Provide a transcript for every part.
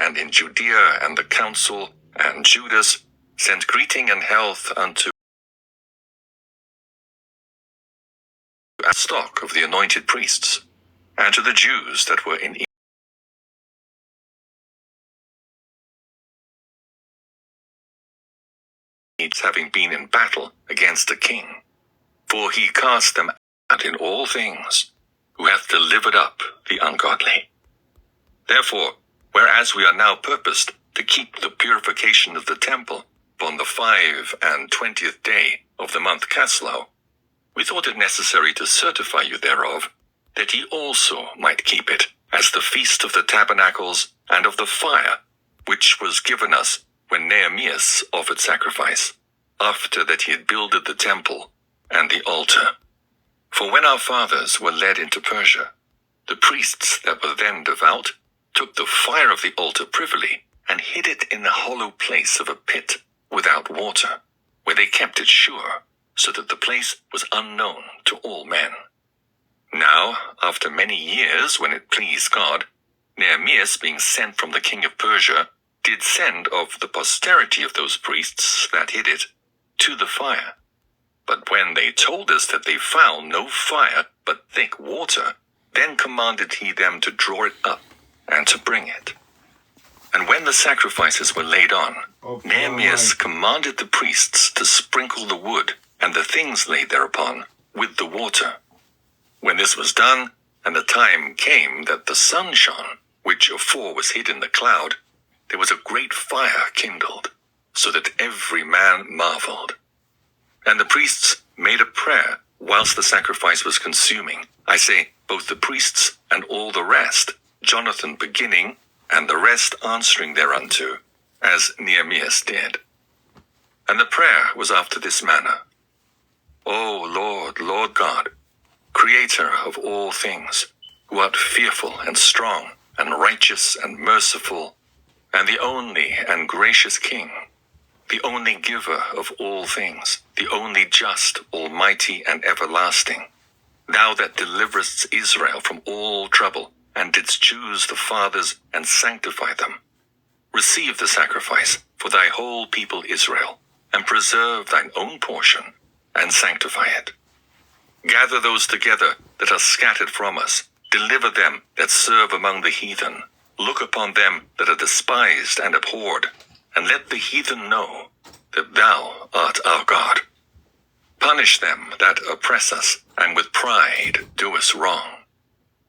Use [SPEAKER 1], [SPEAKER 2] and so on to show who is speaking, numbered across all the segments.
[SPEAKER 1] and in Judea, and the council, and Judas, sent greeting and health unto the stock of the anointed priests, and to the Jews that were in East, having been in battle against a king. For he cast them out in all things, who hath delivered up the ungodly. Therefore, whereas we are now purposed to keep the purification of the temple upon the 25th day of the month Caslow, we thought it necessary to certify you thereof, that ye also might keep it, as the feast of the tabernacles and of the fire, which was given us when Nehemias offered sacrifice, after that he had builded the temple and the altar. For when our fathers were led into Persia, the priests that were then devout took the fire of the altar privily, and hid it in a hollow place of a pit without water, where they kept it sure, so that the place was unknown to all men. Now, after many years, when it pleased God, Nehemias, being sent from the king of Persia, did send of the posterity of those priests that hid it to the fire. But when they told us that they found no fire but thick water, then commanded he them to draw it up and to bring it. And when the sacrifices were laid on, Nehemias commanded the priests to sprinkle the wood and the things laid thereupon with the water. When this was done, and the time came that the sun shone, which afore was hid in the cloud, there was a great fire kindled, so that every man marveled. And the priests made a prayer whilst the sacrifice was consuming. I say, both the priests and all the rest, Jonathan beginning, and the rest answering thereunto, as Nehemias did. And the prayer was after this manner: O Lord, Lord God, Creator of all things, who art fearful and strong, and righteous and merciful, and the only and gracious King, the only giver of all things, the only just, almighty, and everlasting, thou that deliverest Israel from all trouble, and didst choose the fathers and sanctify them. Receive the sacrifice for thy whole people Israel, and preserve thine own portion, and sanctify it. Gather those together that are scattered from us, deliver them that serve among the heathen. Look upon them that are despised and abhorred, and let the heathen know that thou art our God. Punish them that oppress us, and with pride do us wrong.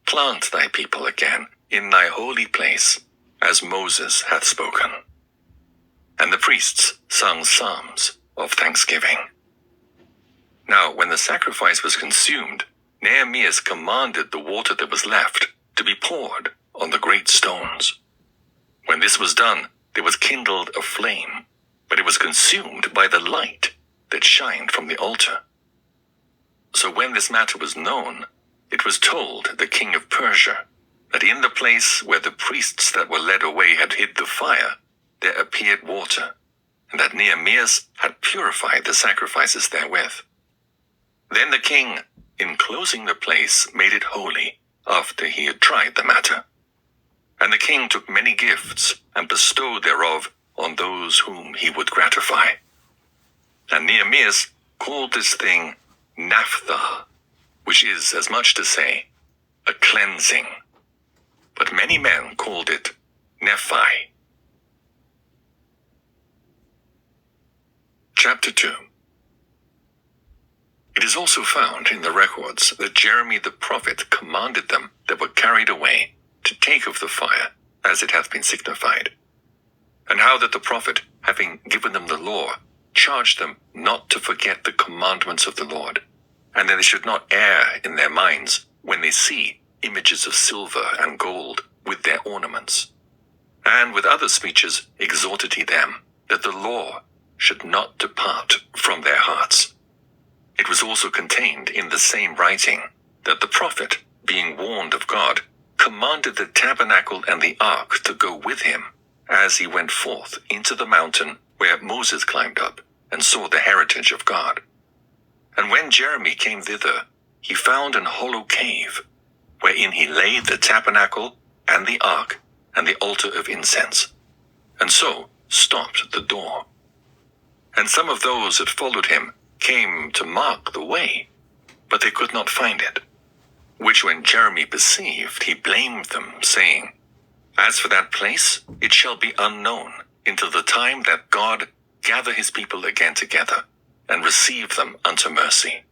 [SPEAKER 1] Plant thy people again in thy holy place, as Moses hath spoken. And the priests sung psalms of thanksgiving. Now when the sacrifice was consumed, Nehemias commanded the water that was left to be poured on the great stones. When this was done, there was kindled a flame, but it was consumed by the light that shined from the altar. So when this matter was known, it was told the king of Persia, that in the place where the priests that were led away had hid the fire, there appeared water, and that Nehemias had purified the sacrifices therewith. Then the king, in closing the place, made it holy, after he had tried the matter. And the king took many gifts, and bestowed thereof on those whom he would gratify. And Nehemias called this thing Naphtha, which is as much to say, a cleansing. But many men called it Nephi. Chapter 2. It is also found in the records that Jeremy the prophet commanded them that were carried away to take of the fire, as it hath been signified. And how that the prophet, having given them the law, charged them not to forget the commandments of the Lord, and that they should not err in their minds when they see images of silver and gold with their ornaments. And with other speeches exhorted he them, that the law should not depart from their hearts. It was also contained in the same writing, that the prophet, being warned of God, commanded the tabernacle and the ark to go with him, as he went forth into the mountain where Moses climbed up, and saw the heritage of God. And when Jeremy came thither, he found an hollow cave, wherein he laid the tabernacle and the ark, and the altar of incense, and so stopped the door. And some of those that followed him came to mark the way, but they could not find it. Which when Jeremy perceived, he blamed them, saying, As for that place, it shall be unknown until the time that God gather his people again together, and receive them unto mercy.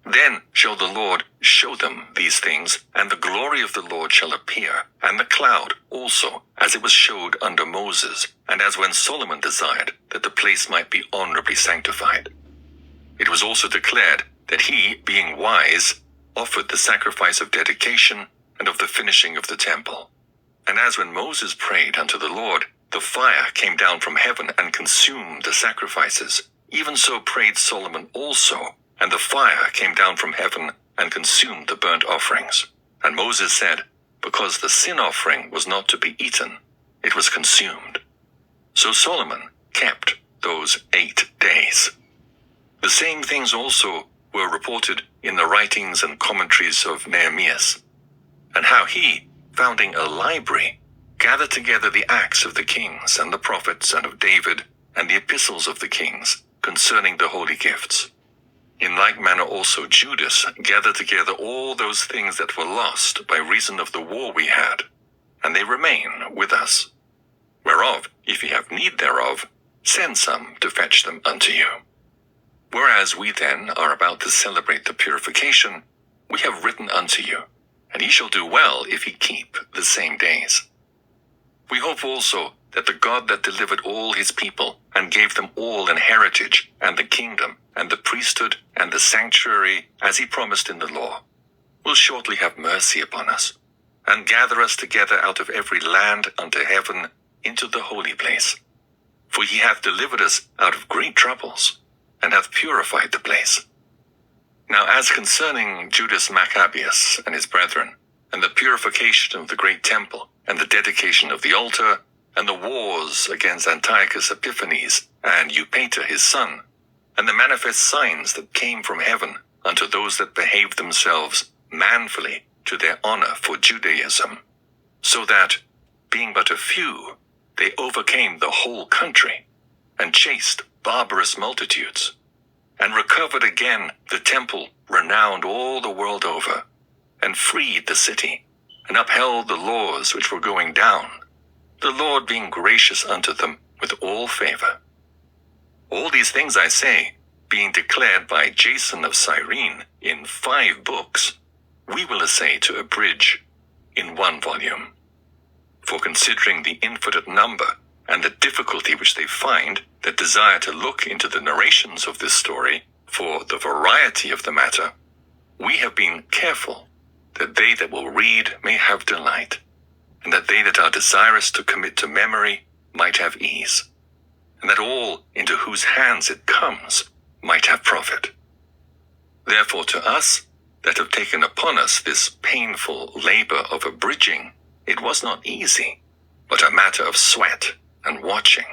[SPEAKER 1] Then shall the Lord show them these things, and the glory of the Lord shall appear, and the cloud also, as it was showed under Moses, and as when Solomon desired that the place might be honorably sanctified. It was also declared that he, being wise, offered the sacrifice of dedication and of the finishing of the temple. And as when Moses prayed unto the Lord, the fire came down from heaven and consumed the sacrifices, even so prayed Solomon also, and the fire came down from heaven and consumed the burnt offerings. And Moses said, Because the sin offering was not to be eaten, it was consumed. So Solomon kept those 8 days. The same things also were reported in the writings and commentaries of Nehemias, and how he, founding a library, gathered together the acts of the kings and the prophets and of David and the epistles of the kings concerning the holy gifts. In like manner also Judas gathered together all those things that were lost by reason of the war we had, and they remain with us. Whereof, if ye have need thereof, send some to fetch them unto you. Whereas we then are about to celebrate the purification, we have written unto you, and ye shall do well if ye keep the same days. We hope also that the God that delivered all his people, and gave them all an heritage, and the kingdom, and the priesthood, and the sanctuary, as he promised in the law, will shortly have mercy upon us, and gather us together out of every land unto heaven into the holy place. For he hath delivered us out of great troubles, and hath purified the place. Now as concerning Judas Maccabeus and his brethren, and the purification of the great temple, and the dedication of the altar, and the wars against Antiochus Epiphanes, and Eupator his son, and the manifest signs that came from heaven unto those that behaved themselves manfully to their honor for Judaism, so that, being but a few, they overcame the whole country, and chased barbarous multitudes, and recovered again the temple renowned all the world over, and freed the city, and upheld the laws which were going down, the Lord being gracious unto them with all favor. All these things I say, being declared by Jason of Cyrene in 5 books, we will essay to abridge in 1 volume. For considering the infinite number and the difficulty which they find that desire to look into the narrations of this story for the variety of the matter, we have been careful that they that will read may have delight, and that they that are desirous to commit to memory might have ease, and that all into whose hands it comes might have profit. Therefore to us that have taken upon us this painful labor of abridging, it was not easy, but a matter of sweat and watching,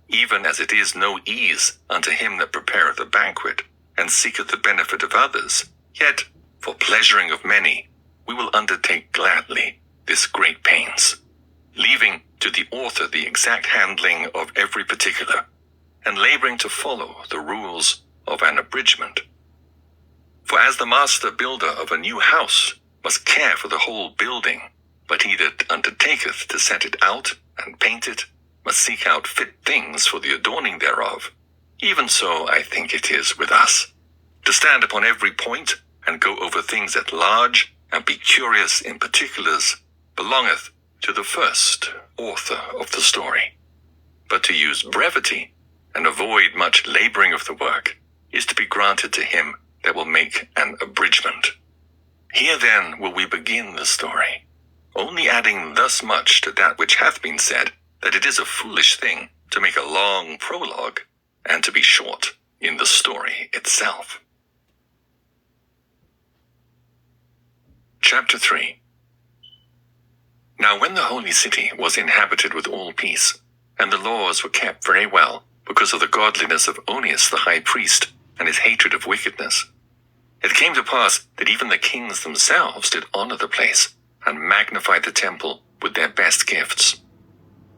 [SPEAKER 1] even as it is no ease unto him that prepareth a banquet, and seeketh the benefit of others, yet, for pleasuring of many, we will undertake gladly this great pains, leaving to the author the exact handling of every particular, and laboring to follow the rules of an abridgment. For as the master builder of a new house must care for the whole building, but he that undertaketh to set it out and paint it must seek out fit things for the adorning thereof, even so I think it is with us, to stand upon every point and go over things at large, and be curious in particulars, belongeth to the first author of the story. But to use brevity, and avoid much laboring of the work, is to be granted to him that will make an abridgment. Here then will we begin the story, only adding thus much to that which hath been said, that it is a foolish thing to make a long prologue, and to be short in the story itself. Chapter 3. Now when the holy city was inhabited with all peace, and the laws were kept very well, because of the godliness of Onias the high priest, and his hatred of wickedness, it came to pass that even the kings themselves did honor the place, and magnified the temple with their best gifts,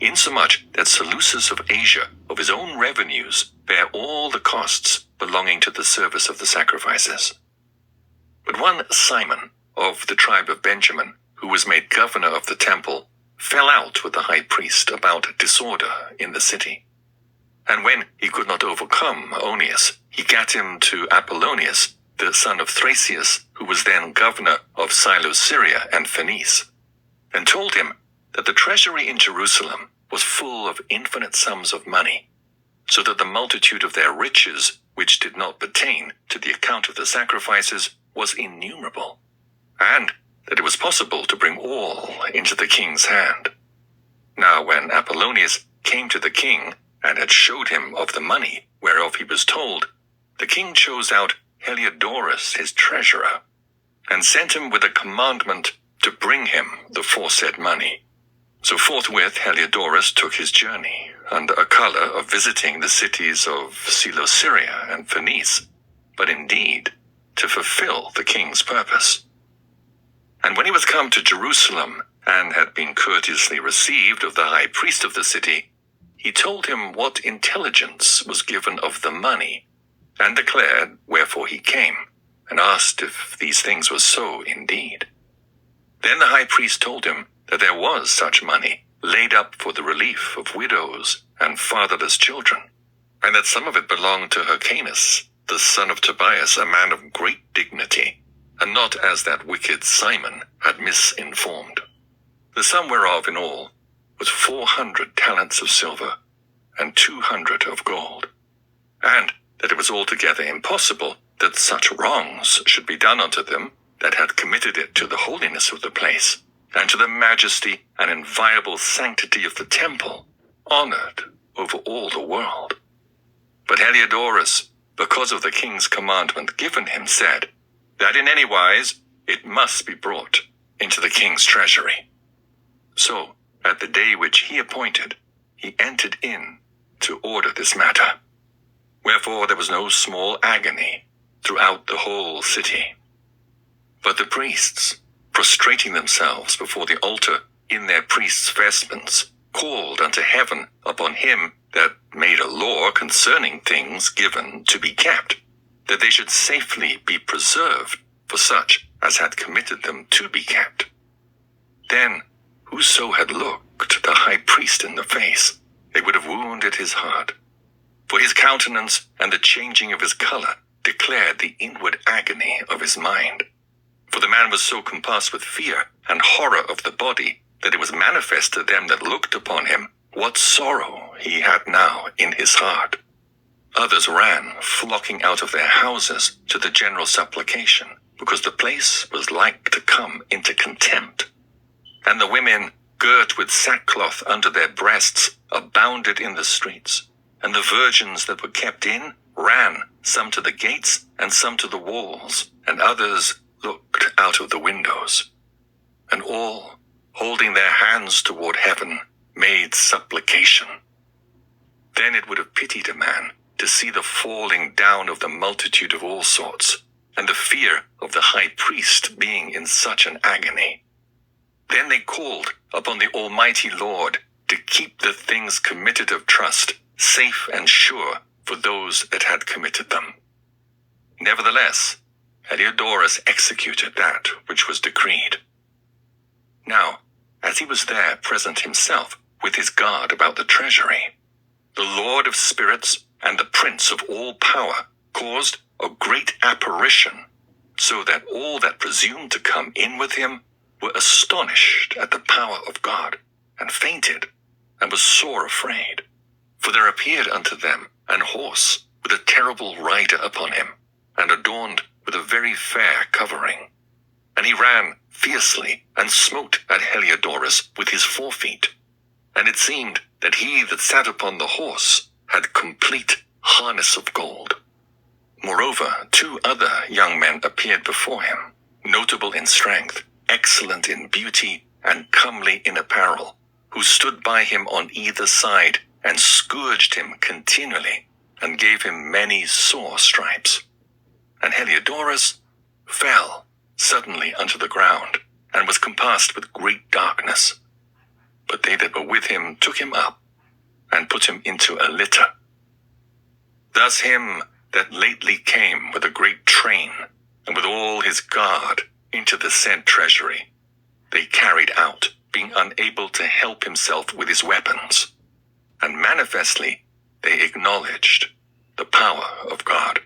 [SPEAKER 1] insomuch that Seleucus of Asia of his own revenues bare all the costs belonging to the service of the sacrifices. But one Simon of the tribe of Benjamin, who was made governor of the temple, fell out with the high priest about disorder in the city. And when he could not overcome Onias, he gat him to Apollonius, the son of Thracius, who was then governor of Cilicia and Phoenice, and told him that the treasury in Jerusalem was full of infinite sums of money, so that the multitude of their riches, which did not pertain to the account of the sacrifices, was innumerable, and that it was possible to bring all into the king's hand. Now when Apollonius came to the king, and had showed him of the money whereof he was told, the king chose out Heliodorus his treasurer, and sent him with a commandment to bring him the foresaid money. So forthwith Heliodorus took his journey, under a colour of visiting the cities of Cilicia and Phoenice, but indeed to fulfill the king's purpose. And when he was come to Jerusalem, and had been courteously received of the high priest of the city, he told him what intelligence was given of the money, and declared wherefore he came, and asked if these things were so indeed. Then the high priest told him that there was such money laid up for the relief of widows and fatherless children, and that some of it belonged to Hyrcanus, the son of Tobias, a man of great dignity, and not as that wicked Simon had misinformed. The sum whereof in all was 400 talents of silver, and 200 of gold, and that it was altogether impossible that such wrongs should be done unto them that had committed it to the holiness of the place, and to the majesty and inviolable sanctity of the temple, honored over all the world. But Heliodorus, because of the king's commandment given him, said that in any wise it must be brought into the king's treasury. So, at the day which he appointed, he entered in to order this matter. Wherefore there was no small agony throughout the whole city. But the priests, prostrating themselves before the altar in their priests' vestments, called unto heaven upon him that made a law concerning things given to be kept, that they should safely be preserved for such as had committed them to be kept. Then whoso had looked the high priest in the face, it would have wounded his heart. For his countenance and the changing of his colour declared the inward agony of his mind. For the man was so compassed with fear and horror of the body, that it was manifest to them that looked upon him what sorrow he had now in his heart. Others ran, flocking out of their houses to the general supplication, because the place was like to come into contempt. And the women, girt with sackcloth under their breasts, abounded in the streets. And the virgins that were kept in ran, some to the gates, and some to the walls, and others looked out of the windows. And all, holding their hands toward heaven, made supplication. Then it would have pitied a man to see the falling down of the multitude of all sorts, and the fear of the high priest being in such an agony. Then they called upon the Almighty Lord to keep the things committed of trust safe and sure for those that had committed them. Nevertheless, Heliodorus executed that which was decreed. Now, as he was there present himself with his guard about the treasury, the Lord of spirits and the Prince of all power caused a great apparition, so that all that presumed to come in with him were astonished at the power of God, and fainted, and was sore afraid. For there appeared unto them an horse with a terrible rider upon him, and adorned with a very fair covering. And he ran fiercely, and smote at Heliodorus with his forefeet. And it seemed that he that sat upon the horse had complete harness of gold. Moreover, 2 other young men appeared before him, notable in strength, excellent in beauty, and comely in apparel, who stood by him on either side, and scourged him continually, and gave him many sore stripes. And Heliodorus fell suddenly unto the ground, and was compassed with great darkness. But they that were with him took him up, and put him into a litter. Thus him that lately came with a great train, and with all his guard, into the said treasury, they carried out, being unable to help himself with his weapons. And manifestly they acknowledged the power of God.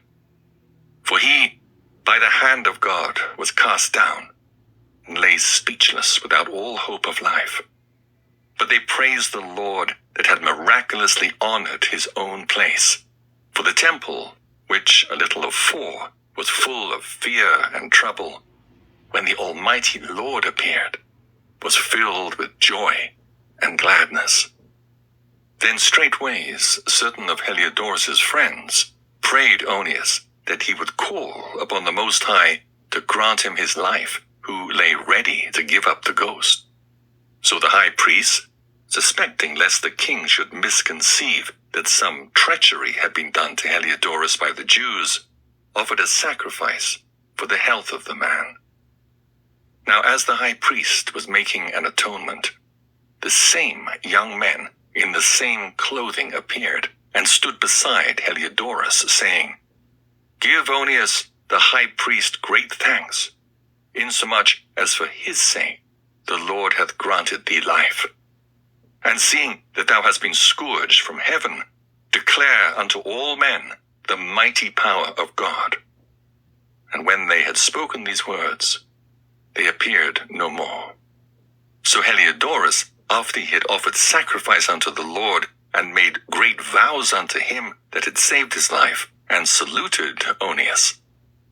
[SPEAKER 1] For he, by the hand of God, was cast down, and lay speechless without all hope of life. But they praised the Lord that had miraculously honored his own place. For the temple, which a little afore was full of fear and trouble, when the Almighty Lord appeared, was filled with joy and gladness. Then straightways certain of Heliodorus' friends prayed Onias that he would call upon the Most High to grant him his life, who lay ready to give up the ghost. So the high priest, suspecting lest the king should misconceive that some treachery had been done to Heliodorus by the Jews, offered a sacrifice for the health of the man. Now as the high priest was making an atonement, the same young men in the same clothing appeared, and stood beside Heliodorus, saying, Give Onias the high priest great thanks, insomuch as for his sake the Lord hath granted thee life. And seeing that thou hast been scourged from heaven, declare unto all men the mighty power of God. And when they had spoken these words, they appeared no more. So Heliodorus, after he had offered sacrifice unto the Lord, and made great vows unto him that had saved his life, and saluted Onias,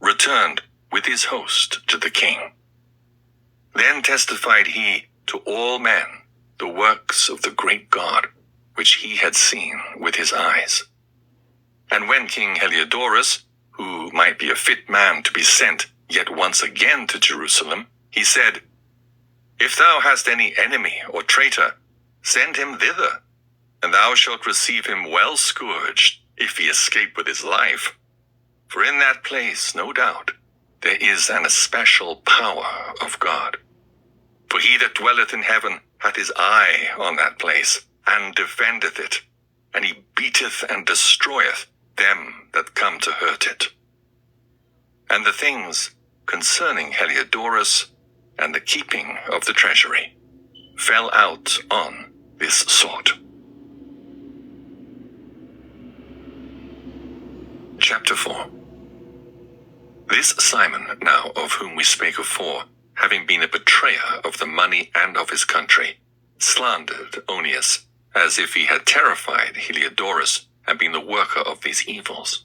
[SPEAKER 1] returned with his host to the king. Then testified he to all men the works of the great God, which he had seen with his eyes. And when King Heliodorus, who might be a fit man to be sent yet once again to Jerusalem, he said, If thou hast any enemy or traitor, send him thither, and thou shalt receive him well scourged, if he escape with his life. For in that place, no doubt, there is an especial power of God. For he that dwelleth in heaven hath his eye on that place, and defendeth it, and he beateth and destroyeth them that come to hurt it. And the things concerning Heliodorus and the keeping of the treasury fell out on this sort. Chapter 4. This Simon now, of whom we spake afore, having been a betrayer of the money and of his country, slandered Onias, as if he had terrified Heliodorus and been the worker of these evils.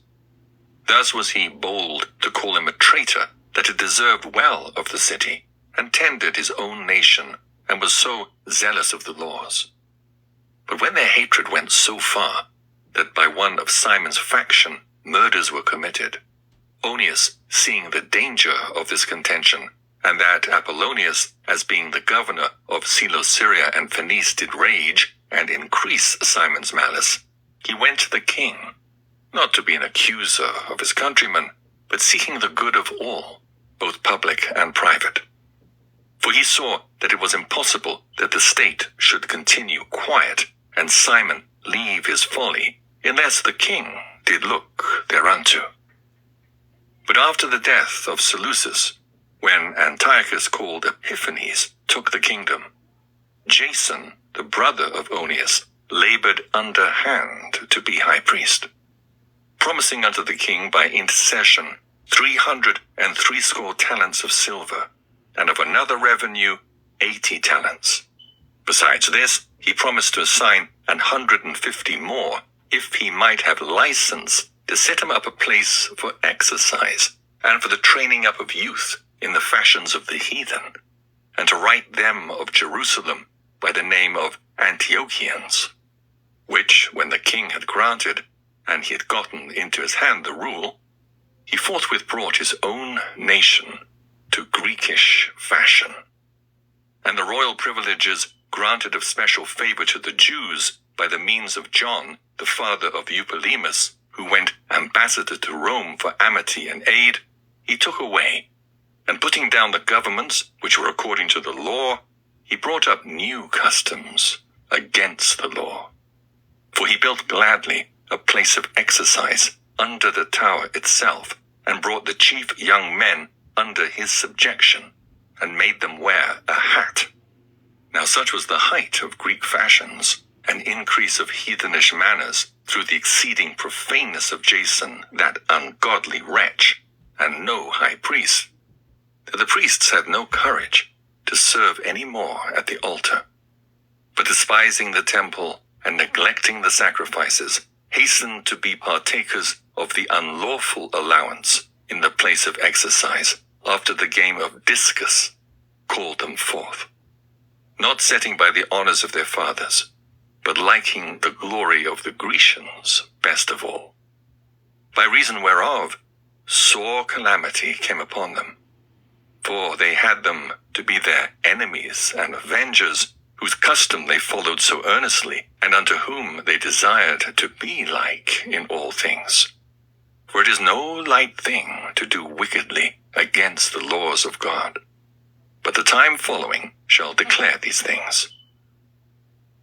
[SPEAKER 1] Thus was he bold to call him a traitor that had deserved well of the city, and tended his own nation, and was so zealous of the laws. But when their hatred went so far, that by one of Simon's faction murders were committed, Onias, seeing the danger of this contention, and that Apollonius, as being the governor of Celesyria and Phenice, did rage and increase Simon's malice, he went to the king, not to be an accuser of his countrymen, but seeking the good of all, both public and private. For he saw that it was impossible that the state should continue quiet, and Simon leave his folly, unless the king did look thereunto. But after the death of Seleucus, when Antiochus called Epiphanes took the kingdom, Jason, the brother of Onias, labored underhand to be high priest, promising unto the king by intercession 360 talents of silver, and of another revenue 80 talents. Besides this, he promised to assign 150 more, if he might have license to set him up a place for exercise, and for the training up of youth in the fashions of the heathen, and to write them of Jerusalem by the name of Antiochians, which, when the king had granted, and he had gotten into his hand the rule, he forthwith brought his own nation to Greekish fashion. And the royal privileges granted of special favor to the Jews by the means of John, the father of Eupolemus, who went ambassador to Rome for amity and aid, he took away, and putting down the governments which were according to the law, he brought up new customs against the law. For he built gladly a place of exercise under the tower itself, and brought the chief young men under his subjection, and made them wear a hat. Now such was the height of Greek fashions, an increase of heathenish manners, through the exceeding profaneness of Jason, that ungodly wretch, and no high priest, that the priests had no courage to serve any more at the altar, but despising the temple and neglecting the sacrifices, hastened to be partakers of the unlawful allowance in the place of exercise, after the game of discus called them forth, not setting by the honors of their fathers, but liking the glory of the Grecians best of all, by reason whereof sore calamity came upon them. For they had them to be their enemies and avengers, whose custom they followed so earnestly, and unto whom they desired to be like in all things. For it is no light thing to do wickedly against the laws of God. But the time following shall declare these things.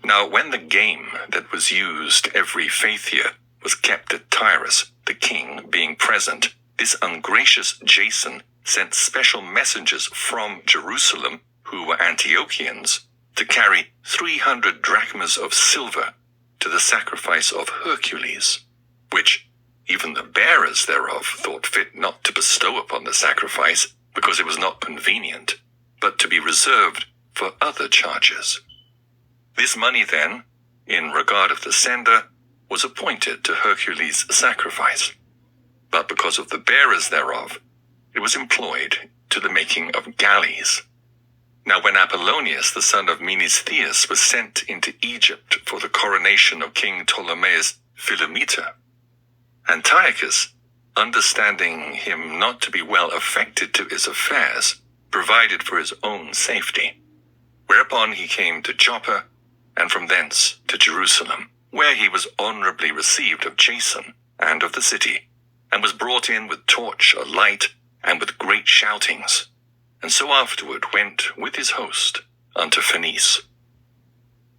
[SPEAKER 1] Now when the game that was used every faith year was kept at Tyrus, the king being present, this ungracious Jason sent special messengers from Jerusalem, who were Antiochians, to carry 300 drachmas of silver to the sacrifice of Hercules, which even the bearers thereof thought fit not to bestow upon the sacrifice, because it was not convenient, but to be reserved for other charges. This money then, in regard of the sender, was appointed to Hercules' sacrifice, but because of the bearers thereof, it was employed to the making of galleys. Now when Apollonius the son of Menestheus was sent into Egypt for the coronation of King Ptolemaeus Philometor, Antiochus, understanding him not to be well affected to his affairs, provided for his own safety. Whereupon he came to Joppa, and from thence to Jerusalem, where he was honorably received of Jason and of the city, and was brought in with torch, a light, and with great shoutings, and so afterward went with his host unto Phoenice.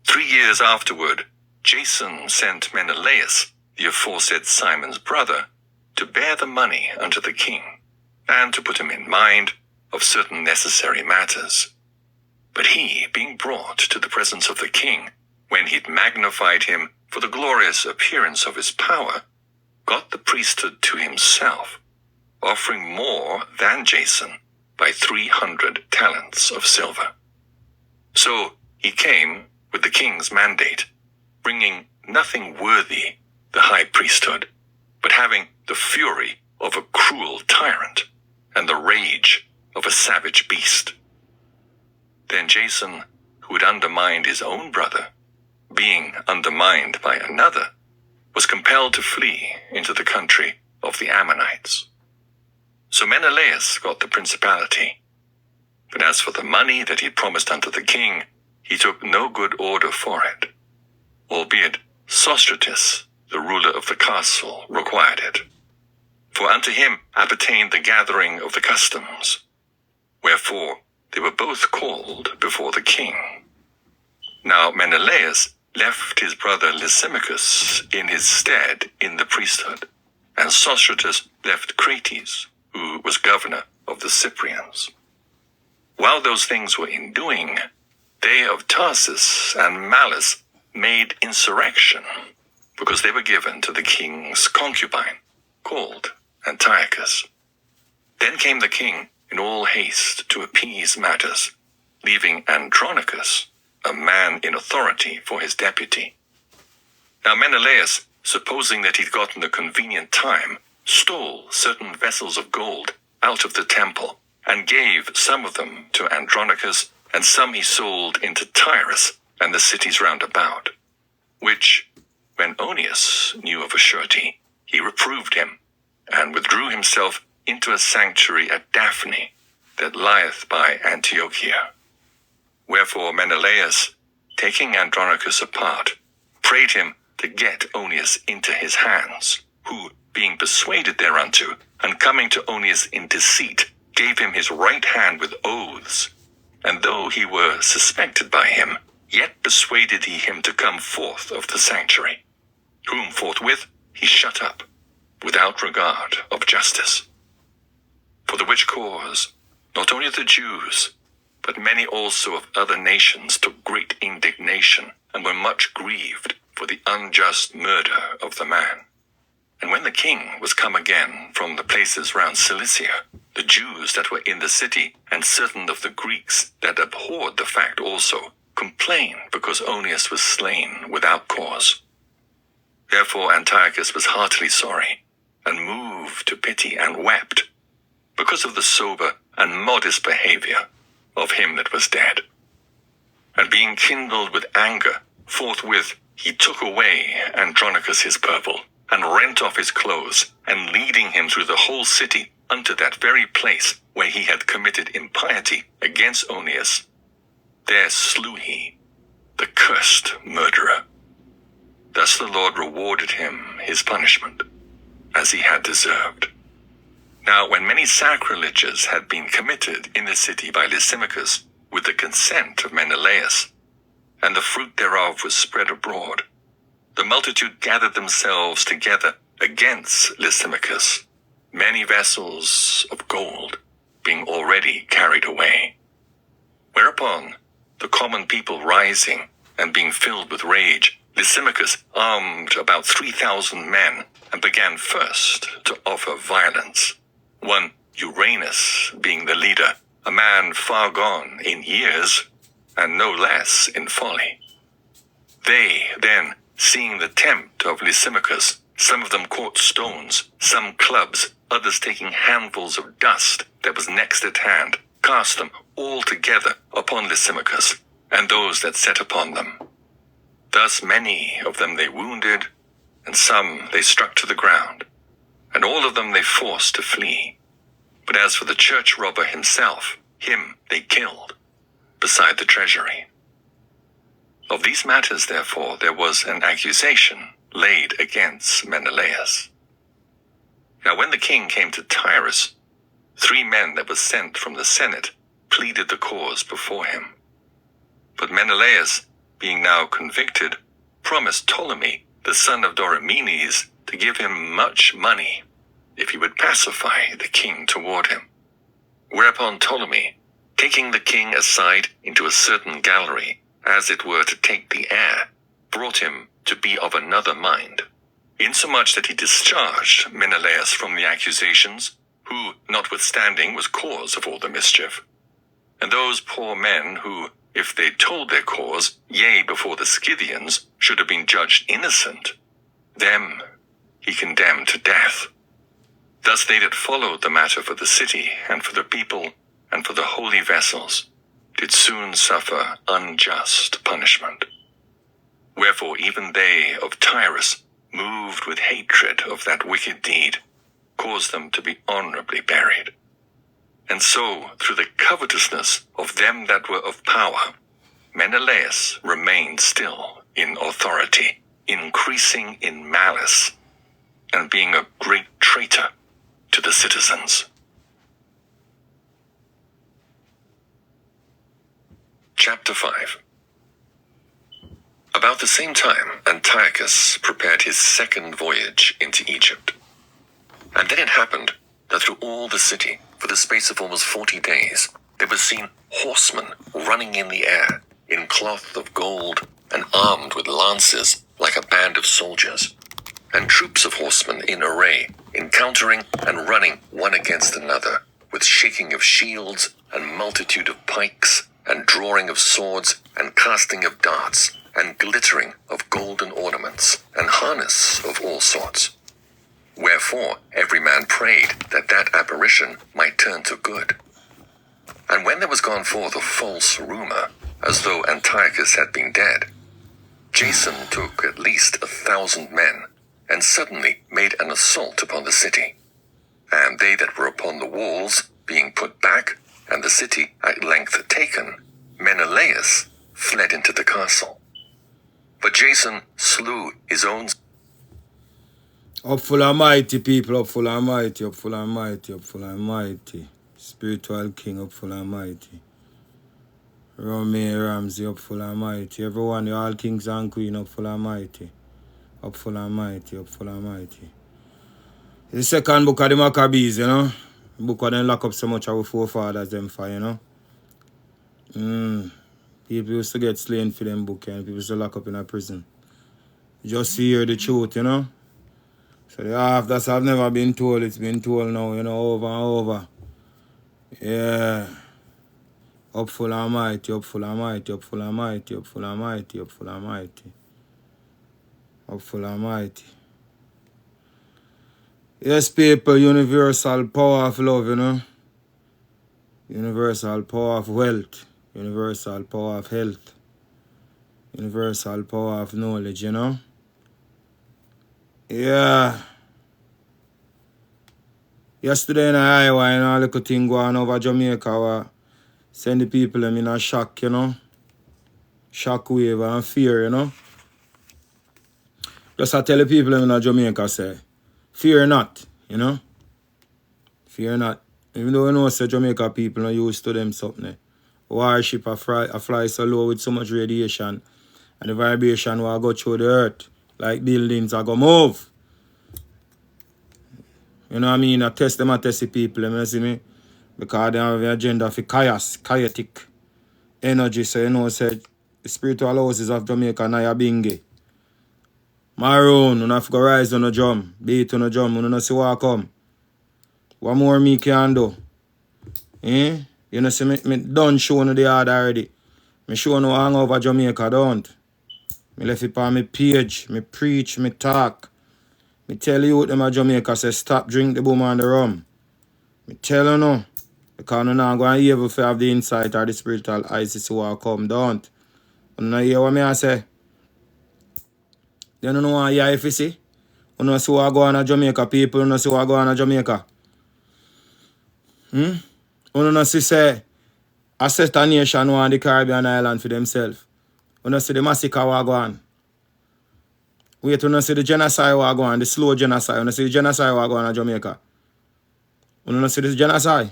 [SPEAKER 1] 3 years afterward, Jason sent Menelaus, the aforesaid Simon's brother, to bear the money unto the king, and to put him in mind of certain necessary matters. But he, being brought to the presence of the king, when he'd magnified him for the glorious appearance of his power, got the priesthood to himself, offering more than Jason by 300 talents of silver. So he came with the king's mandate, bringing nothing worthy the high priesthood, but having the fury of a cruel tyrant and the rage of a savage beast. Then Jason, who had undermined his own brother, being undermined by another, was compelled to flee into the country of the Ammonites. So Menelaus got the principality. But as for the money that he promised unto the king, he took no good order for it, albeit Sostratus, the ruler of the castle, required it. For unto him appertained the gathering of the customs, wherefore they were both called before the king. Now Menelaus left his brother Lysimachus in his stead in the priesthood, and Sostratus left Crates, who was governor of the Cyprians. While those things were in doing, they of Tarsus and Malice made insurrection, because they were given to the king's concubine, called Antiochus. Then came the king in all haste to appease matters, leaving Andronicus, a man in authority, for his deputy. Now Menelaus, supposing that he'd gotten a convenient time, stole certain vessels of gold out of the temple, and gave some of them to Andronicus, and some he sold into Tyrus and the cities round about, which, when Onias knew of a surety, he reproved him, and withdrew himself into a sanctuary at Daphne, that lieth by Antiochia. Wherefore Menelaus, taking Andronicus apart, prayed him to get Onias into his hands, who, being persuaded thereunto, and coming to Onias in deceit, gave him his right hand with oaths, And though he were suspected by him, yet persuaded he him to come forth of the sanctuary, whom forthwith he shut up, without regard of justice. For the which cause, not only the Jews, but many also of other nations took great indignation, and were much grieved for the unjust murder of the man. And when the king was come again from the places round Cilicia, the Jews that were in the city, and certain of the Greeks that abhorred the fact also, complained because Onias was slain without cause. Therefore Antiochus was heartily sorry, and moved to pity, and wept, because of the sober and modest behavior of him that was dead. And being kindled with anger, forthwith he took away Andronicus his purple, and rent off his clothes, and leading him through the whole city unto that very place where he had committed impiety against Onias, there slew he the cursed murderer. Thus the Lord rewarded him his punishment, as he had deserved. Now when many sacrileges had been committed in the city by Lysimachus, with the consent of Menelaus, and the fruit thereof was spread abroad, the multitude gathered themselves together against Lysimachus, many vessels of gold being already carried away. Whereupon the common people rising, and being filled with rage, Lysimachus armed about 3,000 men, and began first to offer violence. One Uranus being the leader, a man far gone in years, and no less in folly. They then, seeing the tempt of Lysimachus, some of them caught stones, some clubs, others taking handfuls of dust that was next at hand, cast them all together upon Lysimachus, and those that sat upon them. Thus many of them they wounded, and some they struck to the ground, and all of them they forced to flee. But as for the church robber himself, him they killed, beside the treasury. Of these matters, therefore, there was an accusation laid against Menelaus. Now when the king came to Tyrus, 3 men that were sent from the Senate pleaded the cause before him. But Menelaus, being now convicted, promised Ptolemy, the son of Dorymenes, to give him much money, if he would pacify the king toward him. Whereupon Ptolemy, taking the king aside into a certain gallery, as it were to take the air, brought him to be of another mind, insomuch that he discharged Menelaus from the accusations, who, notwithstanding, was cause of all the mischief. And those poor men who, if they told their cause, yea, before the Scythians, should have been judged innocent, them he condemned to death. Thus they that followed the matter for the city, and for the people, and for the holy vessels, did soon suffer unjust punishment. Wherefore even they of Tyrus, moved with hatred of that wicked deed, caused them to be honorably buried. And so, through the covetousness of them that were of power, Menelaus remained still in authority, increasing in malice, and being a great traitor to the citizens. Chapter 5. About the same time, Antiochus prepared his second voyage into Egypt. And then it happened that through all the city, for the space of almost 40 days, there was seen horsemen running in the air, in cloth of gold, and armed with lances, like a band of soldiers, and troops of horsemen in array, encountering and running one against another, with shaking of shields, and multitude of pikes, and drawing of swords, and casting of darts, and glittering of golden ornaments, and harness of all sorts. Wherefore every man prayed that that apparition might turn to good. And when there was gone forth a false rumor, as though Antiochus had been dead, Jason took at least 1,000 men, and suddenly made an assault upon the city. And they that were upon the walls being put back, and the city at length taken, Menelaus fled into the castle. But Jason slew his own.
[SPEAKER 2] Up full and mighty, people, up full and mighty, up full and mighty, up full and mighty. Spiritual king, up full and mighty. Romeo Ramsey, up full and mighty. Everyone, the all kings and queen, up full and mighty. Up full and mighty, up full and mighty. The second book of the Maccabees, you know. The book of them lock up so much of our forefathers, them for, you know. People used to get slain for them book, and people used to lock up in a prison. Just to hear the truth, you know. So the half that's I've never been told, it's been told now, you know, over and over. Yeah. Up full and mighty, up full and mighty, up full and mighty, up full and mighty, up full and mighty. Up full and mighty. Yes, people, universal power of love, you know. Universal power of wealth. Universal power of health. Universal power of knowledge, you know. Yeah. Yesterday in Iowa, you know, a little thing going over Jamaica, send the people them in a shock, you know. Shock wave and fear, you know. Just I tell the people them in Jamaica, say, fear not, you know. Fear not. Even though you know, say Jamaica people are used to them something. Warship a fly so low with so much radiation. And the vibration will go through the earth. Like buildings are going to move. You know what I mean? I test them, I test the people, you see me? Because they have an agenda for chaotic energy. So you know, say the spiritual houses of Jamaica now are bingy. Maroon, you have to rise on the drum, beat on the drum, you know see what come. What more me can do? Eh? You know see me done showing the hard already. Me show no hang over Jamaica, don't. Me left it on my page, me preach, me talk. Me tell you them at Jamaica say stop drink the boom and the rum. Me tell you no. Because you're not going to be able to have the insight or the spiritual eyes to see what come, don't. You know hear what me I say? You don't know what you if you see? You know see what go on at Jamaica, people, you know see what go on at Jamaica. You know see say a certain nation want the Caribbean island for themselves. You know see the massacre what go on. Wait, you know see the genocide what go on, the slow genocide. You know see the genocide what go on at Jamaica. You know see the genocide.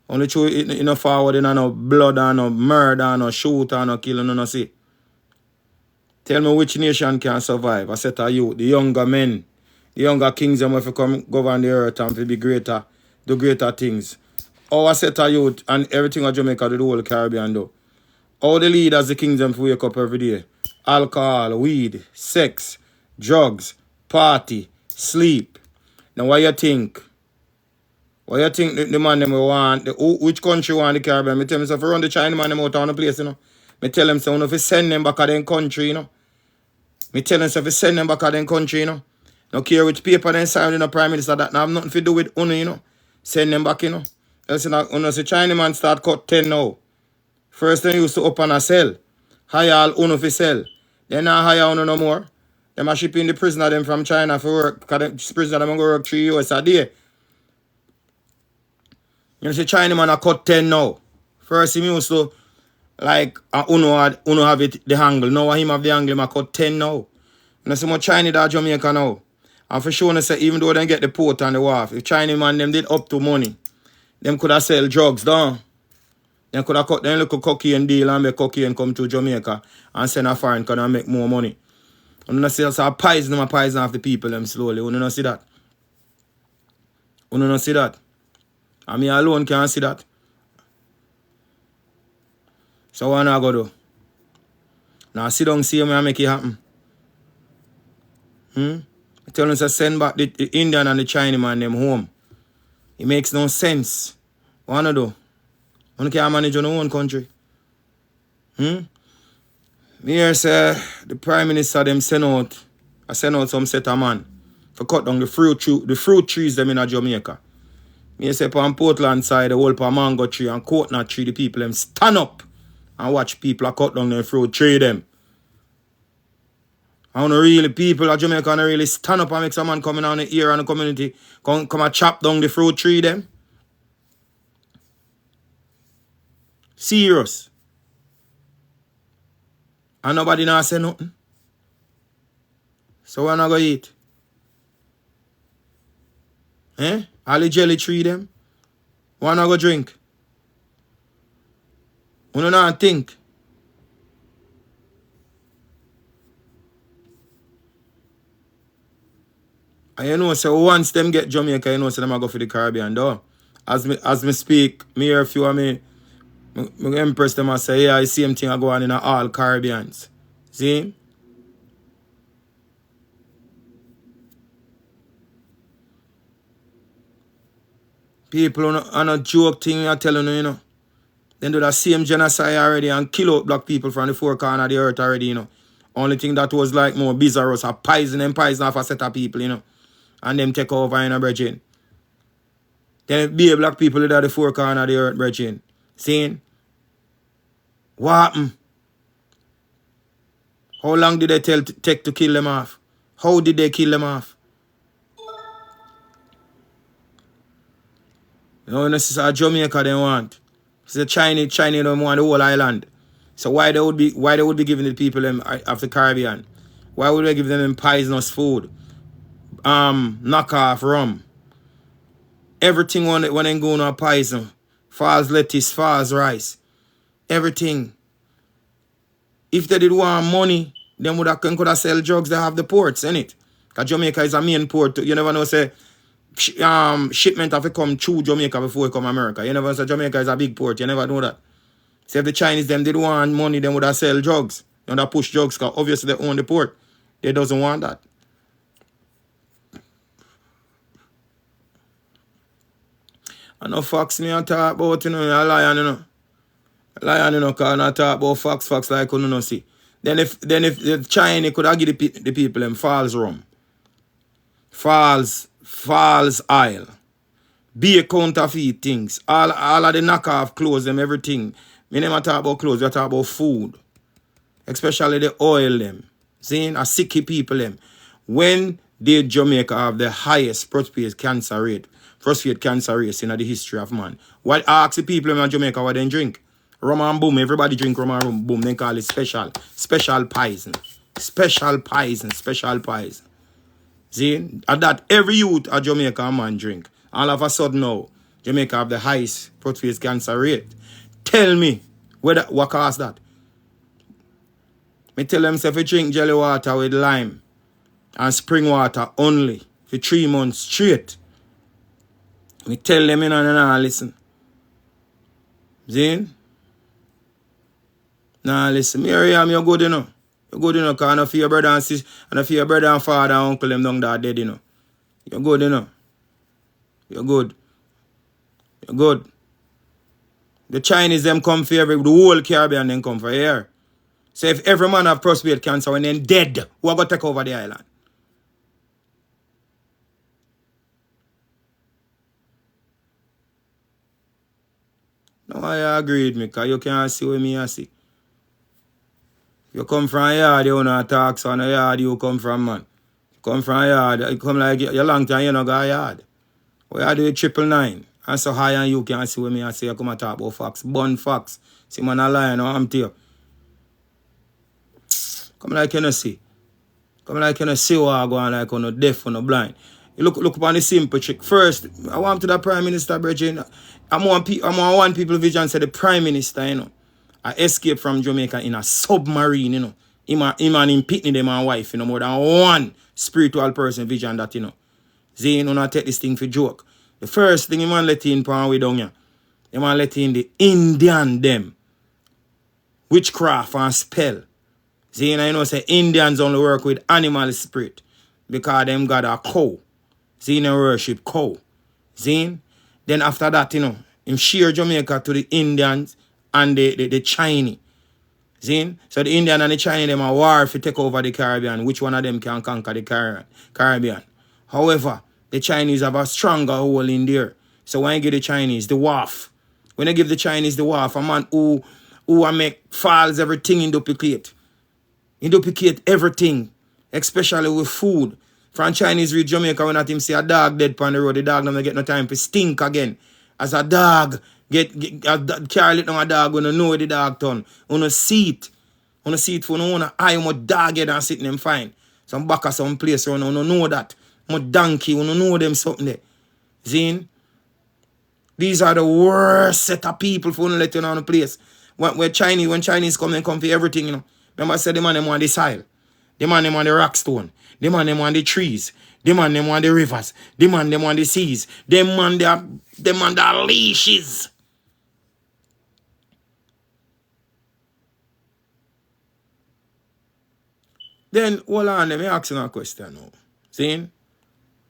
[SPEAKER 2] Only true it no forward in no blood and no murder and no shoot and no kill, you know see. Tell me which nation can survive. I said to you, the younger men, the younger kings them if you come govern the earth and be greater, do greater things. How I said to you and everything of Jamaica do the whole Caribbean do. All the leaders, the kings them wake up every day. Alcohol, weed, sex, drugs, party, sleep. Now what you think? What you think the man them want? Which country want the Caribbean? Me tell me so if you run the China man them out on the place, you know. Me tell them so if you send them back to their country, you know. Me tell them so if you send them back to their country, you know. No care which paper they sign in the Prime Minister that have nothing to do with UNO, you know. Send them back, you know. Else you see China man start cut 10 now. First they used to open a cell. Hire all UNO for sell. Then not hire UNO no more. Them are shipping the prisoner them from China for work. Because the prisoner them go work 3 hours a day. You see China man a cut 10 now. First he used to like UNO have it the angle. Now him have the angle, him cut 10 now. You know see much China that Jamaica now. And for sure, say, even though they get the port and the wharf, if China man them did up to money, them could have sell drugs down. They could have cut them little cocaine deal and make cocaine come to Jamaica and send a foreign can make more money. You know see that's a poison off the people them slowly. You know see that? You know see that? And me alone can't see that. So what I go do? Now sit down see me and make it happen. I tell them to send back the Indian and the Chinese man them home. It makes no sense. What do? You can't manage your own country. Me here say the Prime Minister them send out some set of man for cut down the fruit trees them in Jamaica. Me say on Portland side, the whole mango tree and coconut tree, the people them stand up and watch people cut down the fruit tree them. I don't really people at Jamaica don't really stand up and make some man coming on the ear and the community come and chop down the fruit tree them. Serious. And nobody now say nothing. So when I go eat? All the jelly tree them? When I go drink? You not think. And you know, so once them get Jamaica, you know, so them a go for the Caribbean, though. As me speak, me hear a few of me impress them and say, yeah, the same thing I go on in all Caribbeans. See? People on a joke thing I telling you, you know. Then do the same genocide already and kill out black people from the four corners of the earth already, you know. Only thing that was like more bizarre was a poison off a set of people, you know. And them take over in a brethren. Then it be a black people that the four corners of the earth, brethren. Seeing? What happened? How long did they take to kill them off? How did they kill them off? You know, this is a Jamaica they want. It's a Chinese don't want the whole island. So why they would be giving the people them of the Caribbean? Why would they give them poisonous food? Knockoff rum. Everything when they go on poison. False lettuce, false rice. Everything. If they did want money, then could have sell drugs that have the ports in it. Because Jamaica is a main port. You never know, say, shipment have to come through Jamaica before it come America. You never know, say Jamaica is a big port. You never know that. So if the Chinese, them did want money, then would have sell drugs. They would have push drugs, because obviously they own the port. They doesn't want that. I know facts me and talk about, you know, a lion, you know. A lion, you know, because I talk about facts like you know, see. Then if the China could have give the people them false rum, false oil, be a counterfeit things, all of the knockoff clothes, them everything. Me never talk about clothes, I talk about food. Especially the oil them. Seeing a sicky people them. When did Jamaica have the highest prostate cancer rate in the history of man? What ask the people in Jamaica what they drink? Rum and boom, everybody drink rum and rum, boom. They call it special poison. Special poison. See? At that, every youth at Jamaica man drink. All of a sudden now, Jamaica have the highest prostate cancer rate. Tell me, what caused that? Me tell them, say, if you drink jelly water with lime and spring water only for 3 months straight, me tell them, you know, listen. See? Nah, listen, Miriam, you're good, you know. You're good, you know, because I know for your brother and sister, and for your brother and father and uncle, them down there dead, you know. You're good, you know. You're good. The Chinese, them come for the whole Caribbean, them come for here. So if every man have prostate cancer and then dead, who are going to take over the island? No, I agree with me, because you can't see what me I see. You come from a yard, you don't talk, so on a yard you come from, man. You come from a yard, you come like a long time, you don't got a yard. We are doing 999. And so high and you can't see what me I say, you come and talk about facts. Bun facts. See, man, a lie, no, I'm to you. Come like you know see. Come like you know see what I go on like on no deaf or no blind. You look upon the simple trick. First, I want to the Prime Minister, Bridget. I'm one people vision say the Prime Minister, you know. I escaped from Jamaica in a submarine, you know. Him and him pitney them and wife, you know, more than one spiritual person vision that, you know. They you know take this thing for joke. The first thing he man let in pan way down here. He man let in the Indian them. Witchcraft and spell. See, you know, say Indians only work with animal spirit because them got a cow. See, they worship cow. See? Then after that, you know, him share Jamaica to the Indians and the Chinese. See? So the Indian and the Chinese, them are war to take over the Caribbean. Which one of them can conquer the Caribbean? However, the Chinese have a stronger hold in there. So when you give the Chinese the wharf, when you give the Chinese the wharf, a man who make files everything in duplicate. He duplicate everything, especially with food. From Chinese read Jamaica, when at him see a dog dead on the road, the dog don't get no time to stink again. As a dog, carry it on a dog when you know the dog turn. On a seat for no one eye, more dog head and sitting them fine. Some back of some place around, you know that. More donkey, you know them something there. Zine? These are the worst set of people for let you know on the place. when Chinese come, they come for everything, you know. Remember I said the man them want the soil. The man them want the rock stone. The man them want the trees. The man them want the rivers. The man them want the seas. The man the leashes. Then hold on, let me ask you a question now. See?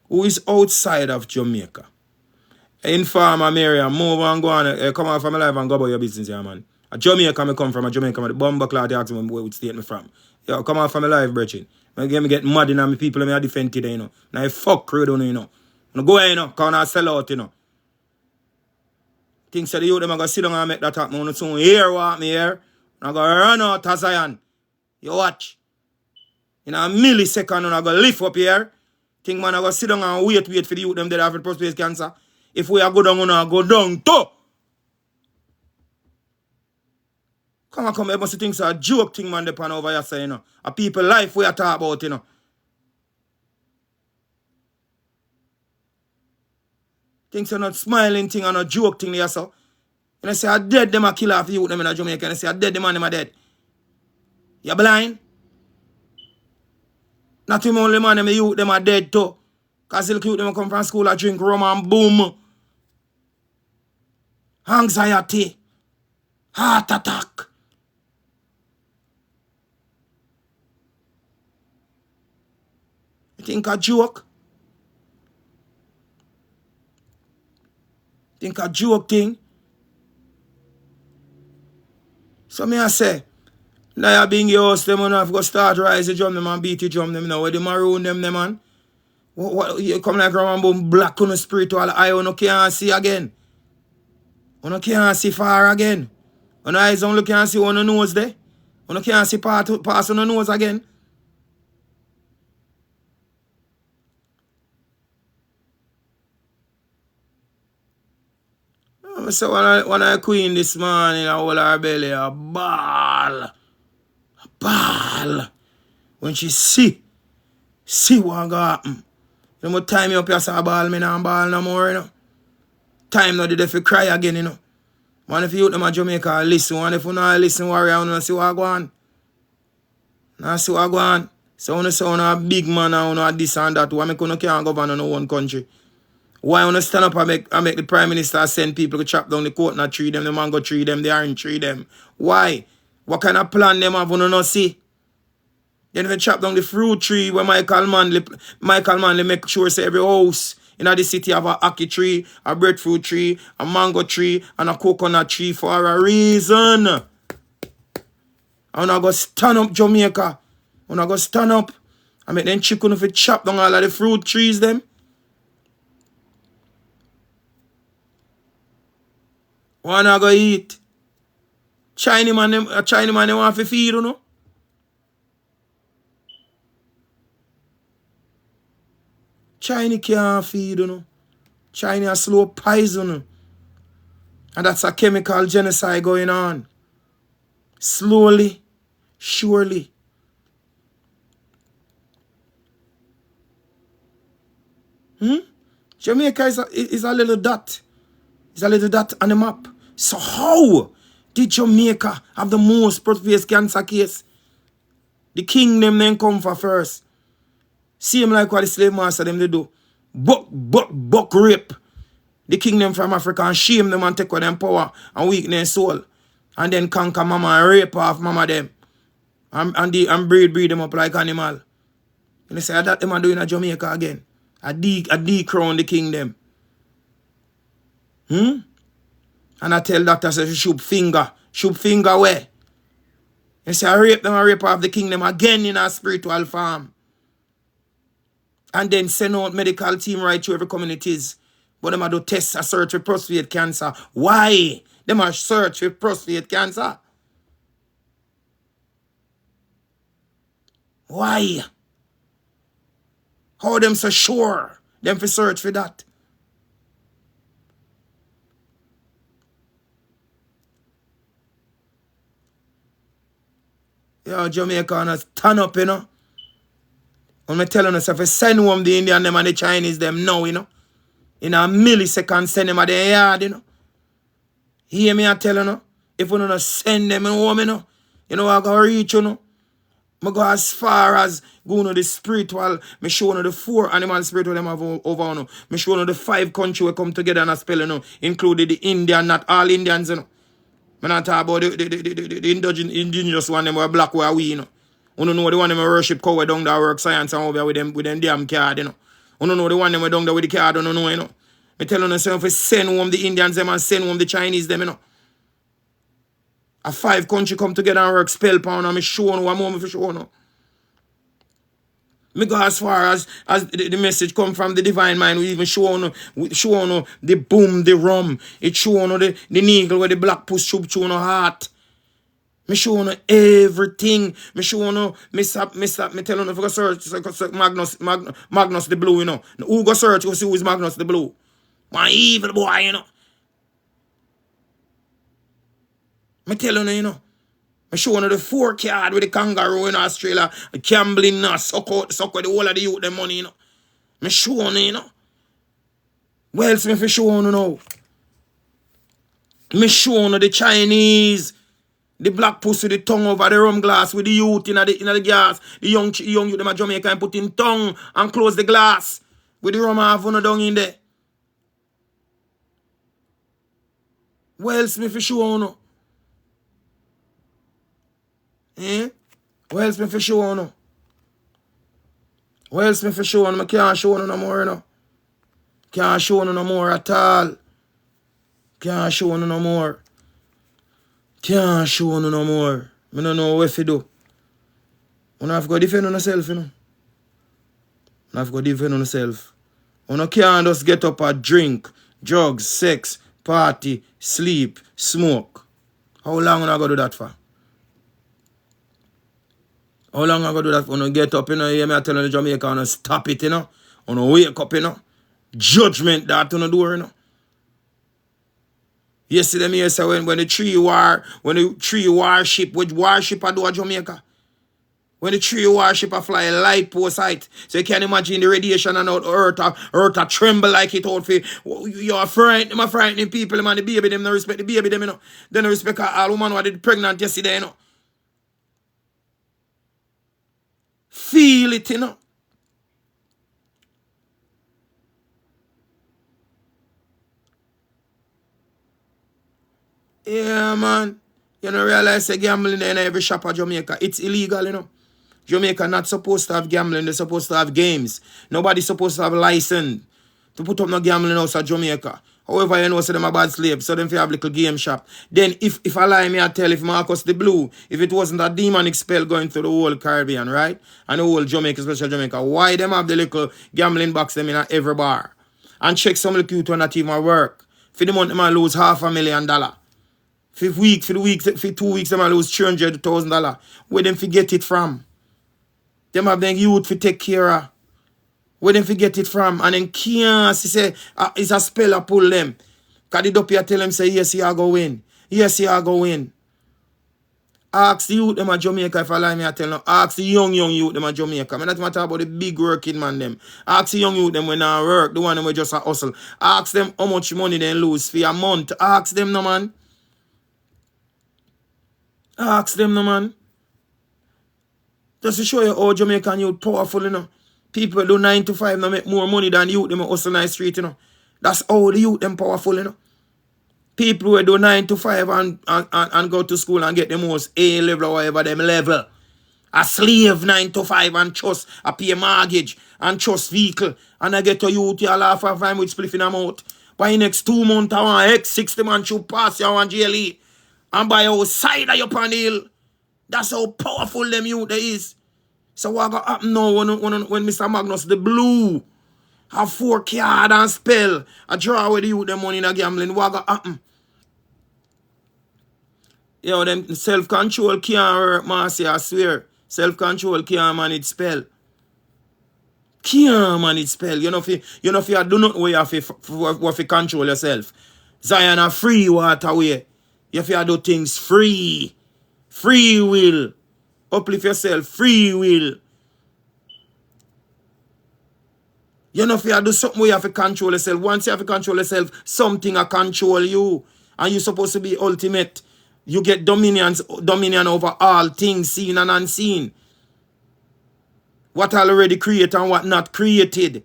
[SPEAKER 2] Who is outside of Jamaica? Informer Miriam, move and go on. Come on from my life and go about your business here, man. A Jamaica me come from, a Jamaica, the bomber cloud ask me where state me from. Yo, come on from my life, brethren. Me get mad in my people and me defend today, you know. Now I fuck crew down, you know. Now go ahead, you know, because I sell out, you know. Things that the youth them are going to sit down and make that happen. I'm soon hear what me here. I'm going to run out of Zion. You watch. In a millisecond, I'm going to lift up here. Think man, I'm going to sit down and wait for the youth them that have prostate cancer. If we are go down, I go down too. Come on, you must think it's a joke thing, man, depend over here, say, you know. A people life we are talking about, you know. Things are not smiling thing and a joke thing there, so. And I say, I dead them a kill off the youth them in Jamaica. And I say, I dead the man them a dead. You blind? Not even only man them youth them a dead too. Because the youth them come from school and drink rum and boom. Anxiety. Heart attack. You think a joke? Think a joke thing? So me I say, now you being your house, them and have to start rise the drum them and beat the drum them now. Where they maroon them man? What you come like around boom black on the spiritual eye, you can't see again. You can't see far again. When eyes only can't see on the nose there. You can't see pass on the nose again. So when I queen this morning, I hold her belly, a ball. When she see what go happen. You know, time you up here, say a ball, me not ball no more, you know. Time now, they cry again, you know. Man, if you them a Jamaica, listen. And if you not listen, warrior, you see what go on. Now see what go on. So when you say you a big man and you this and that, why you can't govern in one country? Why you stand up and make the Prime Minister send people to chop down the coconut tree, them, the mango tree, them, the orange tree, them? Why? What kind of plan them have you not see? Then they chop down the fruit tree where Michael Manley make sure say every house in the city have a ackee tree, a breadfruit tree, a mango tree, and a coconut tree for a reason. And I go stand up Jamaica. And I go stand up and make them chicken if it chop down all of the fruit trees them. Wanna go eat? Chinese man them want to feed, you know? Chinese can't feed, you know. Chinese are slow poison, you know. And that's a chemical genocide going on. Slowly, surely. Jamaica is a little dot. It's a little dot on the map. So how did Jamaica have the most prostate cancer case? The kingdom then come for first. Same like what the slave master them they do. Buck rape the kingdom from Africa and shame them and take away them power and weakness soul. And then conquer mama and rape off mama them. And breed them up like animal. And they say that them are doing in Jamaica again. A decrown the kingdom. And I tell doctor say shoot finger where? They say I rape them and rape off the kingdom again in a spiritual form. And then send out medical team right to every communities. But them a do tests a search for prostate cancer. Why? Them a search for prostate cancer. Why? How them so sure? Them for search for that. Yo, Jamaica, stand up, you know. I'm telling us, if I send home the Indian them and the Chinese them now, you know. In a millisecond, send them at their yard, you know. Hear me, I tell you, no. If we don't send them home, you know I gotta reach, I go as far as going to the spiritual, me show the 4 animal spirit them have over, me show the 5 countries we come together and a spell, including the Indian, not all Indians, I'm not talking about the indigenous one, them were black, where we, You don't know the one them worship cow down there work science and over with them damn card, You don't know the one them down there with the card, don't know, Me tell you, if we send home the Indians them and send home the Chinese them, A 5 country come together and work spell pound and me show one more for show Me go as far as the message come from the divine mind. We even show the boom, the rum. It show the needle where the black push through no heart. Me show everything. Me show me tell you if you go search Magnus the Blue, Who go search, you see who is Magnus the Blue. One evil boy, Me tell you, I show the 4 card with the kangaroo in Australia, gambling, suck out the whole of the youth, the money, Me show you, Well, else me for show now? Me show the Chinese, the black pussy, the tongue over the rum glass with the youth in the gas. The young youth, them a Jamaica and put in tongue and close the glass with the rum half down in there. Well, else me for show What else me for show What else me for show I can't show no more, Can't show no more at all. Can't show no more. Can't show no more. I don't know what to do. You have to defend on yourself, You have to defend on yourself. You can't just get up and drink, drugs, sex, party, sleep, smoke. How long you going to do that for? How long I go do that? When you get up, you hear me I tell you Jamaica, you stop it, you wake up, Judgment that on the door, Yesterday, me say when the tree warship, which warship I do at Jamaica? When the tree warship I fly a light post height. So you can imagine the radiation and out earth a tremble like it out for you're frightening people, man. The baby them no respect the baby them, They no respect all woman who did pregnant yesterday, Feel it, Yeah, man. You don't realize that gambling in every shop at Jamaica. It's illegal, Jamaica not supposed to have gambling. They're supposed to have games. Nobody's supposed to have a license to put up no gambling house at Jamaica. However, so them a bad slave, so them fi have little game shop. Then if I lie, me I tell if Marcus the Blue, if it wasn't a demonic spell going through the whole Caribbean, right? And the whole Jamaica, especially Jamaica, why them have the little gambling box them in every bar? And check some little cute one that even work. For the month, them a lose $500,000. For the week, for 2 weeks, them a lose $300,000. Where them fi get it from? Them have them youth to take care of. Where them forget it from? And then can't say it's a spell I pull them. Cause the doppy tell them say yes, you go win. Yes, you go win. Ask the youth them at Jamaica if I lie me I tell them. Ask the young youth them at Jamaica. I not matter about the big working man them. Ask the young youth them when they work, the one them just a hustle. Ask them how much money they lose for a month. Ask them no man. Ask them no man. Just to show you how Jamaican youth powerful, People do 9 to 5 now make more money than youth them hustle in the street, That's how the youth them powerful, People who do 9 to 5 and go to school and get the most A level or whatever them level. A slave 9 to 5 and trust a pay mortgage and trust vehicle. And I get to youth you laugh and find with spliff in them out. By the next 2 months I want X60 man should pass you on GLE. And by your side of your panel. That's how powerful them youth they is. So what going to happen now when Mr. Magnus the Blue have 4 card and spell a draw with the youth them money in a gambling? What going to happen? Yo, them self-control can't work, Marcy, I swear. Self-control can't manage spell. Can't manage spell. You know if you do not way you have to control yourself. Zion a free water way. You have to do things free. Free will. Uplift yourself. Free will. You know if you do something where you have to control yourself. Once you have to control yourself, something will control you. And you're supposed to be ultimate. You get dominion over all things seen and unseen. What already created and what not created.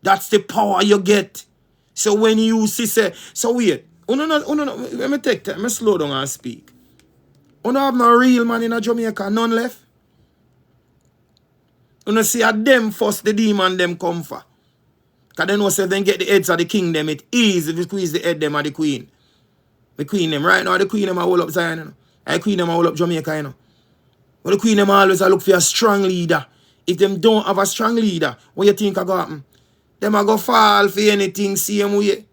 [SPEAKER 2] That's the power you get. So when you see say, so wait, let me take time, let me slow down and speak. You don't have no real man in a Jamaica, none left. You don't see a them first the demon them come for. Because they know say if they get the heads of the kingdom, it easy to squeeze the head them of the queen. The queen them, right now the queen them are all up Zion, you know. The queen them are all up Jamaica, you know. But the queen them always look for a strong leader. If them don't have a strong leader, what you think are going to happen? Them are going to fall for anything same way.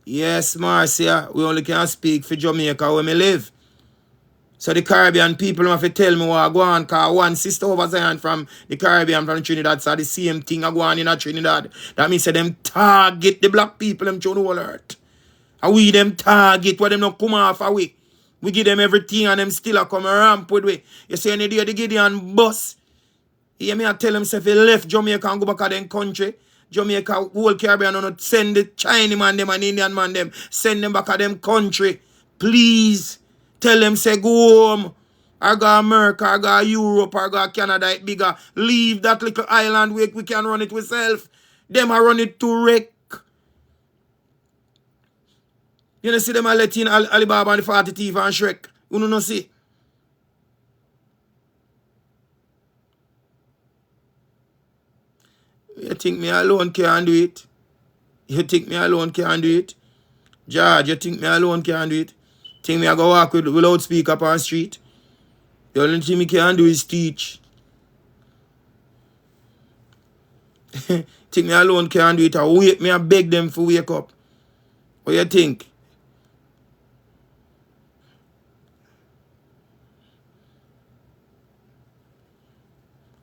[SPEAKER 2] Yes, Marcia, we only can speak for Jamaica where me live. So the Caribbean people have to tell me what I go on, because one sister over Zion from the Caribbean, from Trinidad, so the same thing I go on in Trinidad. That means that them target the black people, them show the whole earth. And we them target, where them not come off away. We give them everything and them still a come ramp with we. You see any day the Gideon bus. You hear me I tell them if he left Jamaica and go back to them country. Jamaica, whole Caribbean, not send the Chinese man them and Indian man them. Send them back to them country. Please. Tell them say go home. I go America, I go Europe, I go Canada, it bigger. Leave that little island where we can run it ourselves. Them are run it to wreck. You know see them are letting Alibaba and the 40 Thief and Shrek. You know see. You think me alone can do it? You think me alone can do it? George, you think me alone can do it? Think me I go walk with loudspeaker up on the street? The only thing me can do is teach. Think me alone can do it? I wake me, I beg them to wake up. What you think?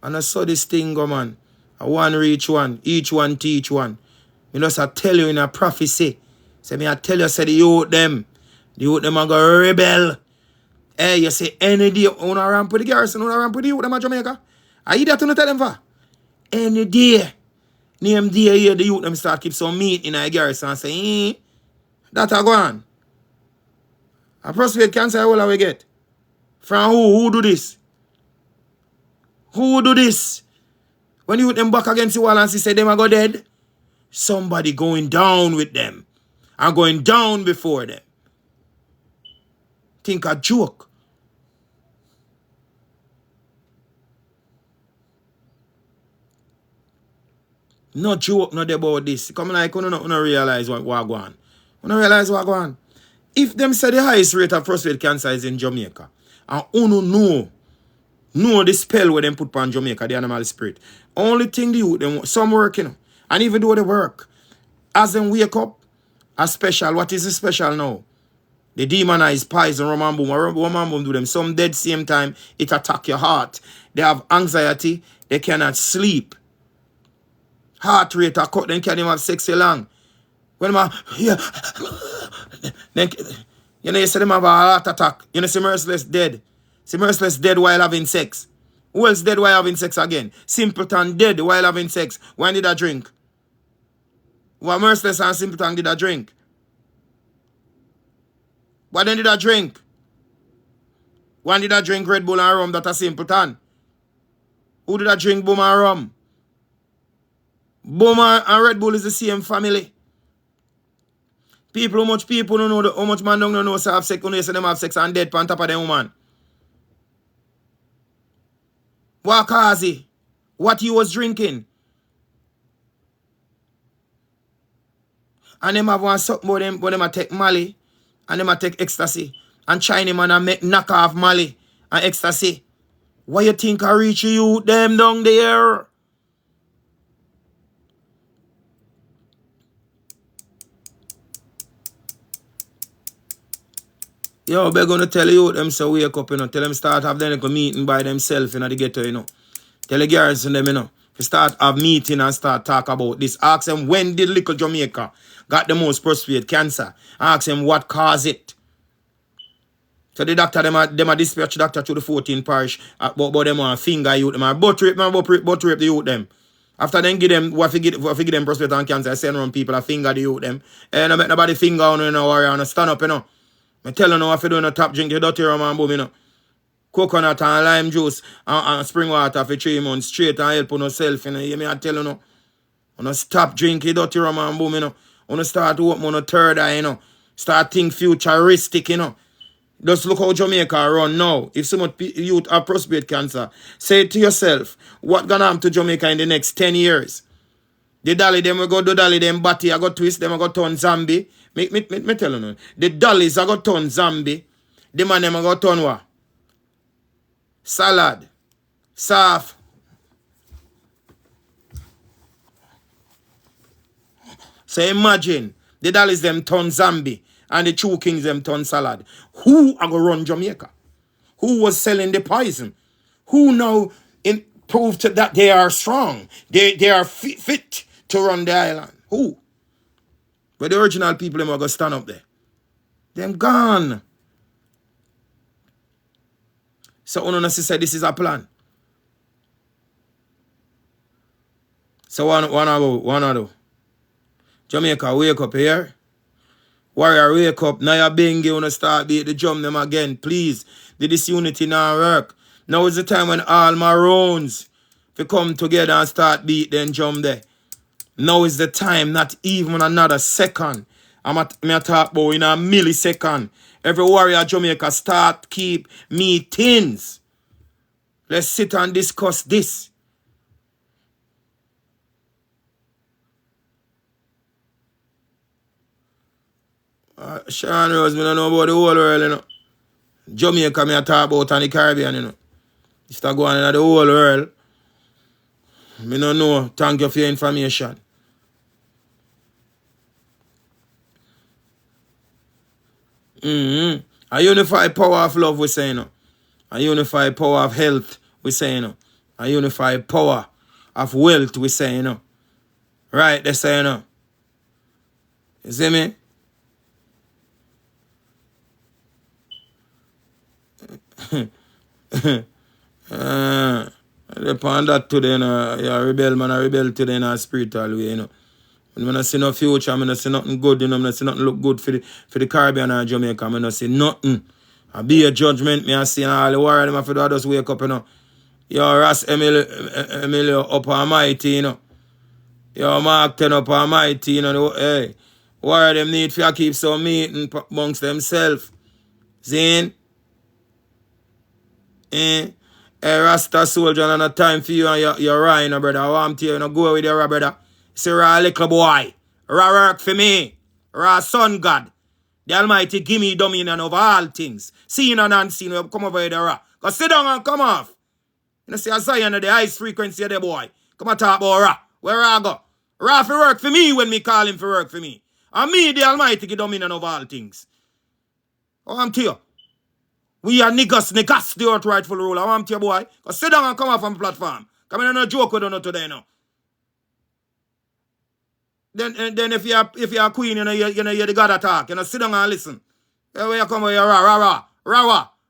[SPEAKER 2] And I saw this thing go, man. I one reach one, each one teach one. Me just I tell you in a prophecy. Say me I tell you, say the youth them are going to rebel. Hey, you say any day, on a ramp with the garrison, on a ramp with the youth them at Jamaica. I eat that to tell them for. Any day, name day here, the youth them start keep some meat in a garrison and say, that a go on. A prostate cancer, all we get. From who? Who do this? Who do this? When you put them back against the wall and say them are go dead, somebody going down with them. And going down before them. Think a joke. No joke, not about this. Come like, you don't realize what go on. You don't realize what go on. If them say the highest rate of prostate cancer is in Jamaica, and you know the spell where them put on Jamaica, the animal spirit. Only thing they do, them some work, you know. And even though they work, as them wake up, a special. What is the special now? They demonize poison, rum and boom. Rum and boom do them. Some dead same time, it attack your heart. They have anxiety, they cannot sleep. Heart rate are cut, then can't even have sex long. When them then, you know, you see them have a heart attack. You know, see Merciless dead. See Merciless dead while having sex. Who else dead while having sex again? Simpleton dead while having sex. When did I drink? What Merciless and Simpleton did I drink? What then did I drink? When did I drink Red Bull and rum that a Simpleton? Who did I drink Boom and rum? Boom and Red Bull is the same family. How much people don't know, how much man don't know so have sex, when they say them have sex and dead on top of them woman. What cause it? What he was drinking? And them have one something about them, but them a take Mali and them a take ecstasy. And China man a make knock off Mali and ecstasy. What you think I reach you them down there? Yo, they're gonna tell you them so wake up, you know. Tell them start have them like a meeting by themselves in the ghetto, you know. Tell the garrison them, you know. To start have meeting and start talk about this. Ask them when did little Jamaica got the most prostate cancer. Ask them what caused it. So the doctor, them a dispatch doctor to the 14 parish, but them a finger youth, them a butt rape the youth them. After then give them what give them prosperity and cancer, I send around people a finger the youth them. And I make nobody finger on you know warrior and stand up, you know. I tell you now if you do no top drink, you dirty rum and boom, you know. Coconut and lime juice and spring water for 3 months straight and help on yourself, you know. You me I tell you now. You stop drinking dirty rum and boom, you know. You start to open on a third eye, you know. Start think futuristic, you know. Just look how Jamaica run now. If some youth have prostate cancer, say to yourself, what gonna happen to Jamaica in the next 10 years? The dolly them will go do dolly them batty, I got twist them, I got turn zombie. Me tell you now. The dollies I got turn zombie. The man them I got turn what? Salad. Soft. So imagine the dollies them turn zombie. And the two kings them turn salad. Who are going to run Jamaica? Who was selling the poison? Who now proved that they are strong? They are fit to run the island. Who? But the original people them are going to stand up there. Them gone. So Uno said this is a plan. So one do. Jamaica, wake up here. Warrior, wake up. Now you're banging, you want to start beat the drum them again. Please. The disunity now work. Now is the time when all Maroons to come together and start beat them drum there. Now is the time, not even another second. I'm talk about in a millisecond. Every warrior Jamaica start keep meetings. Let's sit and discuss this. Sean Rose, I don't know about the whole world, you know. Jamaica, I talk about and the Caribbean, you know. You start going into the whole world. I don't know. Thank you for your information. A unified power of love, we say, you know. A unified power of health, we say, you know. A unified power of wealth, we say, you know. Right, they say, you know. You see me? Upon that today, you know, you're a rebel, man, I rebel today in a spiritual way, you know. When I see no future, I see nothing good, you know, I see nothing look good for the Caribbean and Jamaica, I see nothing. I be a judgment, I see all the war, them I just wake up, you know. You're Ras Emilio up almighty, you know. You're Mark 10 up almighty, you know. Hey, war them need to keep some meeting amongst themselves. See? Hey, Rasta soldier, and no time for you and your Ryan, no brother. I want you to go with your brother. See, Ra little boy. Ra work for me. Ra son God. The Almighty give me dominion over all things. Seen and unseen, we come over here, Ra. Go sit down and come off. You know, see, I say the highest frequency of the boy. Come and talk about Ra. Where Ra go? Ra for work for me when me call him for work for me. And me, the Almighty, give dominion over all things. I want you. We are niggas, the earth rightful ruler. I want you, boy. Go sit down and come off on the platform. Come in and no joke with you today, now. Then if you're a queen, you know, you the God attack. You know, sit down and listen. Where you come with your rah.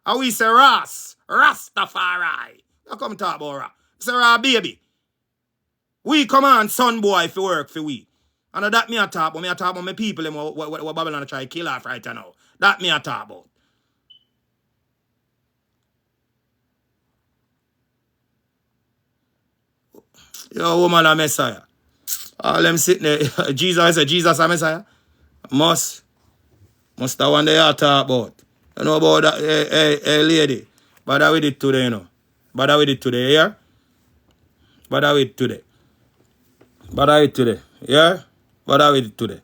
[SPEAKER 2] And we say Rastafari. You come talk about Ra. Say Ra, baby. We come on, son boy, for work for we. And that me a talk about. Me a talk about my people what Babylon try to kill off right now. That me a talk about. Yo, woman a Messiah. All them sitting there. Jesus a Messiah. Must the one they are talk about. You know about that, hey, lady. Bother with it today, you know. Bother with it today, yeah? Bother with it today. Yeah? Bother with it today.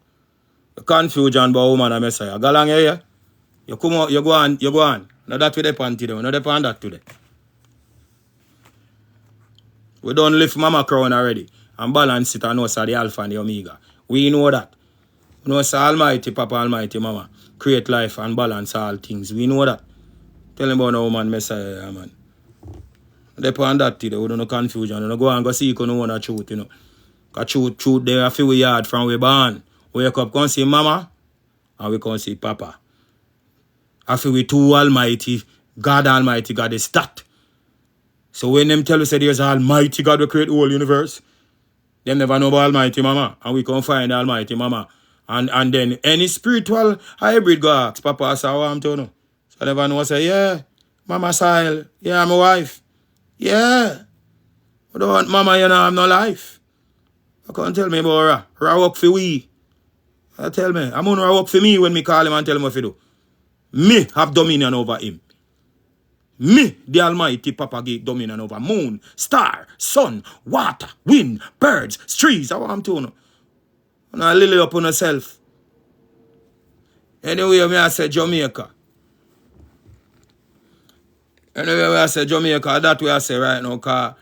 [SPEAKER 2] The confusion about woman a Messiah. Go along here, yeah? You come out, you go on. Now that we depend today. No depend that today. We don't lift Mama Crown already and balance it and know the Alpha and the Omega. We know that. We know it's Almighty, Papa Almighty, Mama. Create life and balance all things. We know that. Tell him about no woman Messiah, man. Depend that today. We don't know confusion. We don't go and go see you know the truth, you know. Because truth there a few yard from we born. Wake up, come see Mama and we come see Papa. After we two Almighty, God Almighty, God is that. So when them tell us that there's an Almighty God who create the whole universe, Them never know about Almighty Mama. And we can find Almighty Mama. And then any spiritual hybrid go ask, Papa, so what I'm to know. So they never know, say, yeah, Mama Sile, yeah, my wife. Yeah. I don't want Mama, you know, I'm no life. I can't tell me about Ra work for we. I tell me, I'm gonna work for me when me call him and tell him what to do. Me have dominion over him. Me, the Almighty Papa, give dominion over moon, star, sun, water, wind, birds, trees. I want to know. And I lily up on yourself. Anyway, I say Jamaica. Anyway, I say Jamaica, that way I say right now, because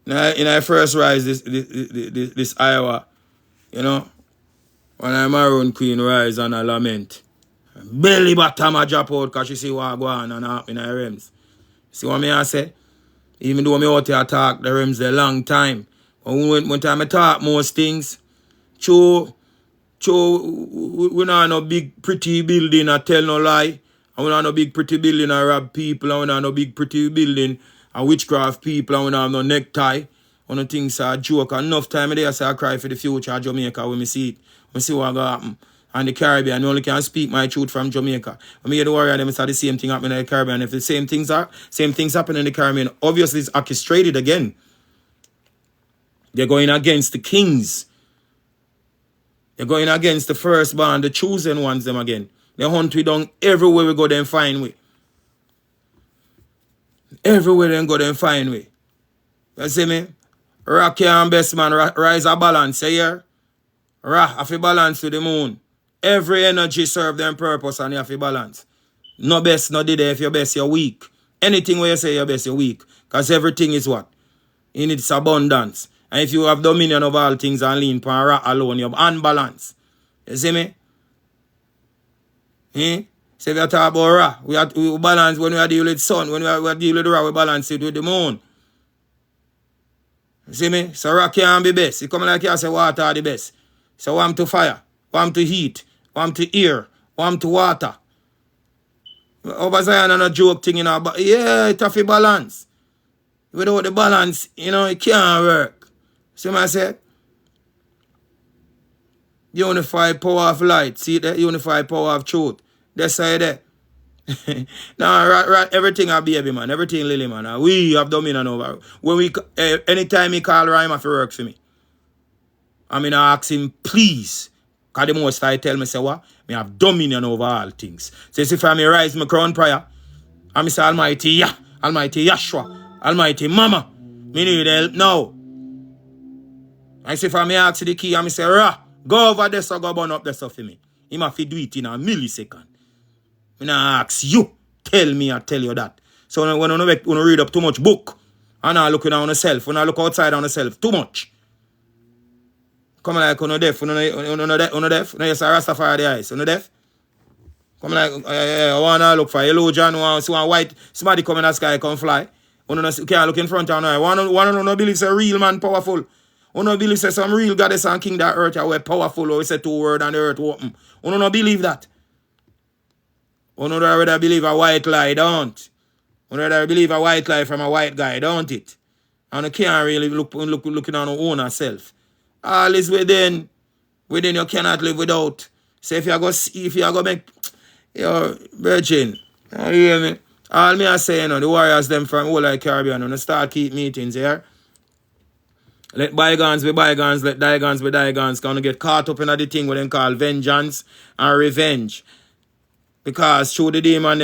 [SPEAKER 2] in I first rise this Iowa, you know, when I'm around Queen rise and I lament. Belly bottom I drop out because she see what I go on and happen in the realms. See what I say? Even though I out here talk the realms a long time. But when time I talk most things, we not no big pretty building I tell no lie. And we not no big pretty building I rob people. And we not no big pretty building I witchcraft people. And we not have no necktie. One of the things I joke. Enough time I say I cry for the future of Jamaica when I see it. When I see what going to happen. And the Caribbean, I only can speak my truth from Jamaica. When I hear the warrior, them say the same thing happening in the Caribbean. If the same things happen in the Caribbean, obviously it's orchestrated again. They're going against the kings. They're going against the firstborn, the chosen ones them again. They hunt we down everywhere we go, then find we. Everywhere they go, then find we. You see me? Rocky and best man rise a balance, you hear? Have a balance to the moon. Every energy serve them purpose and you have to balance. No best, no did if you're best, you're weak. Anything where you say you're best, you're weak. Because everything is what? In its abundance. And if you have dominion of all things and lean upon Ra alone, you have unbalance. You see me? So if you talk about Ra, we balance when we are dealing with sun, when we are dealing with Ra, we balance it with the moon. You see me? So Ra can't be best. It come like you say water are the best. So warm to fire, warm to heat, warm to air, warm to water. Over Zion and a joke thing, you know, but yeah, it have a balance. Without the balance, you know, it can't work. See what I said? Unified power of light. See that? Unified power of truth. That's how there. Now, everything a baby, man. Everything lily, man. We have dominion over. When we, anytime he call Rhyme, have to work for me. I mean, I ask him, please. Because the most I tell me, say what? Me have dominion over all things. Says if I may rise my crown prayer, I say Almighty Yah, Almighty Yahshua, Almighty Mama. Me need help now. I say if I may ask the key, I say, Ra, go over there so go burn up the stuff for me. He must do it in a millisecond. When I ask you, tell me, I tell you that. So when you read up too much book, and I look on yourself, when I look outside on yourself, too much. Come like on deaf, on deaf, no yes, Rastafari the eyes, on deaf. Come like I wanna look for yellow John, want see one white, somebody come in the sky, come fly. You can't look in front of you. One no believe say real man powerful. You no believe say some real goddess and king that earth are powerful, or we say 2 words and the earth open. You no believe that. You no rather believe a white lie, don't. You rather believe a white lie from a white guy, don't it? And you can't really looking on your own self. All is within. Within you cannot live without. So if you go make your virgin, you hear me? All me I say, you know, the warriors them from all like Caribbean, when they start keep meetings here. Let bygones be bygones, let bygones be bygones. Gonna get caught up in the thing what they call vengeance and revenge. Because through the demon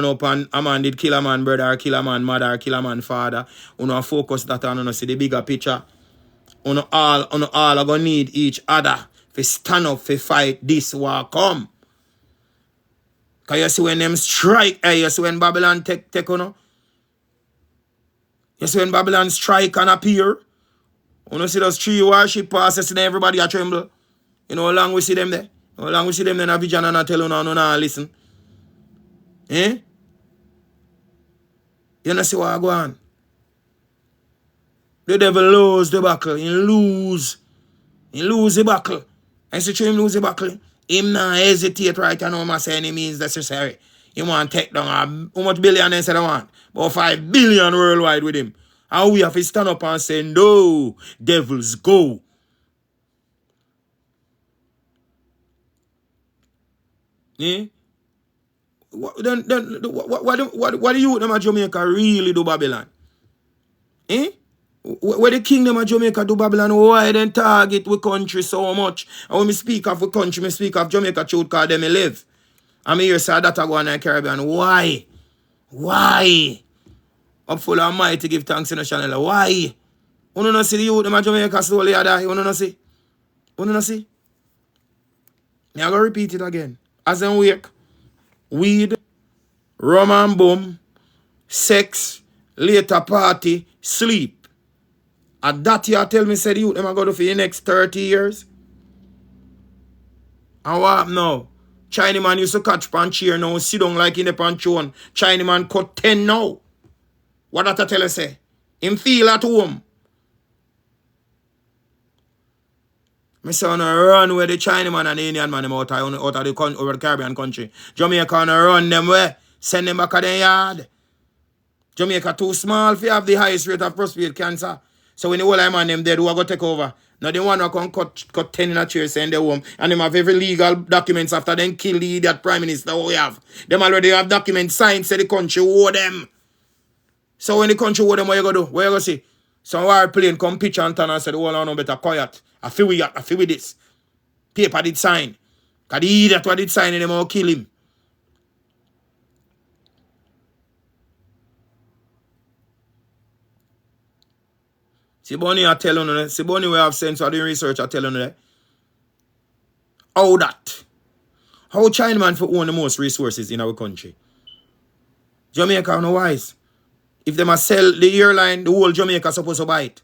[SPEAKER 2] up and a man did kill a man brother, or kill a man mother, or kill a man father. You know, focus that on, you know, see the bigger picture. You know, all are gonna need each other to stand up to fight this war come. Cause you see when them strike, you see when Babylon take you know. You see when Babylon strike and appear. You know, see those 3 warship passes and everybody a tremble. You know how long we see them there? How long we see them in a vision and I tell you no, listen. Eh? You know see what I go on? The devil lose the battle. He lose the battle. And see him lose the battle. Him not hesitate right now, must say any means necessary. He want to take down how much billion they say they want? About 5 billion worldwide with him. And we have to stand up and say, no, devils, go. Eh? What do you them at Jamaica really do Babylon? Eh? Where the kingdom of Jamaica do Babylon, why then target we country so much? And when we speak of the country, we speak of Jamaica truth because them live. And me hear say that I go on in the Caribbean. Why? Why? Up full of mighty give thanks in the channel. Why? You don't see the youth them at Jamaica slowly die. You don't see? You don't see? I'm going to repeat it again. As in wake, weed, rum and boom, sex, later party, sleep. And that you tell me, said you, them are going to for the next 30 years. And what now? Chinaman used to catch punch here now, sit down like in the punch one. Chinaman cut 10 now. What that I tell you say? Him feel at home. Me say on a run where the Chinaman and the Indian man them out of the Caribbean country. Jamaica on a run them where send them back at their yard. Jamaica too small for have the highest rate of prostate cancer. So when the whole man them dead, who are going to take over? Now the one who can cut 10 in a chair, send them home. And them have every legal documents after them kill the idiot prime minister who we have. Them already have documents signed, say the country owe them. So when the country owe them, what you going to do? What you going to see? Some airplane come pitch and turn and say, oh, no, better quiet. I feel with this. Paper did sign. Because the idiot what did sign and them will kill him. See, Bonnie, I tell you, see, Bonnie, we have sense of doing research, I tell you that. How that? How Chinaman for own the most resources in our country? Jamaica no wise. If they must sell the airline, the whole Jamaica supposed to buy it.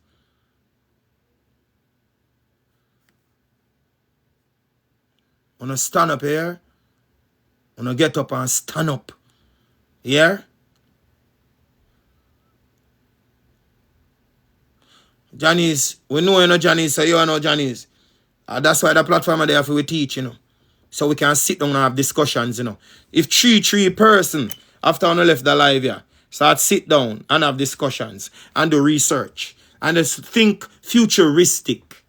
[SPEAKER 2] Wanna stand up here? Wanna get up and stand up? Yeah? Janice, we know you know Janice, so you know Janice. That's why the platform there for we teach, you know. So we can sit down and have discussions, you know. If three person after we left the live here, start sit down and have discussions and do research and just think futuristic.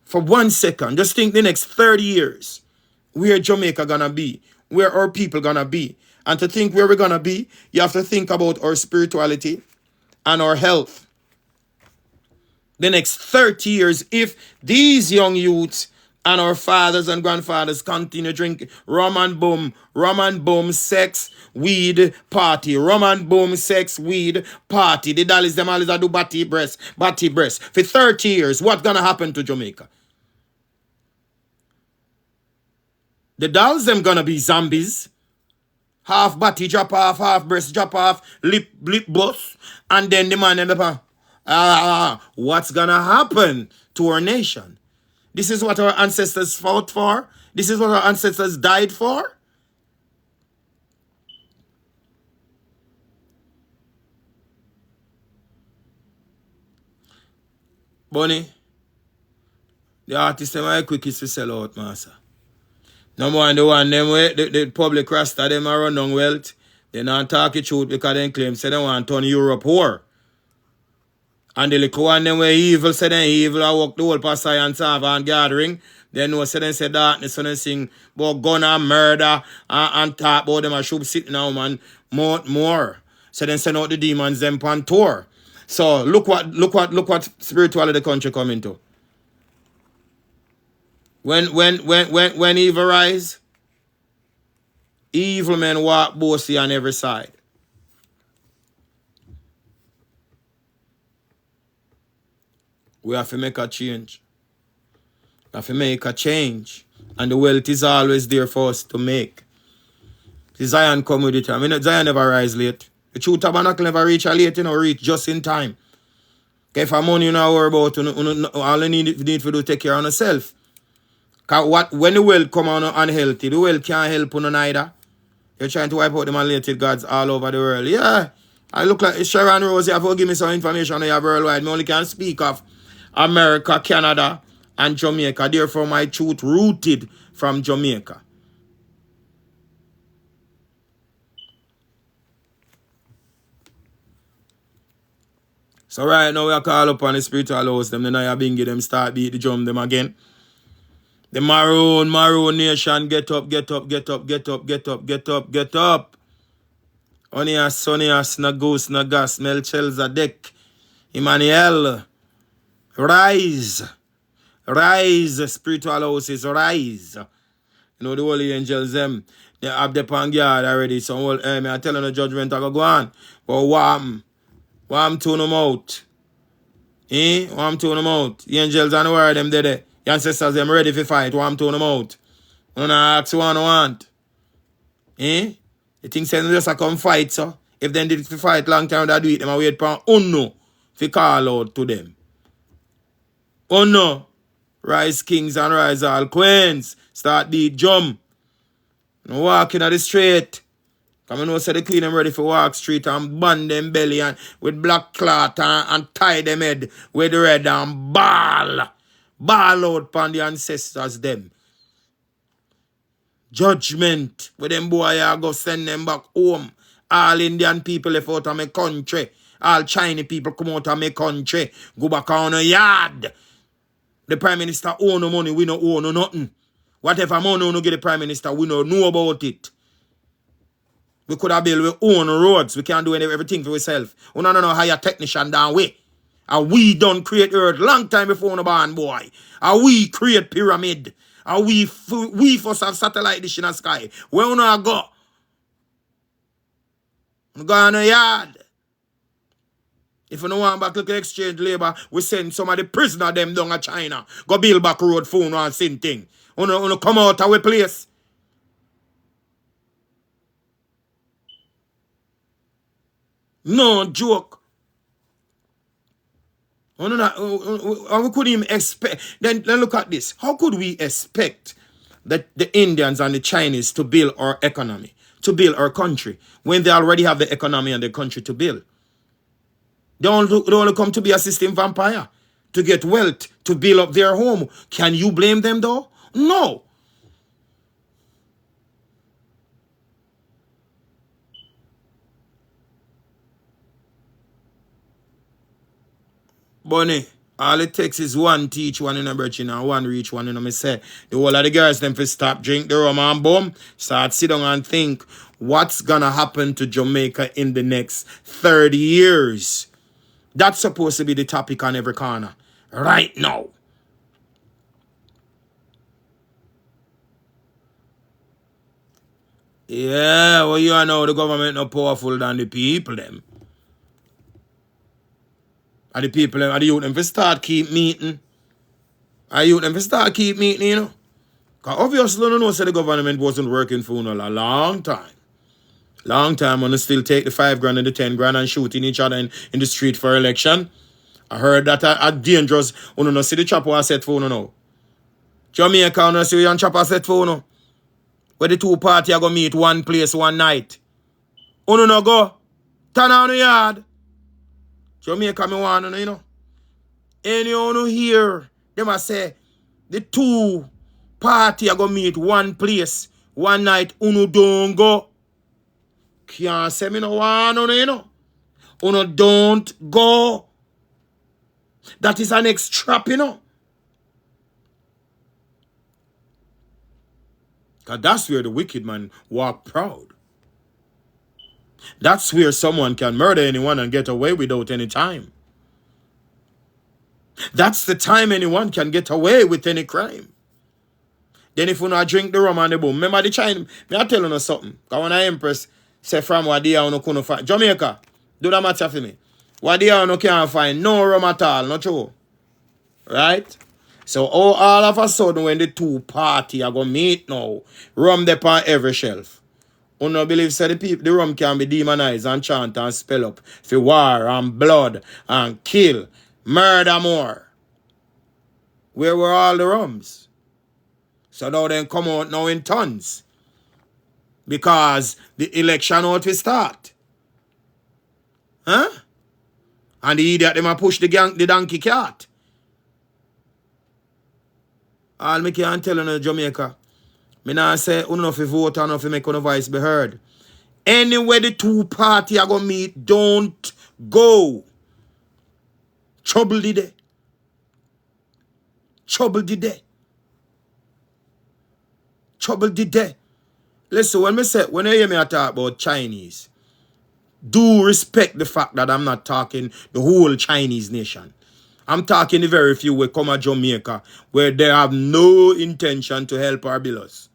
[SPEAKER 2] For 1 second, just think the next 30 years, where Jamaica gonna be, where our people gonna be. And to think where we're gonna be, you have to think about our spirituality and our health. The next 30 years, if these young youths and our fathers and grandfathers continue drinking rum and boom, sex, weed, party, rum and boom, sex, weed, party. The dollies, them always do batty breast. For 30 years, what's gonna happen to Jamaica? The dolls, them gonna be zombies. Half batty drop off, half breast drop off, lip bust, and then the man in the what's gonna happen to our nation? This is what our ancestors fought for. This is what our ancestors died for. Bunny, the artists them are quickest to sell out, master. Number one, the one them way, the public rasta them are run down wealth. They not talk the truth because they claim say they want to turn Europe poor. And the little one them way evil, say them evil, I walk the whole past science and gathering. They know say them say darkness and they sing about gun and murder and talk about them I should sit now man more. So then send out the demons them on tour. So look what spirituality the country coming to. When evil rise, evil men walk bossy on every side. We have to make a change. We have to make a change. And the wealth is always there for us to make. The Zion come with it. I mean, Zion never rise late. The true tabernacle never reach late, reach just in time. Okay, if money you know worry about, all you need to do is take care of yourself. Because when the wealth come on unhealthy, the wealth can't help you neither. You're trying to wipe out the manipulated gods all over the world. Yeah. I look like Sharon Rose, you have to give me some information you have worldwide. I only can speak of America, Canada, and Jamaica. Therefore, my truth rooted from Jamaica. So right now we are call upon the spiritual house them. Then I bingy them start beat the drum them again. The Maroon nation, get up, get up, get up, get up, get up, get up, get up. Onias, Sonias, Nagus, Nagas, Melchizedek, Emmanuel, rise. Rise, spiritual houses, rise. You know the holy angels, them, they have the pangyard already. So I tell them the judgment I go on. But what tune them out? What tune them out? The angels and the word them there. The ancestors them ready for fight. What tune them out? You know ask what I want. The thing say just a come fight, so. If they did it for fight long time, they do it. Them a wait for Uno to call out to them. Uno. Rise kings and rise all queens. Start beat jump. No walking at the street. Come on, say the queen them ready for walk street and band them belly and with black cloth and tie them head with red and ball. Ball out upon the ancestors them. Judgment. With them boy I go send them back home. All Indian people left out of my country. All Chinese people come out of my country. Go back on a yard. The Prime Minister own no money, we no own no nothing. Whatever money we get the Prime Minister, we no know about it. We could have built our own roads. We can't do everything for ourselves. We don't know how your technician down way. And we done create earth long time before no born boy. And we create pyramid. And we first have satellite dish in the sky. Where we not go? We go on a yard. If you don't want back to exchange labor, we send some of the prisoner them down to China. Go build back road phone and same thing. You come out of our place. No joke. We couldn't even expect. Then look at this. How could we expect that the Indians and the Chinese to build our economy, to build our country, when they already have the economy and the country to build? They only come to be a system vampire, to get wealth, to build up their home. Can you blame them though? No. Bunny, all it takes is one teach, one in a birchin, and one reach, one in a me say. The whole of the girls them for stop drink the rum and boom, start sit down and think what's gonna happen to Jamaica in the next 30 years. That's supposed to be the topic on every corner. Right now. Yeah, well you know the government not powerful than the people them. And the people them, and the youth them for start keep meeting. And the youth them for start keep meeting, you know. Because obviously you know say the government wasn't working for a long time. Long time when they still take the 5 grand and the 10 grand and shooting each other in the street for election. I heard that a dangerous. You know, see the chopper set for you now. Jamaica, you see the chopper set for you. Where the two parties are going to meet one place one night. You know go. Turn on the yard. Jamaica, me want you know. Anyone here, they must say the two parties are going to meet one place one night. You don't go. Can't say me no want you know. You don't go. That is an next trap, you know. Because that's where the wicked man walk proud. That's where someone can murder anyone and get away without any time. That's the time anyone can get away with any crime. Then if you not drink the rum and the boom, remember the China, me I tell you something. Because when I Empress say from what they you couldn't find. Jamaica, do that matter for me. What they you can't find no rum at all, not true. Right? So all of a sudden when the two parties are going to meet now, rum there on every shelf. You don't believe say the rum can be demonized and chant and spell up for war and blood and kill, murder more. Where were all the rums? So now they come out now in tons. Because the election out will start. Huh? And the idiot them a push the donkey cart. All me can tell you in Jamaica. Me not say you know if you vote or not if you make your voice be heard. Anywhere the two parties are gonna meet, don't go. Trouble did they. Trouble did they. Trouble did they. Listen, when you hear me talk about Chinese, do respect the fact that I'm not talking the whole Chinese nation. I'm talking the very few who come to Jamaica where they have no intention to help our billers.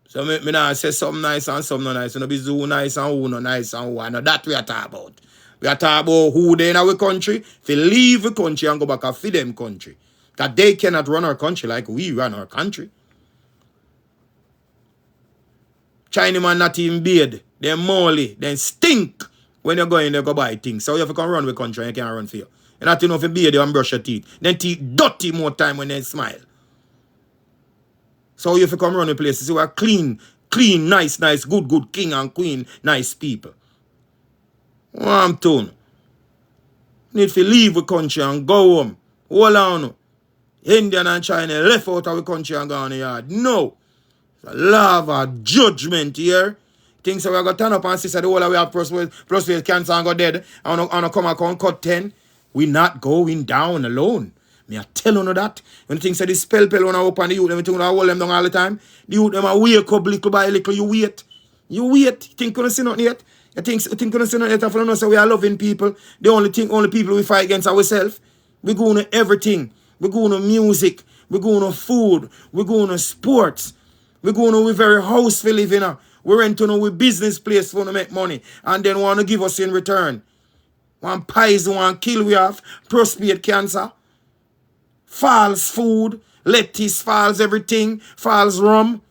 [SPEAKER 2] So me now say something nice and something not nice. You know, be who nice and who not nice and who. And that we are talking about. We are talking about who they in our country. If they leave the country and go back and feed them country. That they cannot run our country like we run our country. Chinaman not even beard. They molly. They stink when you go in there go buy things. So you have to come run with country and you can't run for you. You not enough to beard you and brush your teeth. Then teeth dirty more time when they smile. So you have to come run the places who are clean, nice, good, king and queen, nice people. What I'm telling you. Need to leave the country and go home. Hold on. Indian and China left out of the country and go on the yard. No. It's a law of judgment here. Things that we're going to turn up and see that the whole of we have prostate cancer and go dead. And come and cut 10. We're not going down alone. Me I tell you that. When you think say the spell when I open the youth, them think I hold them down all the time. The youth them wake up little by little, you wait. You think you don't see nothing yet? You think you don't see nothing yet? If you don't say we are loving people, the only people we fight against ourselves. We go on everything. We go on music. We go on food. We go on sports. We go on with very house we live in. We rent on with business place for to make money. And then want to give us in return. One poison, one kill we have, prostate cancer. False food, lettuce, false everything, false rum.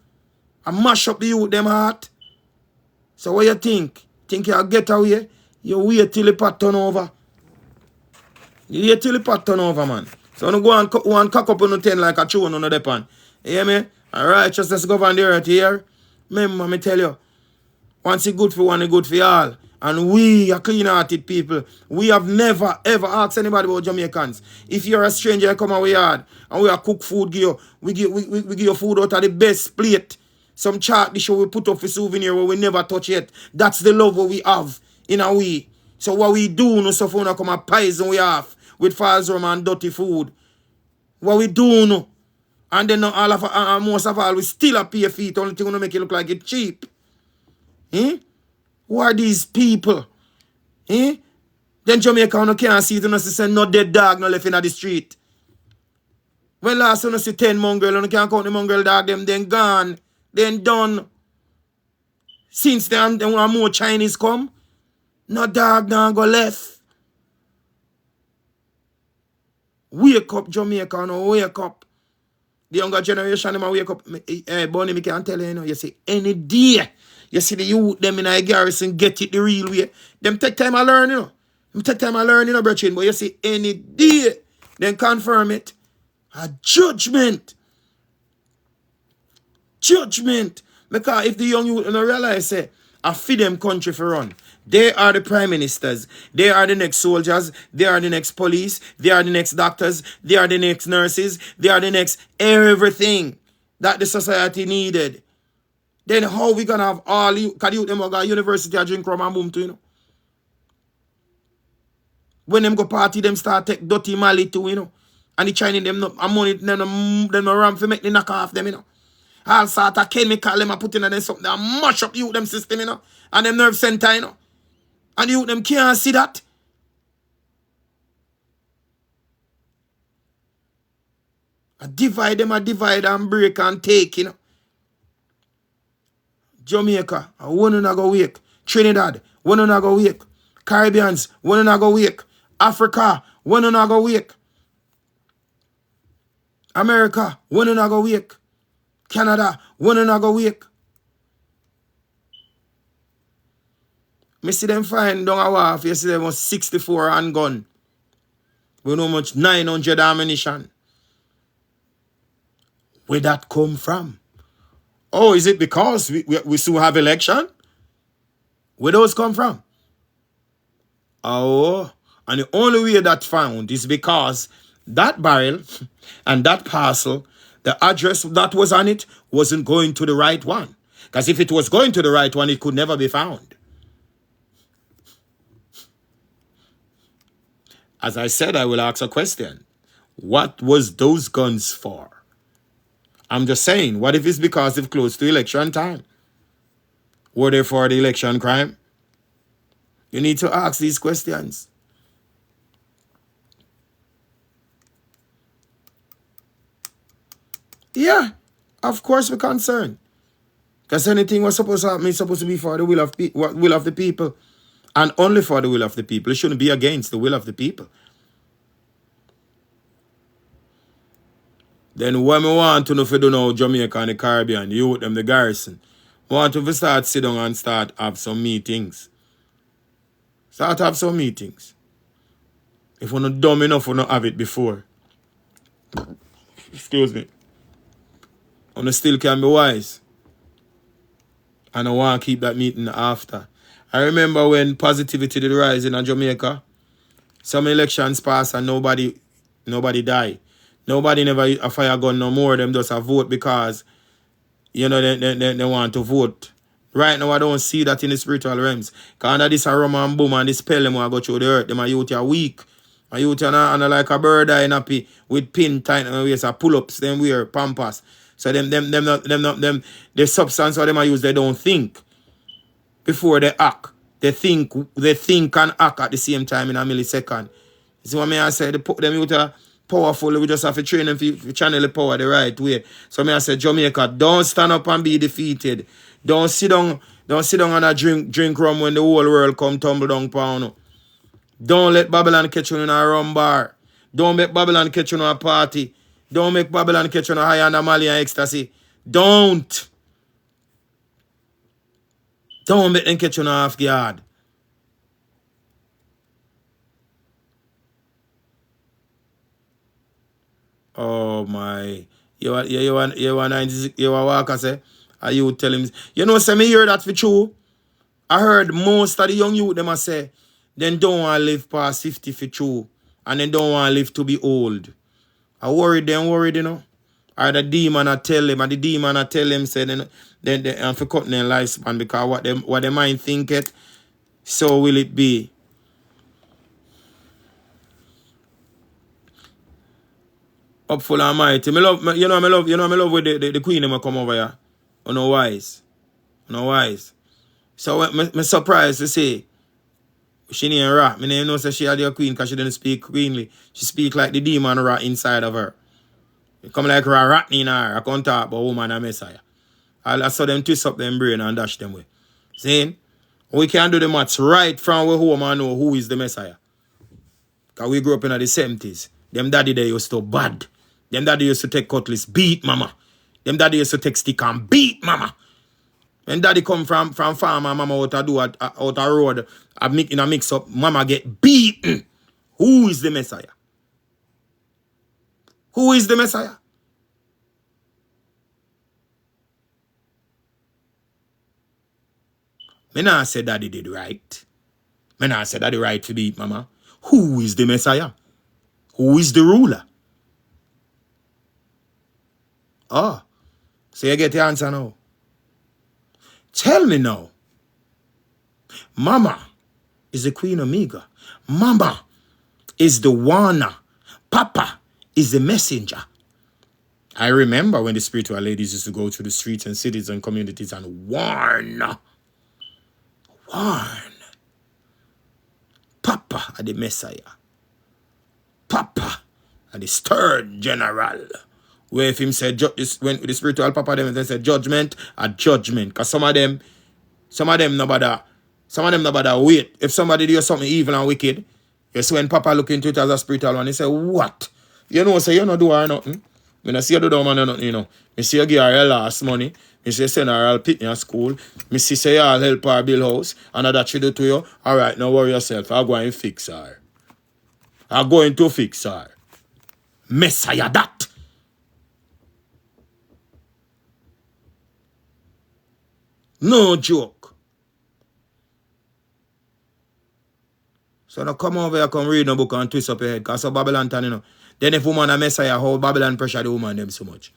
[SPEAKER 2] And mash up the youth, them heart. So what you think? Think you'll get away? You wait till the pot turn over. You wait till the pot turn over, man. So you go and cock up on the 10 like a tune on the depan. You hear me? And righteousness govern the earth here. Remember, me tell you. Once it's good for one, it's good for all. And we are clean-hearted people. We have never, ever asked anybody about Jamaicans. If you're a stranger, you come our yard and we are cook food, we give you food out of the best plate. Some chart dish we put up for souvenir where we never touch yet. That's the love what we have in a way. So what we do, no stuff when come a poison we have with false rum and dirty food. What we do, no. And then all of most of all, we still pay feet. Only thing we make it look like it's cheap. Who are these people? Then Jamaica no can't see it and say no dead dog no left in the street. When last you see 10 mongrel and you can't count the mongrel dog, them then gone. Then done. Since then when more Chinese come, no dog now go left. Wake up Jamaica, no wake up. The younger generation them wake up. Hey, Bonnie, me can't tell you, you see any day. You see the youth, them in a garrison, get it the real way. Them take time to learn, Them take time to learn, brethren. But you see, any day, then confirm it. A judgment. Judgment. Because if the young youth don't realize, say, I feed them country for run. They are the prime ministers. They are the next soldiers. They are the next police. They are the next doctors. They are the next nurses. They are the next everything that the society needed. Then how we gonna have all you? Can you them go university and drink rum and boom too, When them go party, them start take dirty mali too, And the Chinese them no money, them no ram for make the knock off them, All sort of chemical them a put in them something that mash up you them system, And them nerve center, And you them can't see that. I divide and break and take, Jamaica, one not go wake. Trinidad, one not go wake. Caribbeans, one not go wake. Africa, one not go wake. America, one not go wake. Canada, one not go wake. Me see them find down a wharf, you see them was 64 handgun. We know much 900 ammunition. Where that come from? Oh, is it because we still have election? Where those come from? Oh, and the only way that found is because that barrel and that parcel, the address that was on it wasn't going to the right one. Because if it was going to the right one, it could never be found. As I said, I will ask a question. What was those guns for? I'm just saying, what if it's because it's close to election time? Were they for the election crime? You need to ask these questions. Yeah, of course we're concerned. Because anything was supposed to happen is supposed to be for the will of the people. And only for the will of the people. It shouldn't be against the will of the people. Then what I want to know if you don't know Jamaica and the Caribbean, you with them, the garrison. I want to start sit down and start have some meetings. Start have some meetings. If you're not dumb enough, you not have it before. Excuse me. You still can be wise. And I want to keep that meeting after. I remember when positivity did rise in Jamaica. Some elections passed and nobody died. Nobody never a fire gun no more. Them just a vote because, you know, they want to vote. Right now, I don't see that in the spiritual realms. Because under this a rum and boom and this spell them go through the earth. Them a youth are weak. A youth are like a bird eye nappy with pin tight and waist a pull-ups. Them wear pampas. So them the substance what them a use, they don't think before they act. They think and act at the same time in a millisecond. You see what I say? Them youth are powerful. We just have to train them to channel the power the right way. So I say, Jamaica, don't stand up and be defeated. Don't sit down and a drink rum when the whole world come tumble down pound. Don't let Babylon catch you in a rum bar. Don't make Babylon catch you in a party. Don't make Babylon catch you in a high and Mali and ecstasy. Don't make them catch you in a half guard. Oh my. You walk and say, are you tell him? You know, say me hear that for true. I heard most of the young youth them a say, then don't want to live past 50 for true. And then don't want to live to be old. I worried, you know. Or the demon I tell him, and the demon I tell him, say, then they for cutting their lifespan because what they mind think it, so will it be. Up full and mighty. Me love with the queen them come over here. You know wise. So me surprised to say she ain't rat. Me didn't know say she had your queen because she didn't speak queenly. She speak like the demon rat inside of her. It come like a rat in her. I can't talk about woman and Messiah. I saw them twist up them brain and dash them way. See? We can do the maths right from where home and know who is the Messiah. Because we grew up in the 70s. Them daddy they used to bad. Them daddy used to take cutlass, beat mama. Them daddy used to take stick and beat mama. When daddy come from farm and mama out a road, in a mix up, mama get beaten. Who is the Messiah? Who is the Messiah? Me nah say daddy did right. Me nah say daddy right to beat mama. Who is the Messiah? Who is the ruler? Oh, so you get the answer now. Tell me now. Mama is the Queen Omega. Mama is the warner. Papa is the messenger. I remember when the spiritual ladies used to go to the streets and cities and communities and warn. Papa are the Messiah. Papa are the stern general. Where if him said, when the spiritual papa them they said judgment, a judgment. Because some of them no bother wait. If somebody do something evil and wicked, you see when papa look into it as a spiritual one, he say, what? You know, say you not do her nothing. When I see you do that man nothing, you know. Me see you give her last money. Me see you send her all pitney at school. Me see say you all help her build house. And that she do to you. Alright, now worry yourself. I'm going to fix her. Messiah that. No joke. So now come over here, come read no book and twist up your head. Because so Babylon you know. Then if woman a Messiah, how Babylon pressure the woman them so much.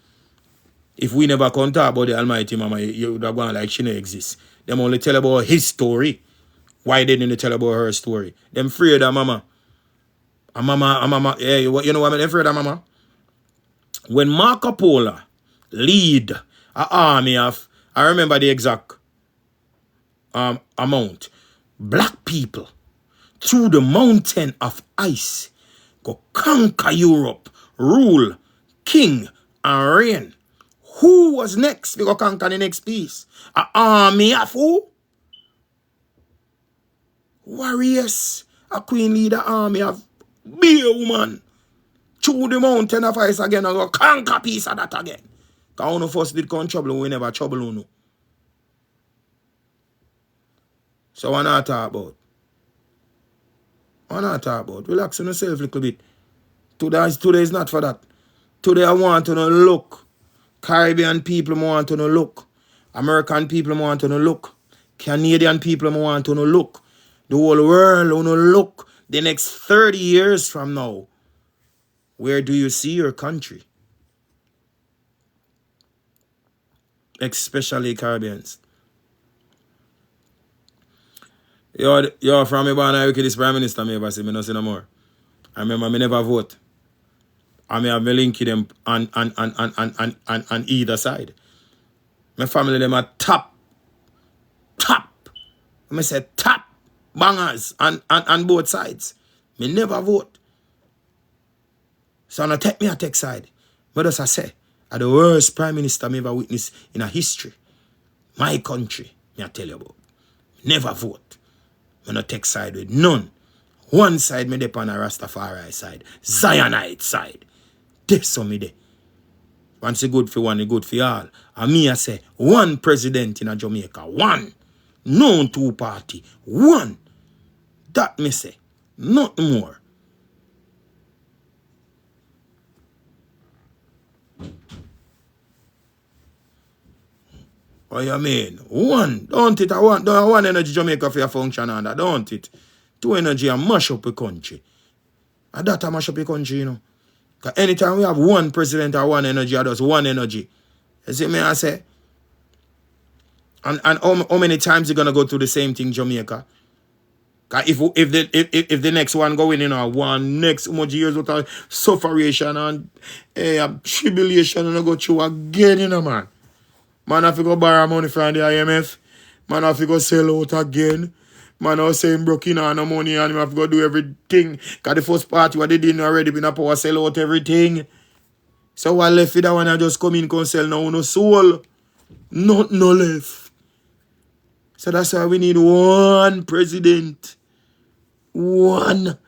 [SPEAKER 2] If we never come talk about the Almighty Mama, you would have gone like she no exists. Them only tell about his story. Why they didn't tell about her story? Them afraid of Mama. Yeah, you know what I'm afraid of, mama? When Marco Polo lead an army of, I remember the exact amount, black people through the mountain of ice, go conquer Europe, rule, king, and reign. Who was next? We go conquer the next piece. An army of who? Warriors. A queen leader army of be a woman. Through the mountain of ice again and go conquer piece of that again. Because one of us did come trouble, we never trouble uno. So what not talk about? What not talk about? Relax on yourself a little bit. Today is not for that. Today I want to look. Caribbean people want to look. American people want to look. Canadian people want to look. The whole world want to look. The next 30 years from now, where do you see your country? Especially Caribbeans. You're from me born I this Prime Minister me ever see me no see no more. I remember me never vote. I may have me link them on either side. My family them are top. I say top bangers on both sides. Me never vote. So I take me a take side. But as I say, are the worst Prime Minister me ever witnessed in a history. My country, me I tell you about. Never vote. Me no take side with none. One side me dep on a Rastafari side. Zionite side. That's how me dey. Once it's good for one, it's good for all. And me I say, one president in a Jamaica. One. No two party. One. That me say. Nothing more. What you mean? One. Don't it? I want energy Jamaica for your function and that. Don't it? Two energy and mash up the country. And that I mash up the country, you know. Because anytime we have one president or one energy, or just one energy. You see me I say? And how many times you gonna go through the same thing, Jamaica? If the next one go in, you know, one next much years without sufferation and tribulation and go through again, you know, man. Man have to go borrow money from the IMF. Man have to go sell out again. Man have saying broke in on no money and have to go do everything. Because the first party what they did already been a power sell out everything. So what left with that one I just come in and sell now no soul. No left. So that's why we need one president. One.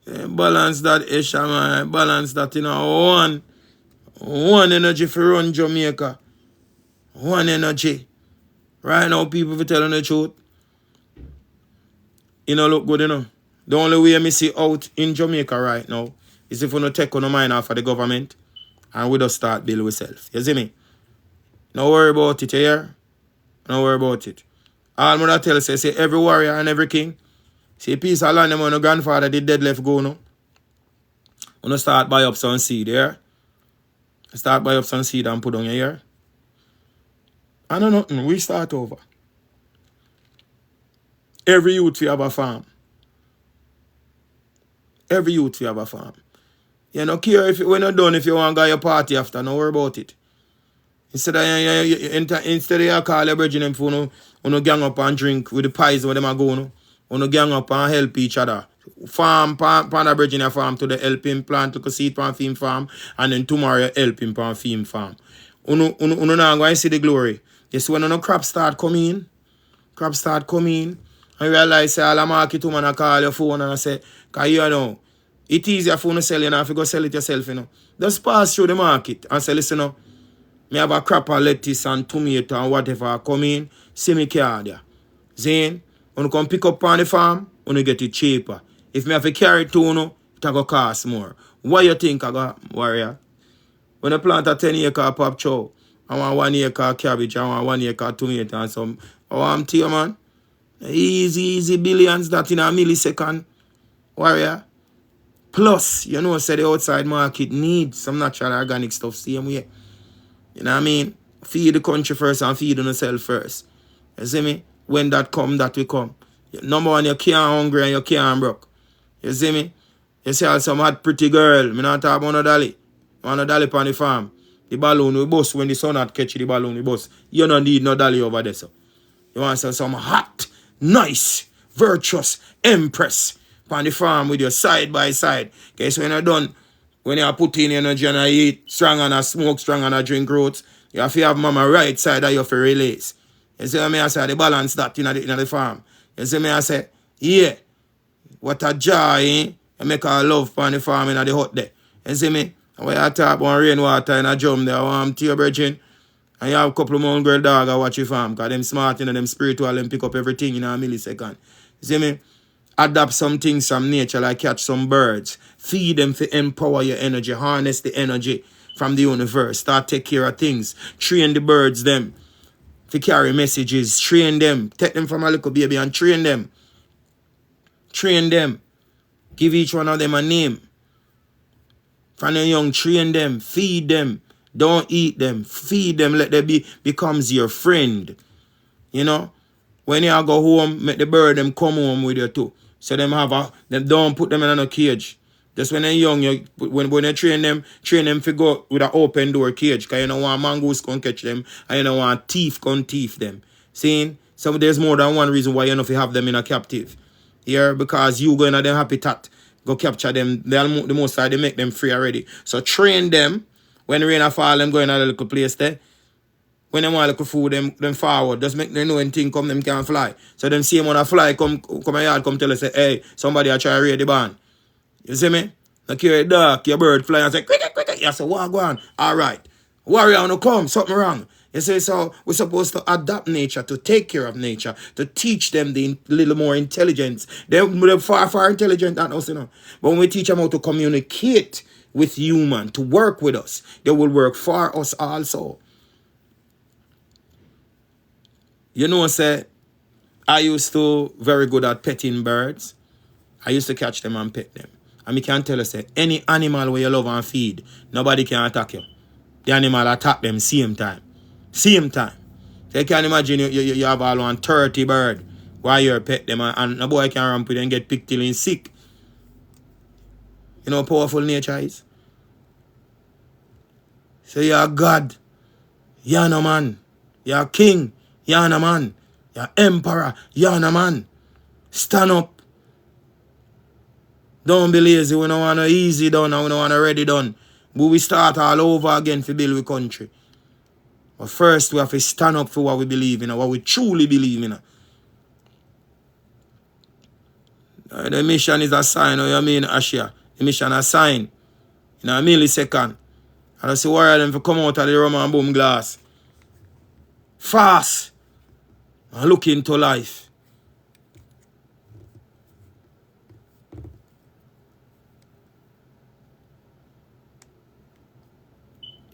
[SPEAKER 2] Balance that Esha, man. Balance that, you know. One energy for run Jamaica. One energy. Right now, people for telling the truth. You know, look good, you know. The only way I see out in Jamaica right now is if we don't take on the mind off of the government and we just start build ourselves. You see me? Don't worry about it, you hear? Don't worry about it. All mother tell say every warrior and every king. See, piece of land them when the grandfather did dead left go, no? When you start buy up some seed, yeah? Start buy up some seed and put on your ear. I know nothing. We start over. Every youth we have a farm. Every youth we have a farm. You don't care if when you're done, if you want to go your party after, don't worry about it. Instead of you call your brethren for no gang up and drink with the pies where them are going, no gang up and help each other. Farm, pan the brethren farm to the help him plant to seed pan film farm, and then tomorrow you help him pan film farm. Uno now go and see the glory. You see when no crop start coming, and you realize say all the market woman I call your phone and I say, cause you know, it's easier for you to sell, you know, if you go sell it yourself, you know. Just pass through the market and say, listen, you know, me have a crop of lettuce and tomato and whatever come in, see me card ya. Zane, when you come pick up on the farm, when you get it cheaper. If me have to carry it to you, it go cost more. What you think I got, warrior? When you plant a 10-acre pop chow, I want 1 acre cabbage, I want 1 acre tomato and some. I want to you, man. Easy billions that in a millisecond. Warrior. Plus, you know, say the outside market needs some natural organic stuff same way. You know what I mean? Feed the country first and feed on yourself first. You see me? When that come, that will come. Number one, you can't hungry and you can't broke. You see me? You see all some hot pretty girl. Me not talk about no dolly. Want no dolly on the farm. The balloon we bust when the sun had catch the balloon we bust. You don't need no dolly over there, so. You want some hot, nice, virtuous empress on the farm with your side by side. Okay, so when you're done, when you put in energy and you eat strong and I smoke strong and I drink roots, you have to have mama right side of you for release. You see what I say? The balance that in the farm. You see me I say, yeah, what a joy, eh? You make our love on the farm in the hut there. You see me? When you talk about rainwater in a drum there, warm to your brethren, and you have a couple of mongrel girl dog that watch your farm, because them smart, you know, them spiritual, them pick up everything in a millisecond. You see me? Adapt some things from nature, like catch some birds. Feed them to empower your energy, harness the energy from the universe. Start take care of things. Train the birds them to carry messages. Train them. Take them from a little baby and train them. Train them. Give each one of them a name. From the young, train them. Feed them. Don't eat them. Feed them. Let them becomes your friend. You know? When you go home, make the bird them come home with you too. So them don't put them in a cage. Just when they're young, when you train them to go with an open door cage. Because you don't want mongoose come catch them. And you don't want thief come thief them. See? So there's more than one reason why you know if you have them in a captive. Here, because you go in a them habitat, go capture them. The most side, they make them free already. So train them. When rain fall, them go in a little place there. When they want little food, them forward. Just make them know anything come, them can fly. So them see them when a fly come a yard, come tell us, say, hey, somebody a try to raid the barn. You see me? Like you're dark, your bird fly and say, quick. You say, what go on? All right. Warrior, no come, something wrong. You see, so we're supposed to adapt nature, to take care of nature, to teach them the little more intelligence. They're far intelligent than us, you know. But when we teach them how to communicate with human, to work with us, they will work for us also. You know, say, I used to very good at petting birds. I used to catch them and pet them. And me can tell you, say, any animal where you love and feed, nobody can attack you. The animal attack them same time. Same time. So you can imagine you have all 130 bird while you pet them and a boy can ramp with and get picked till he's sick. You know how powerful nature is? So you're God. You're no man. You're king. You're no man. You're emperor. You're no man. Stand up. Don't be lazy. We don't want no easy done and we don't want no ready done. But we start all over again to build our country. But first we have to stand up for what we believe in, what we truly believe in. The mission is a sign, or you mean Ashia? The mission is a sign. In a millisecond. And I see warrior them to come out of the rum and boom glass. Fast. And look into life.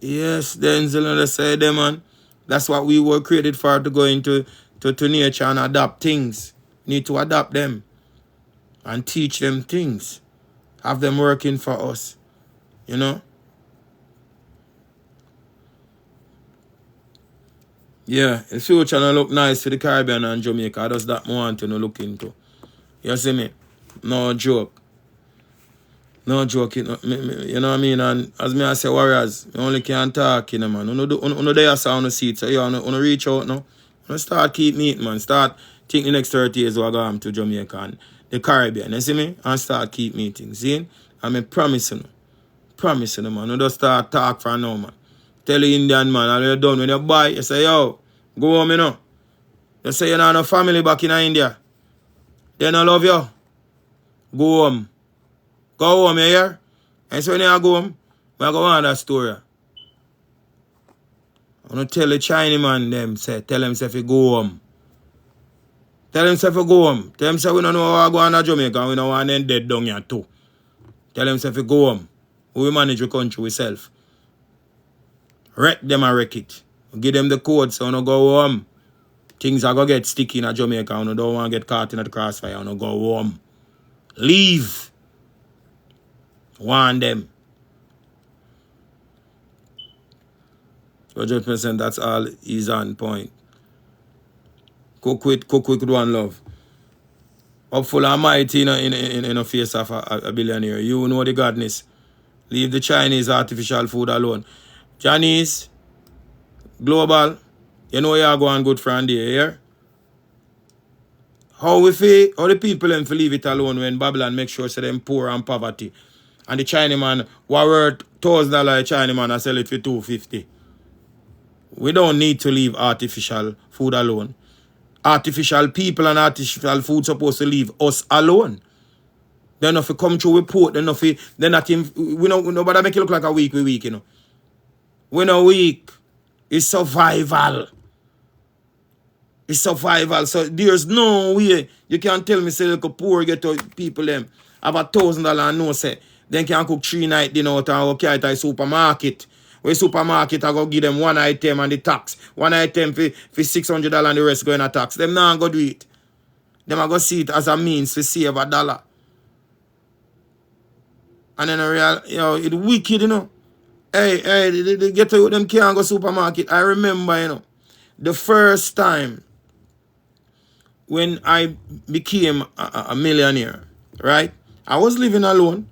[SPEAKER 2] Yes, Denzel and I say them, man. That's what we were created for, to go into to nature and adapt things. Need to adapt them. And teach them things. Have them working for us. You know? Yeah, the future don't look nice for the Caribbean and Jamaica. That's that I want to look into. You see me? No joke. No joke. You know what I mean? And as me I say, warriors, you only can talk, you know, man. You there so on the seat. So you reach out now. You start keep meeting, man. Start think the next 30 years we're going to Jamaica and the Caribbean. You see me? And start keep meeting. See? And I promise you. Promise you, man. You just start talk for now, man. Tell the Indian man, and you're done. When you buy, you say, yo, go home, you know. You say you don't have no family back in India. They don't love you. Go home. Go home, you hear? And so when you go home, I go on that story. I'm going to tell the Chinese man them, say, tell them say, if you go home. Tell them say, if you go home. Tell them say, we don't know how to go on to Jamaica, we don't want them dead down here too. Tell them say, if you go home. We manage the country ourselves. Wreck them and wreck it. Give them the code so you go home. Things are going to get sticky in Jamaica. You don't want to get caught in the crossfire. You go home. Leave. Warn them. 100%, that's all is on point. Cook with one love. Upful and mighty in the face of a billionaire. You know the godness. Leave the Chinese artificial food alone. Chinese, global, you know you are going good from there, yeah? How the people them to leave it alone when Babylon make sure so them poor and poverty. And the Chinaman, what worth $1,000 Chinaman, I sell it for $250. We don't need to leave artificial food alone. Artificial people and artificial food supposed to leave us alone. Then if we come through with port, then we nobody make it look like a week, you know. We're not weak. It's survival. It's survival. So there's no way you can tell me say little poor get to people them have $1,000 and no say then can cook 3 night dinner out and okay at a supermarket. Where supermarket I go give them one item and the tax. One item for $600 and the rest going to tax. Them not go do it. Them I go see it as a means to save $1. And then it's wicked, you know. Hey, they get to them can't go supermarket. I remember, you know, the first time when I became a millionaire, right? I was living alone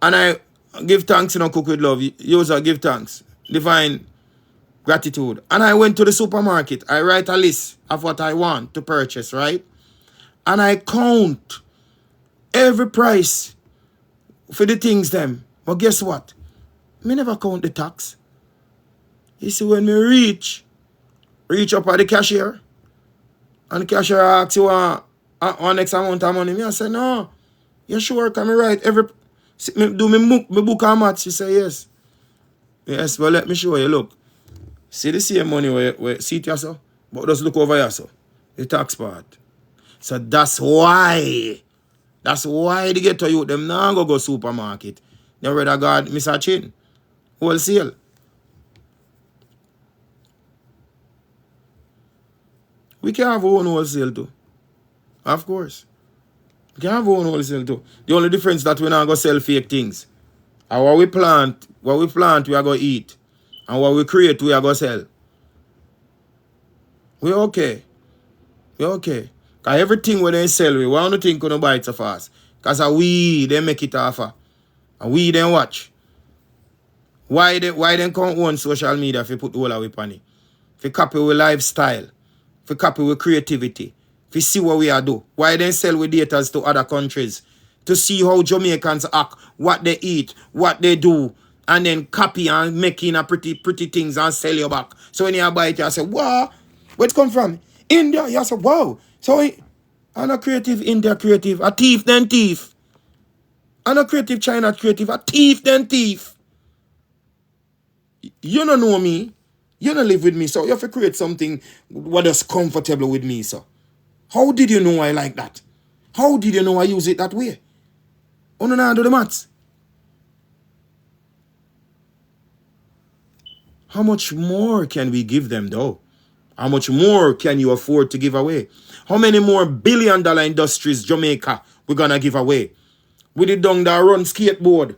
[SPEAKER 2] and I give thanks, you know, cook with love. You also give thanks. Divine gratitude. And I went to the supermarket. I write a list of what I want to purchase, right? And I count every price for the things them. But guess what? Me never count the tax. You see, when me reach up at the cashier, and the cashier asks you one X amount of money, me I say, no, you sure? Can me write every... Do me book how much? She say, yes. Yes, but let me show you, look. See the same money where see it yourself? But just look over here, so. The tax part. So that's why. That's why they get to you. Them now go supermarket. They rather God, Mr. Chin. Wholesale. We can have our own wholesale too. Of course. We can have our own wholesale too. The only difference that we not go sell fake things. And what we plant, we are going to eat. And what we create, we are going to sell. We're okay. We're okay. Because everything when they sell, we want to think we buy it so fast. Because they make it offer. And we then watch. Why they come on social media if you put the whole of it on it? If you copy with lifestyle. If you copy with creativity. If you see what we are do. Why they sell with data to other countries? To see how Jamaicans act, what they eat, what they do. And then copy and making a pretty things and sell you back. So when you buy it, you say, wow, where it come from? India. You say, wow. So I'm a creative, India creative. A thief then thief. I'm a creative, China creative. A thief then thief. You don't know me. You don't live with me. So you have to create something what is comfortable with me. So how did you know I like that? How did you know I use it that way? Oh, no, do the maths. How much more can we give them though? How much more can you afford to give away? How many more billion-dollar industries Jamaica we're gonna give away? We did down there run skateboard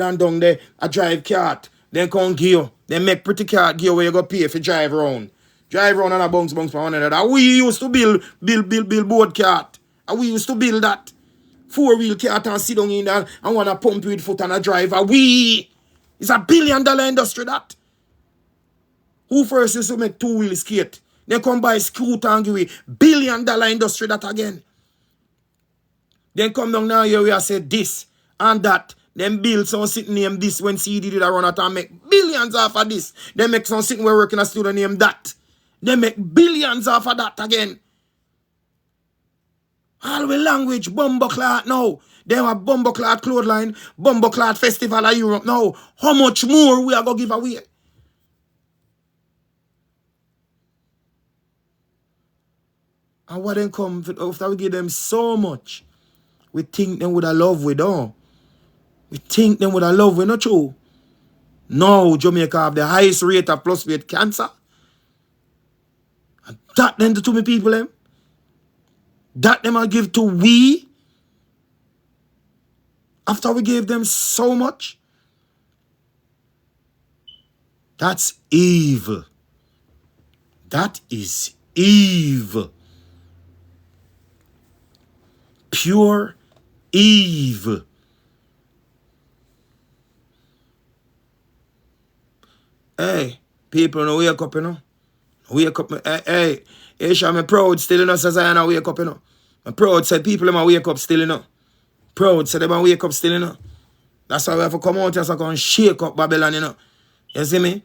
[SPEAKER 2] and down there a drive cart. Then come gear. Then make pretty cart gear where you go pay if you drive around. Drive around and a bounce for one another. We used to build board cart. And we used to build that. 4-wheel cart and sit down in there and want to pump with foot and a driver. It's a billion-dollar industry that. Who first used to make 2-wheel skate? Then come buy scooter and give $1 billion industry that again. Then come down now here we are say this and that. Then build some sitting name this when CD did a run out and make billions off of this. Then make some sitting where working a student name that. Then make billions off of that again. All the language, Bumbleclad now. They have Bumbleclad clothesline, Bumbleclad festival of Europe now. How much more we are going to give away? And what then come after we give them so much? We think them with a love we don't. We think them with a love we not true. No, Jamaica have the highest rate of prostate cancer. And that then to me people them. That them I give to we. After we gave them so much. That's evil. That is evil. Pure evil. Hey, people no wake up, you know. Wake up. Hey, Aisha, I'm proud still, you know, says I know wake up, you know. I'm proud, said people them wake up still, you know. Proud, said them wake up still, you know. That's why we have to come out here so I can shake up Babylon, you know. You see me?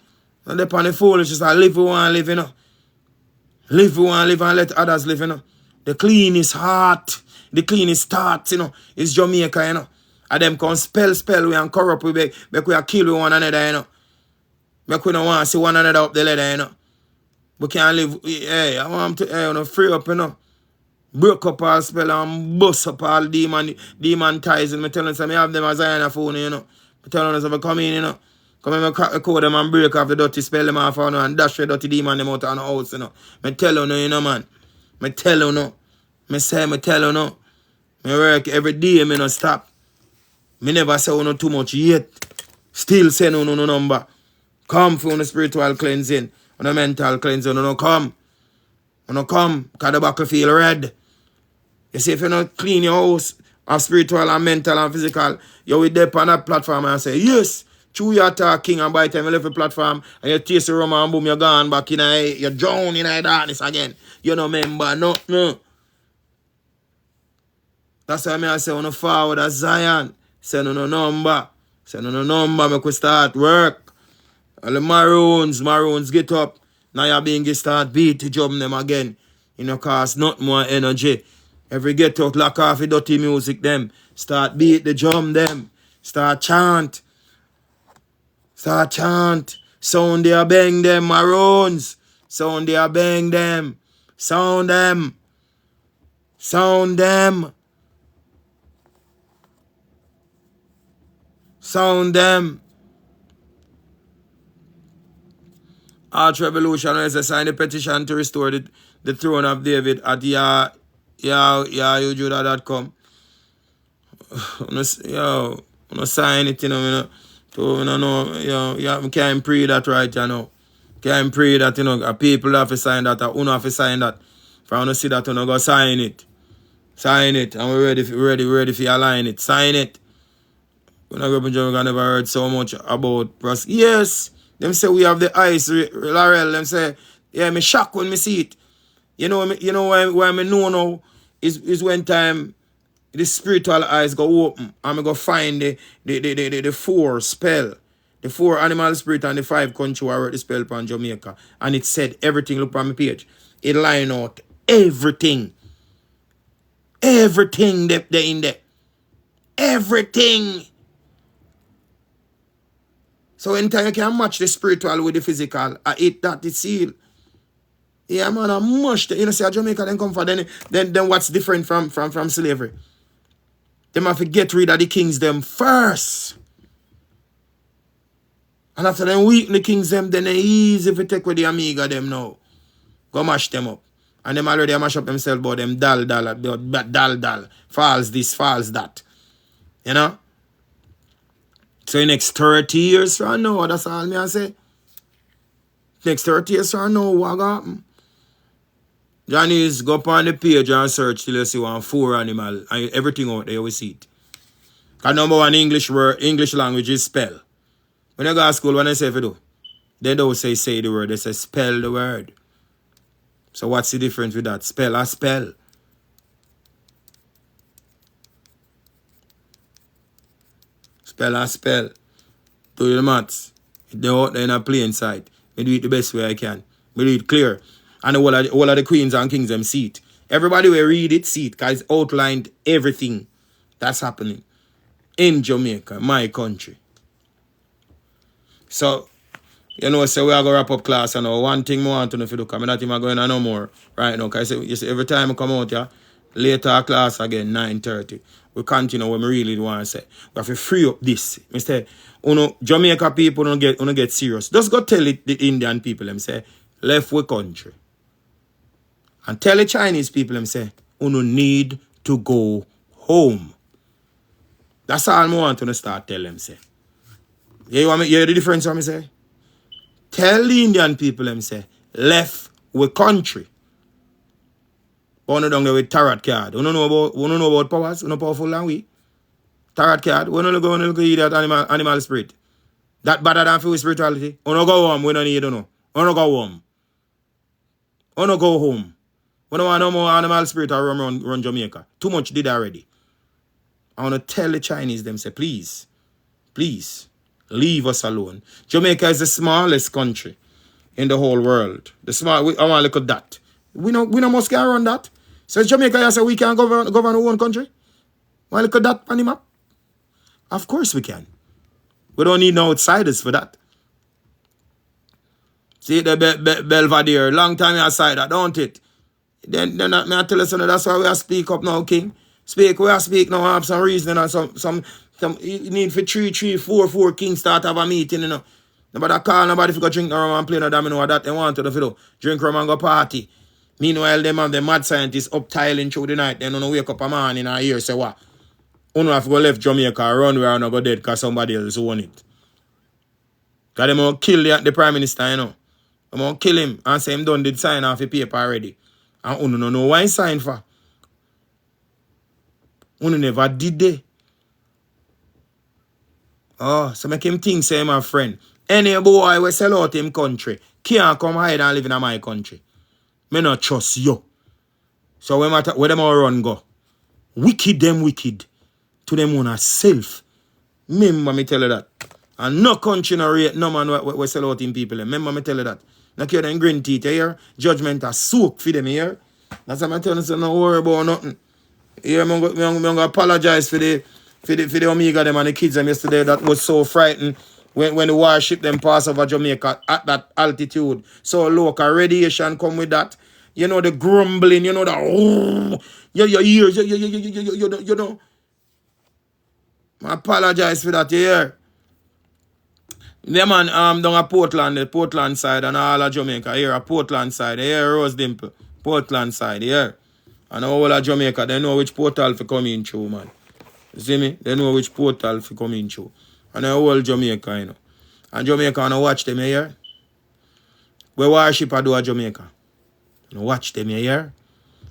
[SPEAKER 2] And upon the foolishness, I live we want to live, you know. Live we want to live and let others live, you know. The cleanest heart, the cleanest thoughts, you know, is Jamaica, you know. And them can spell we and corrupt we, make we kill one another, you know. Make we don't want to see one another up the ladder, you know. We can't live, hey, I want to, hey, you know, free up, you know. Break up all spell and bust up all demon ties. And I tell them, I have them as I on a phone, you know. I tell them, I come in, you know. Come in, I crack the code them and break off the dirty spell them off, you know, and dash the dirty demon them out of the house, you know. I tell you know, man. I tell you no. I tell you no. I work every day, I no stop. I never say no too much yet. Still say no number. Come for the spiritual cleansing, on the mental cleansing, no come. No come, because the back feel red. You see, if you don't clean your house of spiritual and mental and physical, you will dip on that platform and say, yes, true you attack king, and by the time you left the platform and you taste the rum and boom, you're gone back in you drown in the darkness again. You know, remember, no. That's why I say, on the forward as Zion, say no number. Say no number, make we start work. All the maroons get up. Now you're being start beat to jump them again. You know, cause not more energy. Every get out, lock off the dirty music them. Start beat the drum them. Start chant. Sound they are bang them, maroons. Sound they are bang them. Sound them. Arch Revolutionaries signed a petition to restore the throne of David at yahoojudah.com. Yo, I'm not sign it, you know. So, you know, you can't pray that right, you know. Can't pray that, you know, people have to sign that, or have to sign that. If I want to see that, you know, go sign it. Sign it, and we're ready for you align it. Sign it. When I grew up in Jamaica, I never heard so much about yes. Them say we have the eyes, Laurel. Them say, yeah, me shock when me see it. You know why me know now is when time the spiritual eyes go open and me go find the four spell. The 4 animal spirit and the 5 country where I wrote the spell upon Jamaica. And it said everything, look on my page. It line out everything. Everything there in there. Everything. So anytime you can match the spiritual with the physical, I eat that, it's seal. Yeah, man, I much. You know, see, Jamaica then come for then what's different from slavery? Them have to get rid of the kings them first. And after them weaken the kings them, then it's easy if you take with the Amiga them now. Go mash them up. And them already mash up themselves about them dal. False this, false that. You know? So in next 30 years from now, that's all me I say. Next 30 years from now, what will happen? Johnny's go up on the page and search till you see 4 animal. And everything out there, you will see it. Because number 1 English language is spell. When you go to school, when they say if you do, they don't say the word, they say spell the word. So what's the difference with that? Spell a spell. Spell a spell. Do the maths. They're out there in a plain sight. I do it the best way I can. I do it clear. And all of the queens and kings them see it. Everybody will read it, see it, because it's outlined everything that's happening in Jamaica, my country. So, you know, so we are going to wrap up class. And one thing more I want to know if you look, I'm not even going on no more right now. Because you see, every time I come out here, later class again, 9:30. We continue what we really want to say. We have to free up this. I say, Jamaica people don't get serious. Just go tell it the Indian people, them say, left we country. And tell the Chinese people, them say, need to go home. That's all I want to start tell them, say. You hear the difference what I say? tell the Indian people them say, left with country. But down there with tarot card. We don't know about powers, we know powerful than we. Tarot card, we don't look at that animal spirit. That better than for spirituality. We don't go home, we don't need to know. We don't go home. We don't go home. We don't want no more animal spirit or run Jamaica. Too much did already. I want to tell the Chinese them say, please, leave us alone. Jamaica is the smallest country in the whole world. I want to look at that. We no must get around that. So Jamaica, you say we can govern our own country? Want to look at that on the map? Of course we can. We don't need no outsiders for that. See the Belvedere, long time you aside that, don't it? Then I tell you something, that's why we have to speak up now, King. We have speak now, have some reason and some you need for 4 kings start have a meeting, you know. Nobody call nobody if you go drink rum and play no domino or that they want to do, you know. Drink rum and go party. Meanwhile, them have the mad scientists up tiling through the night, then you wake up a morning and hear say what? You have to go left Jamaica or run where you go dead because somebody else won it. Because they will kill the Prime Minister, you know. They will kill him and say him done did sign off the paper already. And you don't know why he signed for. You never did they. Oh, so make him think say my friend. Any boy will sell out him country can't come hide and live in my country. Me not trust you. So where them all run go? Wicked them wicked. To them own self. Remember me tell you that. And no country no rate no man we sell out him people. Remember me tell you that. Now care them green teeth here. Judgment are soak for them here. That's why I tell you so no worry about nothing. Here I'm gonna apologize for the Omega them and the kids them yesterday that was so frightened when the warship them pass over Jamaica at that altitude. So local radiation come with that. You know the grumbling, you know the your ears, you know. I apologize for that here. Yeah man, down at Portland, the Portland side and all of Jamaica here, a Portland side, here Rose Dimple, Portland side here. And all of Jamaica, they know which portal for come in through, man. You see me? They know which portal for come in through. And the whole Jamaica, you know. And Jamaica, I watch them here. We worship I do at Jamaica. You watch them here.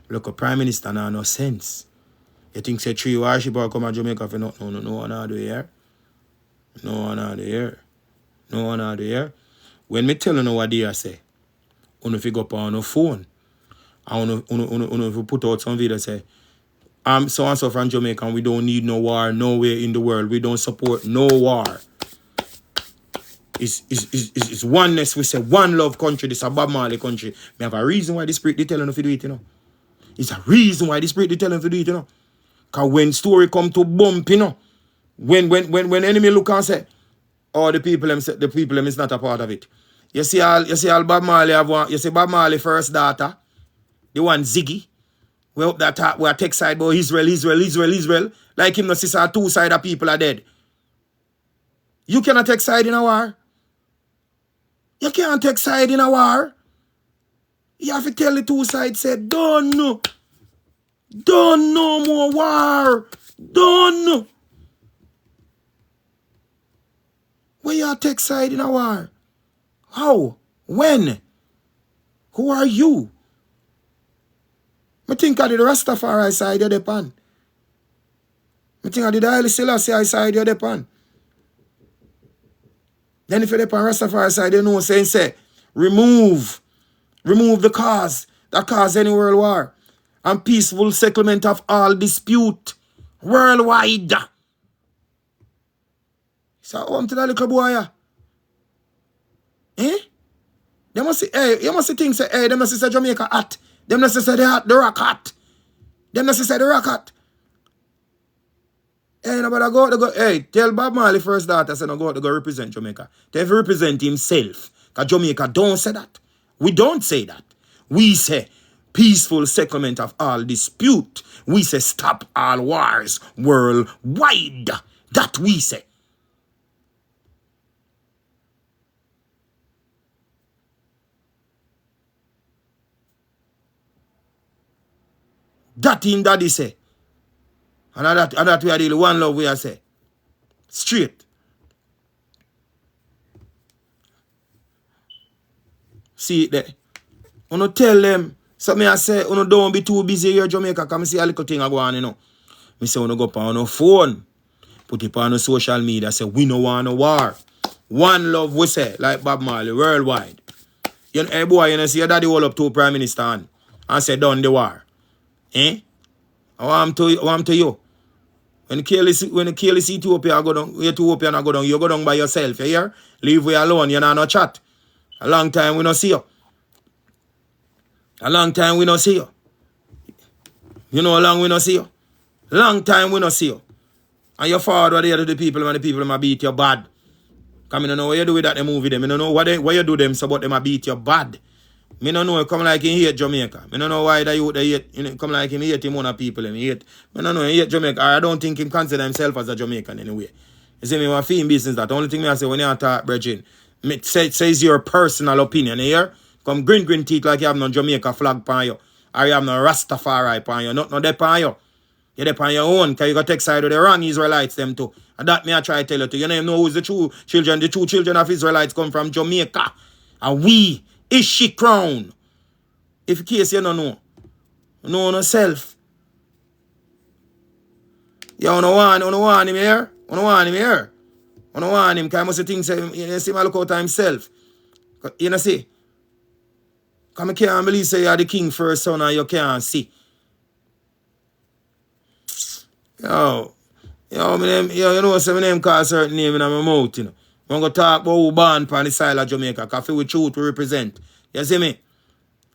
[SPEAKER 2] Look, a Prime Minister now no sense. You think say 3 worshipper come to Jamaica for no one out here. No one out here. No one out here. When me tell you what they say, you fi go up on your phone. And you put out some video say, so and so from Jamaica and we don't need no war nowhere in the world. We don't support no war. It's oneness. We say one love country. This is a Bob Marley country. We have a reason why the spirit they tell them to do it, you know. It's a reason why the spirit they tell them to do it, you know. Because when story come to bump, you know, when enemy look and say, oh, the people them is not a part of it. You see all Bob Marley have one. You see Bob Marley first daughter, the one Ziggy. We hope that we are take side about Israel. Like him, no sister, 2 side of people are dead. You cannot take side in a war. You can't take side in a war. You have to tell the 2 sides, say, don't no more war. Don't know. Where you take side in a war? How? When? Who are you? I think of the Rastafari side you're depend. I think of the Haile Selassie side you're depend. Then if you're depend Rastafari side, you know say, remove the cause that cause any world war and peaceful settlement of all dispute worldwide. So to that little boy. Eh? They must say, hey, you must think say, hey, they must say Jamaica hot. Them must say the rock hot. Them must say the rock hot. Hey, nobody go, hey, tell Bob Marley first daughter, say no go to go represent Jamaica. They have to represent himself. Because Jamaica don't say that. We don't say that. We say peaceful settlement of all dispute. We say stop all wars worldwide. That we say. That in daddy say. And that we are the one love we are say. Straight. See it there. Uno tell them. So me I say, uno don't be too busy here Jamaica. Come see a little thing I go on, you know. Me say, uno go on no phone. Put it on the social media. Say, we no want no war. One love, we say, like Bob Marley, worldwide. You know, hey boy, you know, see your daddy hold up to Prime Minister and say, done the war. Eh? I want to you. When the kill is Ethiopia, go down, Ethiopian go down, you go down by yourself, you hear? Leave we alone, you know, no chat. A long time we no see you. A long time we no see you. You know how long we no see you? Long time we no see you. And your father there to the people when the people might beat you bad. Because I don't know what you do with that movie them. I don't know what you do them so but they might beat you bad. I don't know come like he hate Jamaica. I don't know why the youth they hate, you know, come like him hate him one of people him hate. I don't know he hate Jamaica. I don't think him consider himself as a Jamaican anyway. You see me want film business that. The only thing I say when you talk brethren, says your personal opinion here. Come green teeth like you have no Jamaica flag pan you. Or you have no Rastafari pan you. Not no de pan you. You're there on your own, because you got to take side of the wrong Israelites them too. And that me I try to tell you too. You know who's the true children. The true children of Israelites come from Jamaica. And we, Ishi Crown. If in case you don't know. Know yourself. You don't want him here. You don't want him here. You don't want him, because I must think, you see him look out of himself. You know see? Because I can't believe say you're the king first son and you can't see. Yo, you know, say my name call a certain name in my mouth, you know. I'm going to talk about who born on the side of Jamaica, because for the truth we represent. You see me?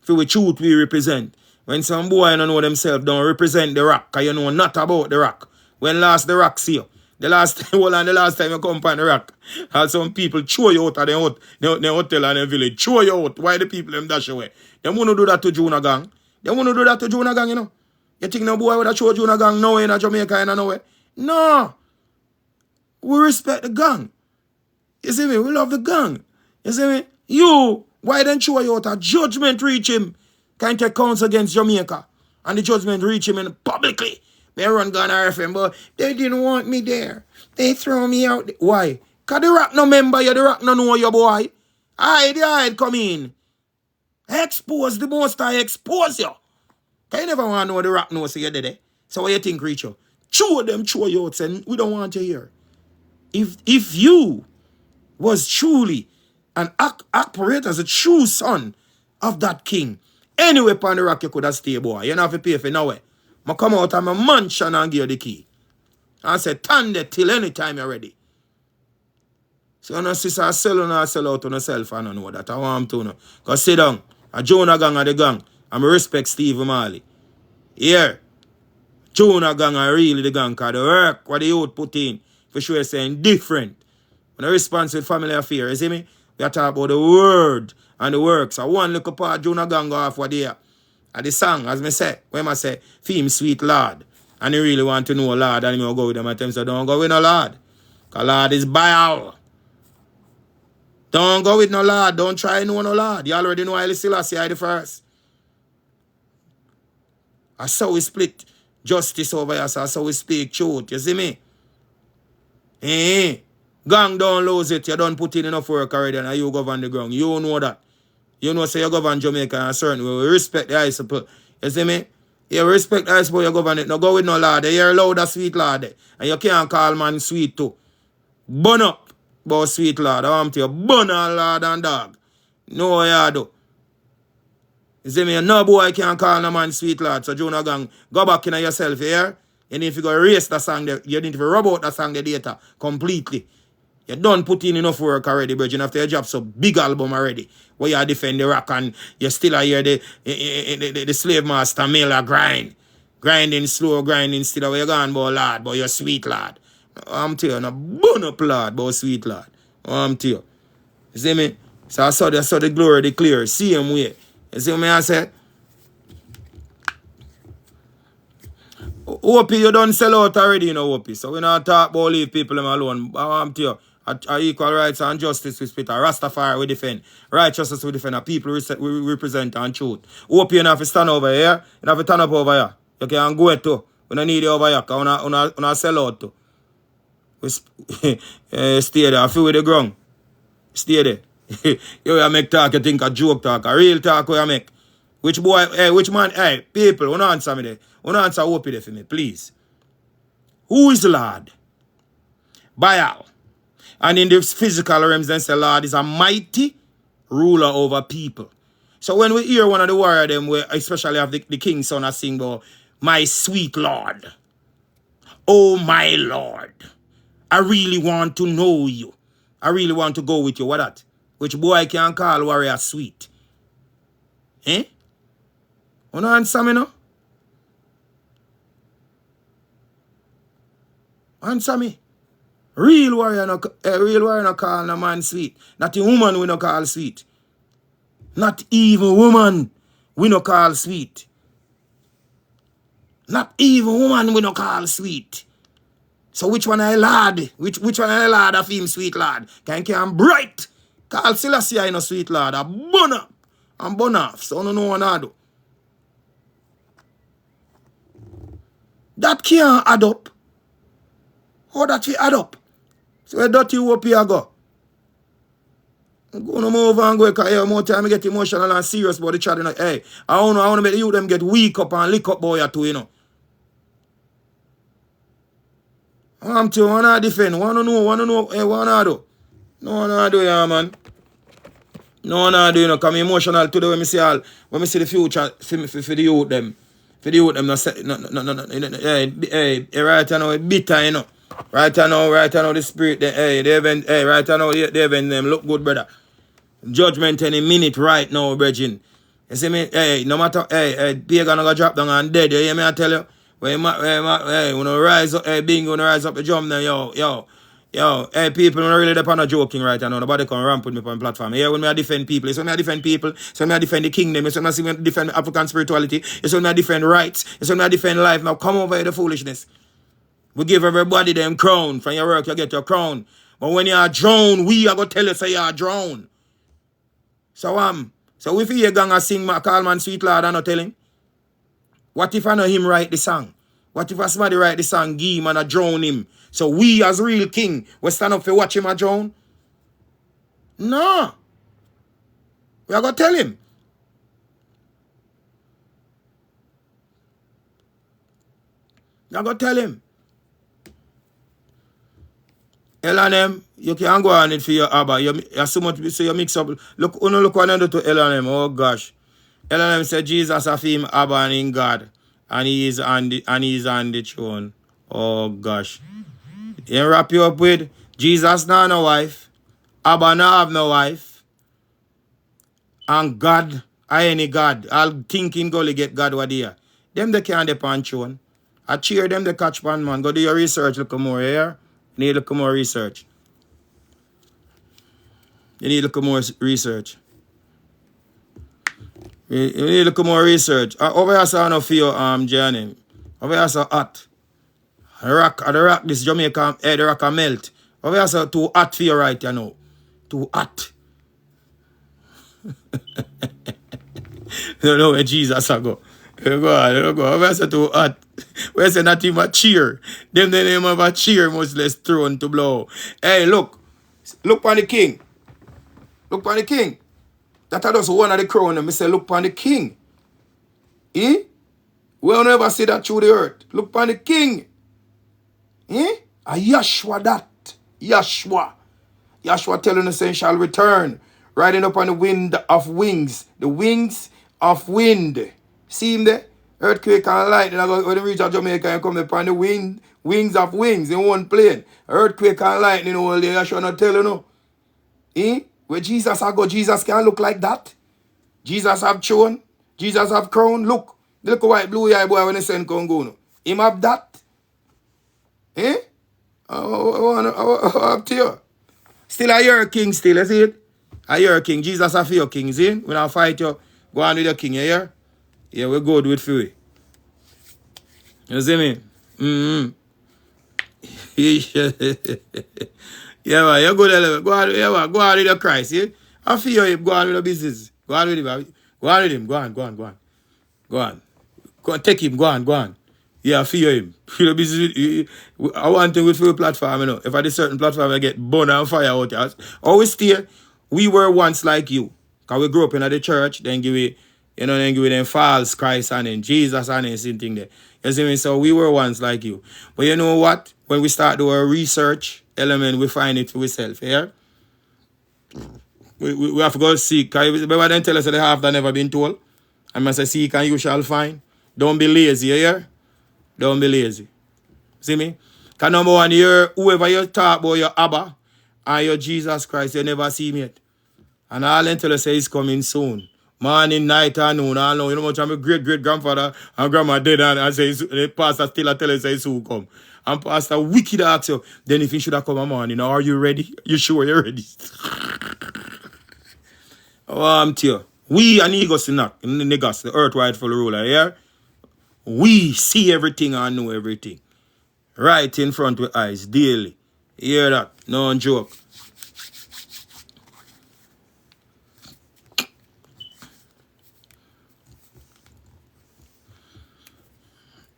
[SPEAKER 2] For the truth we represent. When some boy don't know themselves, don't represent the rock, because you know not about the rock. When last the rock see you? The last time you come on the rock, and some people throw you out of the hotel and the village. Throw you out. Why the people them dash away? They want to do that to Juna Gang. They want to do that to Juna Gang, you know. You think no boy would have showed Juna Gang nowhere in Jamaica and nowhere? No. We respect the gang. You see me? We love the gang. You see me? You, why don't you out a judgment reach him? Can't take counts against Jamaica. And the judgment reach him in publicly. They run Ghana RFM, but they didn't want me there. They throw me out. Why? Because the rock no member you, the rock no know your boy. Hide, come in. Expose the most I expose you. You never want to know the rock knows so you did it. So what you think, Rachel? Show you out, and we don't want you here. If you was truly an operate as a true son of that king, anyway upon the rock you could have stayed, boy. You don't have to pay for nowhere. I come out of my mansion and give you the key. I say, turn there till any time you're ready. So no sister sell out on herself, I don't know that. I want to know. Because sit down. A Jonah Gang of the gang. I respect Steve Marley. Here. Jonah Gang are really the gang. Because the work what the youth put in, for sure saying different. When I respond with family affair, you see me? We are talking about the word and the works. So one little part Jonah Gang go off what they are. And the song, as I say, when I say, theme sweet Lord. And you really want to know Lord, and you go with them at times, so don't go with no Lord. Because Lord is Baal. Don't go with no Lord. Don't try to know no Lord. You already know Haile Selassie the first. That's how we split justice over here. So that's how we speak truth. You see me? Gang don't lose it. You don't put in enough work already and you govern the ground. You know that. You know, say you govern Jamaica in a certain way. We respect the ice people. You see me? You respect the ice people, you govern it. No go with no Lord. You're loud a sweet Lord. And you can't call man sweet too. Burn up. But sweet Lord, I want to burn all Lord and dog. No what you do. You see me? No boy can't call no man sweet Lord. So Jonah Gang, go back in yourself here. You need to go erase the song. You need to rub out the song, the data completely. You don't put in enough work already, but you have to drop some big album already. Where you defend the rock and you still hear the slave master Miller grind. Grinding slow, grinding still. Where you gone, boy, Lord, boy, you're sweet Lord. I'm telling you, no burn up Lord, but sweet Lord. I'm telling you. You see me? So I saw the glory declare. Same way. You see me I say? Opie, you don't sell out already, you know, Opie. So we not talk about leave people alone. I'm telling you, equal rights and justice we spit. Rastafari we defend. Righteousness we defend. And people we represent and truth. Opie, you have to stand over here. You have to turn up over here. You can go too. We don't need you over here. Because we sell out too. Stay there. I feel with the ground. Stay there. You make talk, you think a joke talk, a real talk you make. Which boy, hey, which man, hey, people, wanna answer me there. Wanna answer Opie there for me, please. Who is Lord? Baal. And in the physical realms, then say Lord is a mighty ruler over people. So when we hear one of the warrior them, where especially have the king's son sing about my sweet Lord. Oh my Lord. I really want to know you. I really want to go with you. What that? Which boy can call warrior sweet? Eh? Wanna answer me now? Answer me. Real warrior no call no man sweet. Not a woman we no call sweet. Not even woman we no call sweet. Not even woman we no call sweet. So which one I lad? Which one I lad of him sweet lad? Can bright. Call Selassie I no sweet lad. A burn up. And burn off. So no one I do. That can't add up. How that we add up? So where dirty hope here go? I'm going to move and go because more time I get emotional and serious about the chat. You know, hey, I want to make you them get weak up and lick up boy too, you know. I'm to wanna defend, wanna know, hey, wanna do. No wanna do, yeah, man. No wanna do, you know, come emotional today when I see the future for the youth them. For the youth them, no, hey, right now, it's bitter, you know. Right now, the spirit, right now, they even them look good, brother. Judgment any minute right now, brethren. You see me, hey, no matter, hey, pagan gonna drop down and dead, you hear me, I tell you? When you rise up, hey, Bing, when you rise up the jump now, yo, hey, people, I'm really depend on joking right now. Nobody can ramp with me on the platform. Yeah, when I defend people, it's when I defend people, it's when I defend the kingdom, it's when I defend African spirituality, it's when I defend rights, it's when I defend life. Now come over here, the foolishness. We give everybody them crown. From your work, you get your crown. But when you are drowned, we are going to tell you say you are drowned. So if you hear gang sing call man sweet Lord, I'm not telling. What if I know him write the song? What if somebody write the song, give him and I drown him? So we as real king, we stand up for watch him a drown? No. We are going to tell him. We are going to tell him. L&M, you can go on it for your Abba. You so much so you mix up. Look what I do to L&M. Oh gosh. L&M said Jesus of him Abba and in God. And he is on the throne. Oh gosh. You wrap you up with Jesus now no wife. Abba now have no wife. And God, any God. I'll thinking go to get God what here. Them they can't depend on. I cheer them the catch pan man. Go do your research, look more here. You need to look more research. You need to look more research. You need to look more research. Over here, I don't feel journey. Over here, so hot. The rock, this Jamaica, the rock melt. Over here, so too hot for you right, you know. Too hot. You know where Jesus I go. You go. Over here, so too hot. Where say not even a cheer. Them the name of a cheer much less thrown to blow. Hey, look on the king. Look on the king. That I just one of the crown and I say look on the king. Eh? We'll never see that through the earth. Look on the king. Eh? A Yahshua that. Yahshua. Yahshua telling us saying shall return. Riding up on the wind of wings. The wings of wind. See him there? Earthquake and lightning. When you reach out Jamaica and come upon the wings of wings in one plane. Earthquake and lightning all day. I shall not tell you no. Eh? Where Jesus I go, Jesus can look like that. Jesus have throne. Jesus have crown. Look. Look white blue eye boy when they send Congo. No. Him have that. Eh? Up to you. Still a your king still, you see it? A your king. Jesus have your king, see? When I fight you, go on with your king, you hear? Yeah, we go do it for you. You see me? Yeah, man, you go there. Go on with your Christ, yeah? I feel you, go on with your business. Go on with him. Go on with him. Go on. Go on, take him, go on. Yeah, I feel him. Feel the business. I want to with your platform, you know. If I do certain platform, I get burned and fire out there. Always stay We were once like you. Because we grew up in the church, then give it, then give it them false Christ and then Jesus and then same thing there. You see me? So we were once like you. But you know what? When we start doing research element, we find it for ourselves, yeah? We have to go seek. Remember then tell us that the half that never been told? I must say seek and you shall find. Don't be lazy, you hear? Don't be lazy. See me? Because number one, whoever you talk about, your Abba and your Jesus Christ, you never see him yet. And all them tell us say he's coming soon. Morning, night, and noon. I know. You know much of my great-great-grandfather and grandma dead and say the pastor still tell us say soon come. And pastor wicked ask you, then if he should have come a morning, are you ready? You sure you're ready? I'm to you. We and Negos not Negos, the earth rightful ruler, yeah? We see everything and know everything. Right in front of eyes, daily. You hear that? No joke.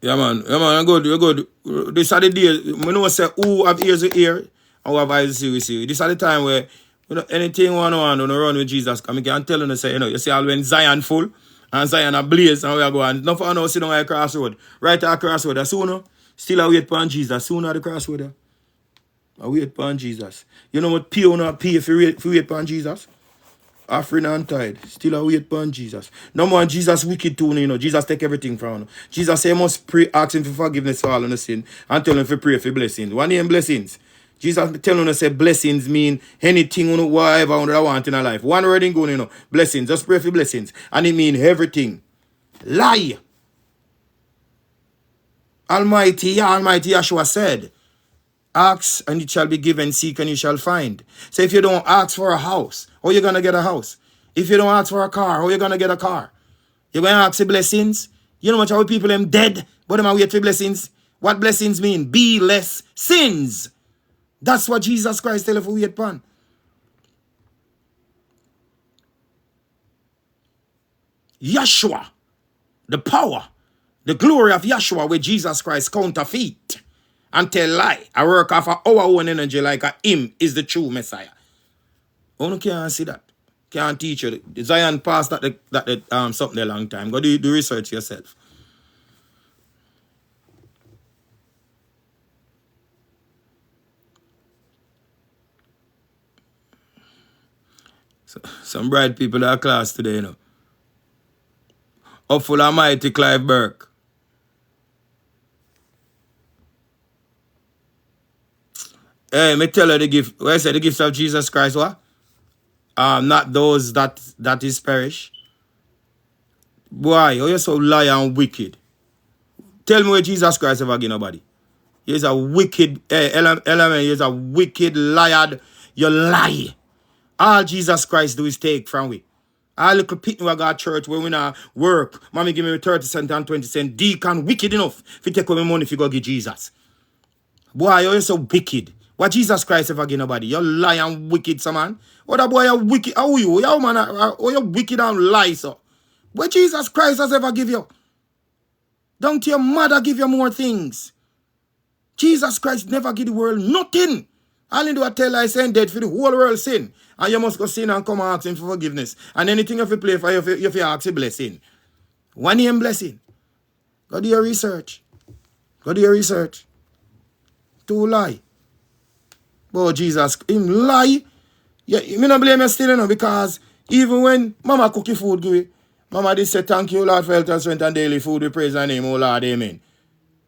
[SPEAKER 2] Yeah, man. You're good. This are the days. We know say who have ears to hear and who have eyes to see. This are the time where anything one on run with Jesus. I can tell you, say, you see all when Zion full and Zion ablaze and we are going. Not for now, sit down at the crossroad. Right at the crossroad. Sooner, still I wait upon Jesus. Sooner at the crossroad. I wait upon Jesus. You know what pay or not pay if you wait upon Jesus? Offering and tithe. Still I wait upon Jesus. No more Jesus wicked too, Jesus take everything from you. Jesus say you must pray, ask him for forgiveness for all of the sin and tell him to pray for blessings. One name blessings. Jesus tell you say blessings mean anything whatever I want in a life. One word ain't going, blessings. Just pray for blessings. And it mean everything. Lie. Almighty Yahshua said, ask and it shall be given, seek and you shall find. So if you don't ask for a house, how you gonna get a house? If you don't ask for a car, how you gonna get a car? You gonna ask for blessings? You know much how people them dead, but them wait for blessings. What blessings mean? Be less sins. That's what Jesus Christ tell you for wait upon. Yahshua, the power, the glory of Yahshua with Jesus Christ counterfeit. And tell lie. I work off of our own energy like him is the true Messiah. You can't see that. Can't teach you. The Zion passed that something a long time. Go do research yourself. So, some bright people in our class today, Up full of mighty Clive Burke. Hey, me tell you the gift. What I say, the gifts of Jesus Christ, what? Not those that is perish. Boy, you're so liar and wicked. Tell me where Jesus Christ ever give nobody. He's a wicked element. He's a wicked liar. You lie. All Jesus Christ do is take from we. All little pitney we got church where we not work. Mommy give me 30 cents and 20 cents. Deacon wicked enough if you take away my money if you go give Jesus. Boy, you're so wicked. What Jesus Christ ever give nobody? You're lying wicked, some man. What a boy, you're wicked. How are you? Yo, man, you're wicked and lie, so. What Jesus Christ has ever give you? Don't your mother give you more things? Jesus Christ never give the world nothing. All you do is tell I sin dead for the whole world sin. And you must go sin and come and ask him for forgiveness. And anything if you play for you, if you ask a blessing. One name blessing. Go do your research. Go do your research. Two lie. But Jesus, him lie. Yeah, me not blame you still, because even when Mama cook your food good, Mama did say thank you, Lord, for health and strength and daily food. We praise her name, oh Lord, amen.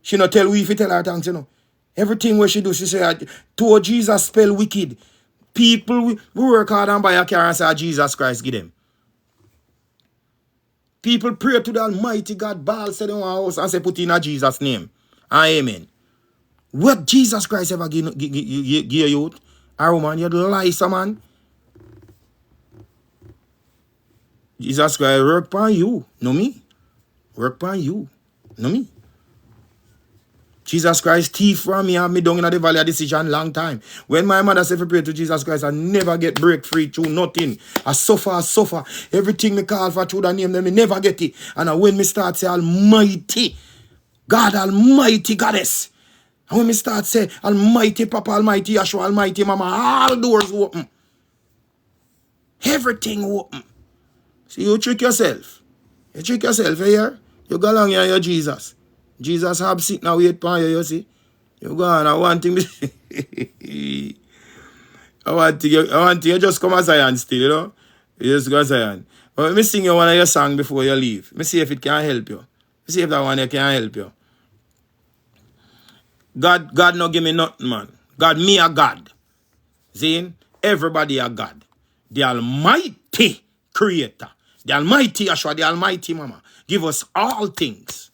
[SPEAKER 2] She not tell we if you tell her thanks, Everything what she do, she say, to Jesus spell wicked. People, we work hard and buy a car and say Jesus Christ give them. People pray to the Almighty God, ball, say them one house and say put in a Jesus name. Amen. What Jesus Christ ever give you? A woman, you lie, some man. Jesus Christ work upon you, no me. Work upon you, no me. Jesus Christ thief from me and me down in the valley of decision long time. When my mother said pray to Jesus Christ, I never get break free through nothing. I suffer. Everything me call for through the name, me never get it. And when me start say Almighty, God Almighty Goddess. And when me start say Almighty Papa, Almighty Yahshua, Almighty Mama, all doors open. Everything open. See, you trick yourself. You trick yourself here. You go along here, you're Jesus. Jesus have sit now wait for you, you see. You go on, I want him. I want you just come as Zion still, you know. You just go as Zion. But let me sing you one of your songs before you leave. Let me see if it can help you. Let me see if that one can help you. God no give me nothing, man. God, me a God. See? Everybody a God. The Almighty Creator. The Almighty Yeshua, the Almighty Mama. Give us all things.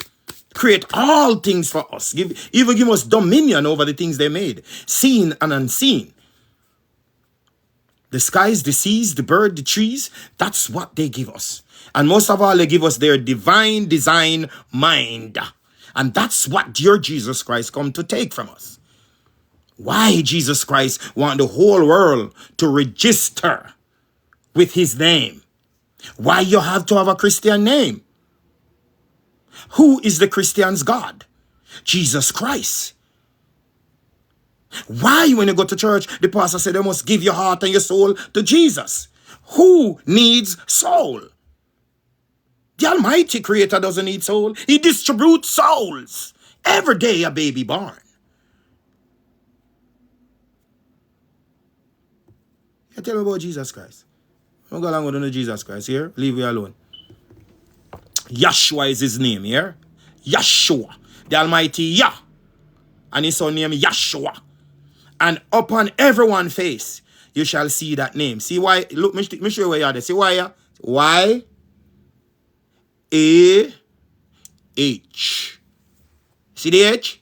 [SPEAKER 2] Create all things for us. Even give us dominion over the things they made. Seen and unseen. The skies, the seas, the bird, the trees. That's what they give us. And most of all, they give us their divine design mind. And that's what your Jesus Christ come to take from us. Why Jesus Christ want the whole world to register with his name? Why you have to have a Christian name? Who is the Christian's God? Jesus Christ. Why when you go to church, the pastor said you must give your heart and your soul to Jesus? Who needs soul? The Almighty Creator doesn't need soul. He distributes souls. Every day a baby born. You tell me about Jesus Christ. Don't go along with Jesus Christ here. Leave me alone. Yeshua is his name here. Yeshua. The Almighty Yah. And his son name Yeshua. And upon everyone's face, you shall see that name. See why? Look, me show you where you are there. See why? Y-A-H. See the H?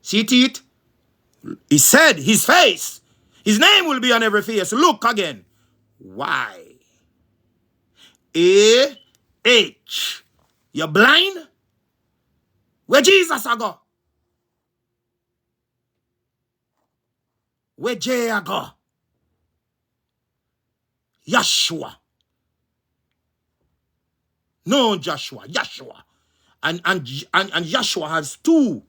[SPEAKER 2] See it? He said his face. His name will be on every face. Look again. Y-A-H. You blind? Where Jesus a go? Where J a go? Yeshua. No Joshua. Yeshua. And Yeshua has two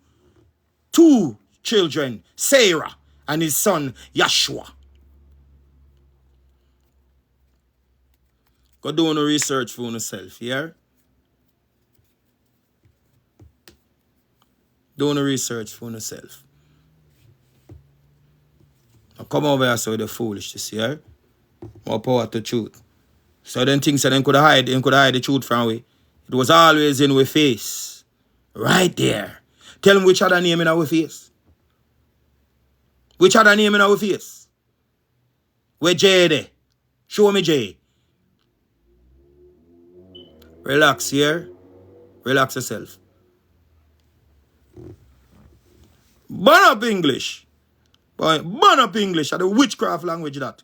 [SPEAKER 2] children, Sarah and his son Yeshua. Go do no research for yourself, yeah? Do no research for yourself. Now come over here so with the foolishness, yeah? More power to truth. So then things that they could hide the truth from we. It was always in our face. Right there. Tell them which other name in our face. Which other name in our face? Where J there? Show me J. Relax here. Relax yourself. Burn up English. Burn up English. Are the witchcraft language that.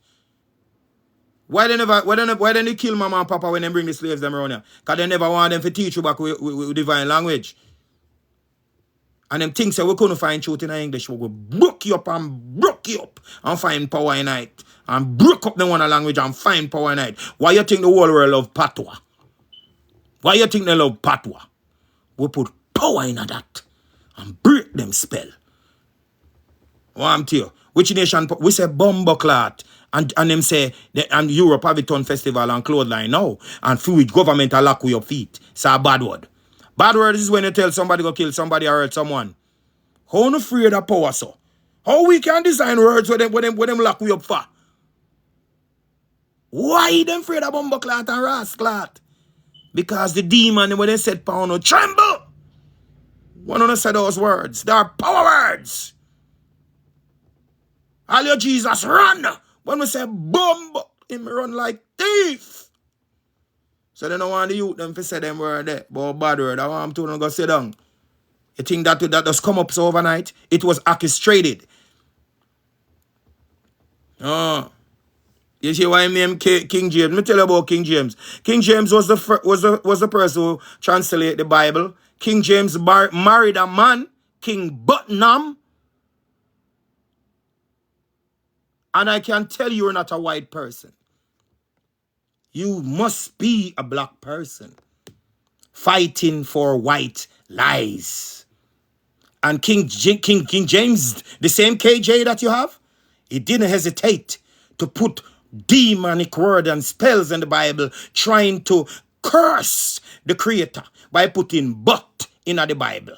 [SPEAKER 2] Why they kill mama and papa when they bring the slaves them around here? Because they never want them to teach you back with divine language. And them things that we couldn't find truth in English. We will broke you up and find power in it. And broke up the one language and find power in it. Why you think the whole world love patois? Why you think they love patois? We put power in that and break them spell. What I'm tell you? Which nation? We say Bumbleclot. And them say, and Europe have a ton festival and clothesline now. And fluid government a lock with your feet. It's a bad word. Bad word is when you tell somebody go kill somebody or hurt someone. How no afraid of power, so? How we can design words with them lock we up for? Why them afraid of Bumbleclot and Rasclot? Because the demon when they said power tremble. One of them said those words. They are power words. All your Jesus run. When we say bomb, him run like thief. So they don't want the youth them to say them word there. But bad word, I want them to go sit down. You think that just come up so overnight? It was orchestrated. Oh. You see why I name King James? Let me tell you about King James. King James was the person who translated the Bible. King James married a man, King Buckingham. And I can tell you're not a white person. You must be a black person fighting for white lies. And King James, the same KJ that you have, he didn't hesitate to put demonic word and spells in the Bible trying to curse the creator by putting but in the Bible.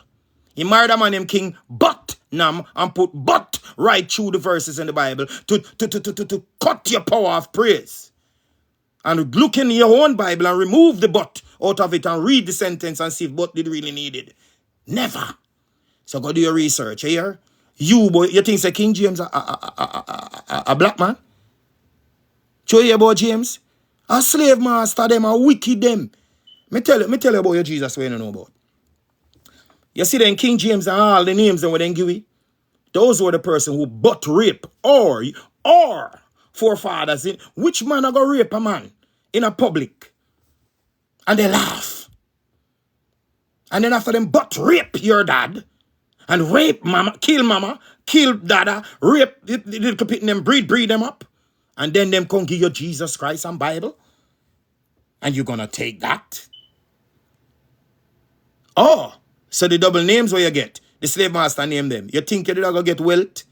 [SPEAKER 2] He married a man named King But Nam and put but right through the verses in the Bible to cut your power of praise. And look in your own Bible and remove the but out of it and read the sentence and see if but did really need it. Never. So go do your research here. You think say King James a black man? Show you about James? A slave master them, a wicked them. Me tell you about your Jesus we don't know about. You see then King James and all the names and what they give you? Those were the person who but rape or forefathers. Which man are going to rape a man in a public? And they laugh. And then after them but rape your dad and rape mama, kill dada, rape little pit them, breed them up. And then them come give you Jesus Christ and Bible. And you're going to take that? Oh, so the double names where you get, the slave master name them. You think you're going to get wealth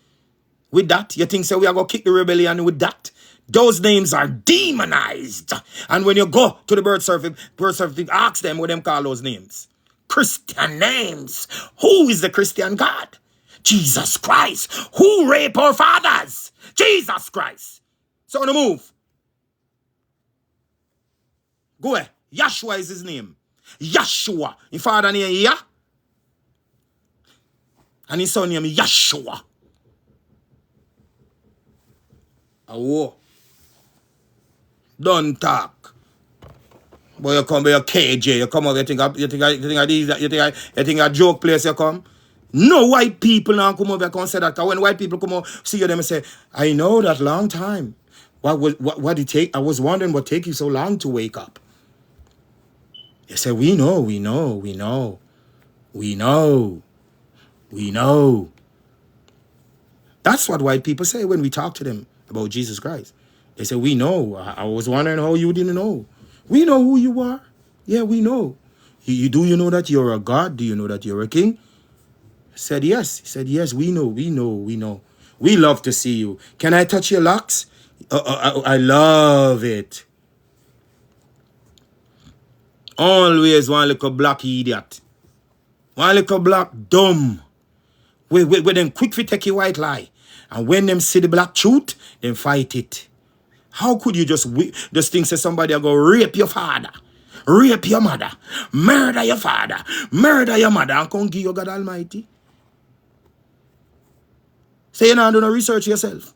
[SPEAKER 2] with that? You think so we are going to kick the rebellion with that? Those names are demonized. And when you go to the birth certificate, ask them what them call those names. Christian names. Who is the Christian God? Jesus Christ. Who rape our fathers? Jesus Christ. So on the move. Go ahead. Yeshua is his name. Yeshua. His father name Yah. And his son name Yeshua. Oh. Don't talk. But you come by your KJ, you come up, you think a joke place you come? No white people now come over and say that. Because when white people come over, see you them and say, I know that long time. What did it take? I was wondering what take you so long to wake up. You say, we know. That's what white people say when we talk to them about Jesus Christ. They say, we know. I was wondering how you didn't know. We know who you are. Yeah, we know. Do you know that you're a God? Do you know that you're a king? I said, yes. He said, yes, we know. We love to see you. Can I touch your locks? I love it. Always one little black idiot. One little black dumb. Where them quick to take a white lie. And when them see the black truth, then fight it. How could you just think say somebody go rape your father, rape your mother, murder your father, murder your mother, and come give you God Almighty? Say you not do no research yourself.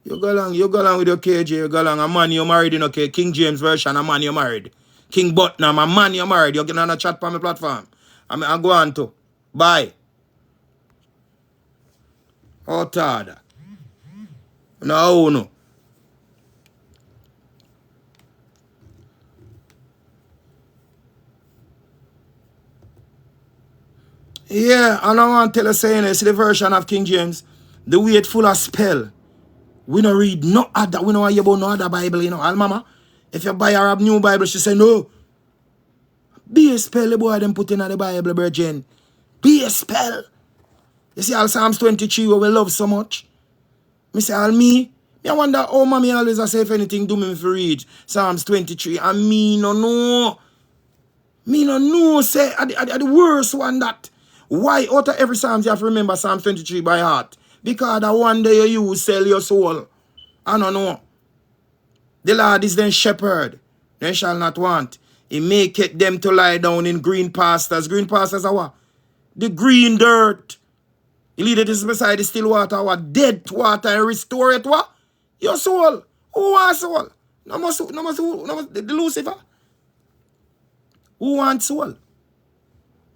[SPEAKER 2] You go along with your KJ, you go along, a man you married in okay, King James version, a man you married. King Butnam, a man you married, you're getting on a chat on my platform. I go on to. Bye. Oh, Tada. No. Yeah, and I want to tell you saying it's the version of King James. The way it's full of spell. We don't read no other, we don't hear about no other Bible, you know. Al mama, if you buy Arab New Bible, she say no. Be a spell the boy them put in the Bible, virgin. Be a spell. You see all Psalms 23 we love so much. Me say all me I wonder how mommy always say if anything do me if read Psalms 23 and me no know. Me no know say I the worst one that. Why out of every Psalms you have to remember Psalms 23 by heart? Because that one day you sell your soul. I don't know. The Lord is then shepherd. They shall not want. He maketh them to lie down in green pastures. Green pastures are what? The green dirt. He leadeth us beside the still water, what? Dead water, and restore it, what? Your soul. Who wants soul? No more the Lucifer. Who wants soul?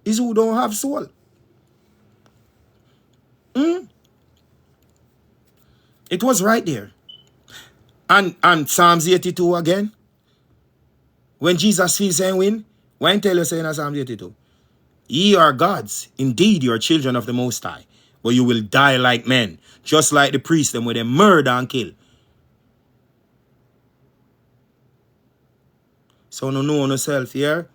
[SPEAKER 2] Is who don't have soul. It was right there. And Psalms 82 again. When Jesus feels and win, why tell you saying in Psalms 82? Ye are gods, indeed you are children of the Most High, but you will die like men, just like the priests them where they murder and kill. So no know yourself here.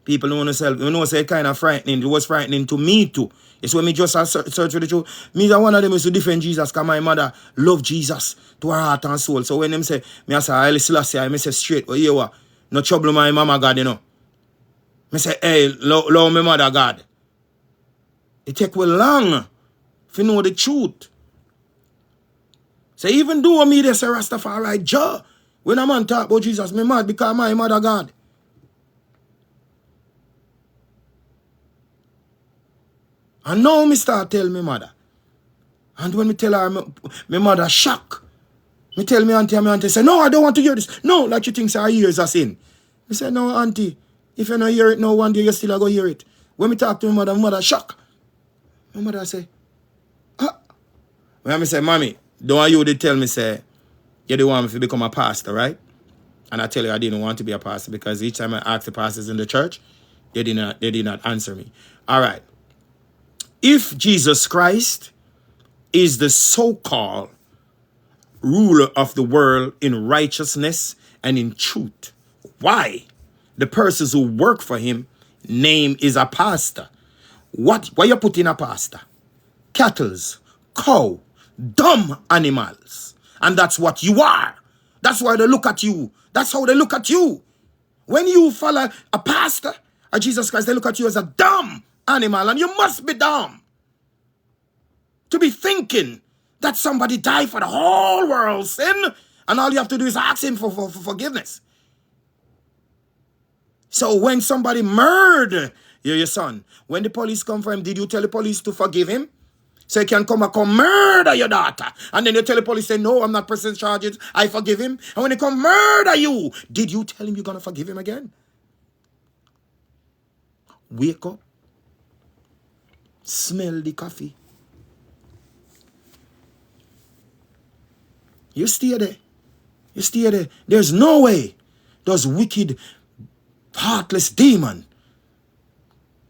[SPEAKER 2] People know themselves. You know, say it kind of frightening. It was frightening to me too. It's when me just search for the truth. Me that one of them is to defend Jesus, because my mother loved Jesus to her heart and soul. So when them say, me I say, Haile Selassie, I say straight, well, you what? No trouble my mama God, you know. Me say, hey, love my mother God. It take well long if you know the truth. So even though me they say Rastafari Jah, when a man talk about Jesus, me mad because my mother God. And now me start tell me mother. And when me tell her, my mother shock. Me tell me auntie say, no, I don't want to hear this. No, like you think our ears are sin. Me say, no, auntie, if you don't hear it now, one day you still go hear it. When me talk to my mother shock. My mother say, ah. When me say, mommy, don't want you to tell me, say, you don't want me to become a pastor, right? And I tell you, I didn't want to be a pastor because each time I asked the pastors in the church, they did not answer me. All right. If Jesus Christ is the so-called ruler of the world in righteousness and in truth, why the persons who work for him name is a pastor? What you put in a pastor? Cattles, cow, dumb animals. And that's what you are. That's why they look at you. That's how they look at you. When you follow a pastor or Jesus Christ, they look at you as a dumb animal, and you must be dumb to be thinking that somebody died for the whole world's sin, and all you have to do is ask him for forgiveness. So when somebody murdered your son, when the police come for him, did you tell the police to forgive him? So he can come and murder your daughter. And then you tell the police, say, no, I'm not pressing charges, I forgive him. And when he come murder you, did you tell him you're going to forgive him again? Wake up. Smell the coffee. You stay there. You stay there. There's no way those wicked, heartless demon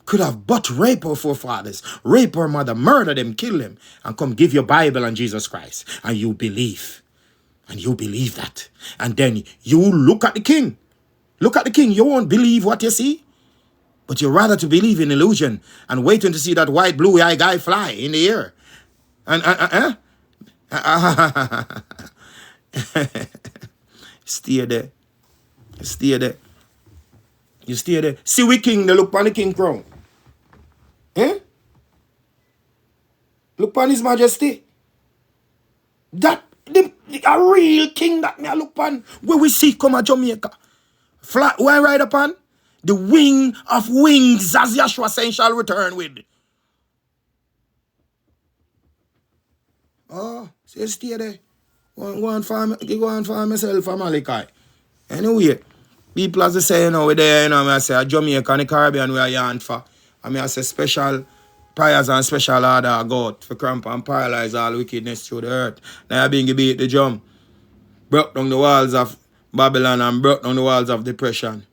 [SPEAKER 2] could have but raped our forefathers, rape our mother, murder them, kill them, and come give your Bible and Jesus Christ. And you believe. And you believe that. And then you look at the king. Look at the king. You won't believe what you see. But you're rather to believe in illusion and waiting to see that white, blue-eyed guy fly in the air. And, stay there. Stay there. You stay there. See we king, they look upon the king crown. Eh? Look upon his majesty. That, a real king that me I look upon. Where we see come at Jamaica. Fly, where ride upon? The wing of wings, as Yeshua saying, shall return with. Oh, so stay there. Go and find myself a Malachi. Anyway, people as they say, you know, we there, you know, I say, Jamaica and the Caribbean, we are yarn for. I mean, I say, special prayers and special order go out for cramp and paralyze all wickedness through the earth. Now I being beat the drum. Broke down the walls of Babylon and broke down the walls of depression.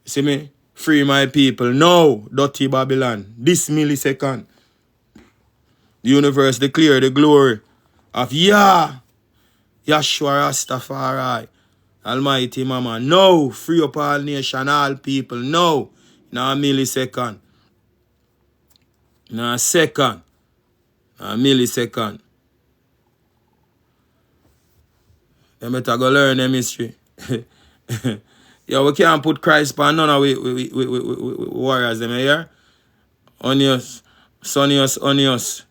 [SPEAKER 2] You see me? Free my people. No, dirty Babylon. This millisecond. The universe declare the glory of Yahshua Rastafari. Almighty Mama. No, free up all nation, all people. No. In a millisecond. In a second. In a millisecond. They better go learn them history. Yeah, we can't put Christ on none of we warriors them here. Onius, Sonius, Onius,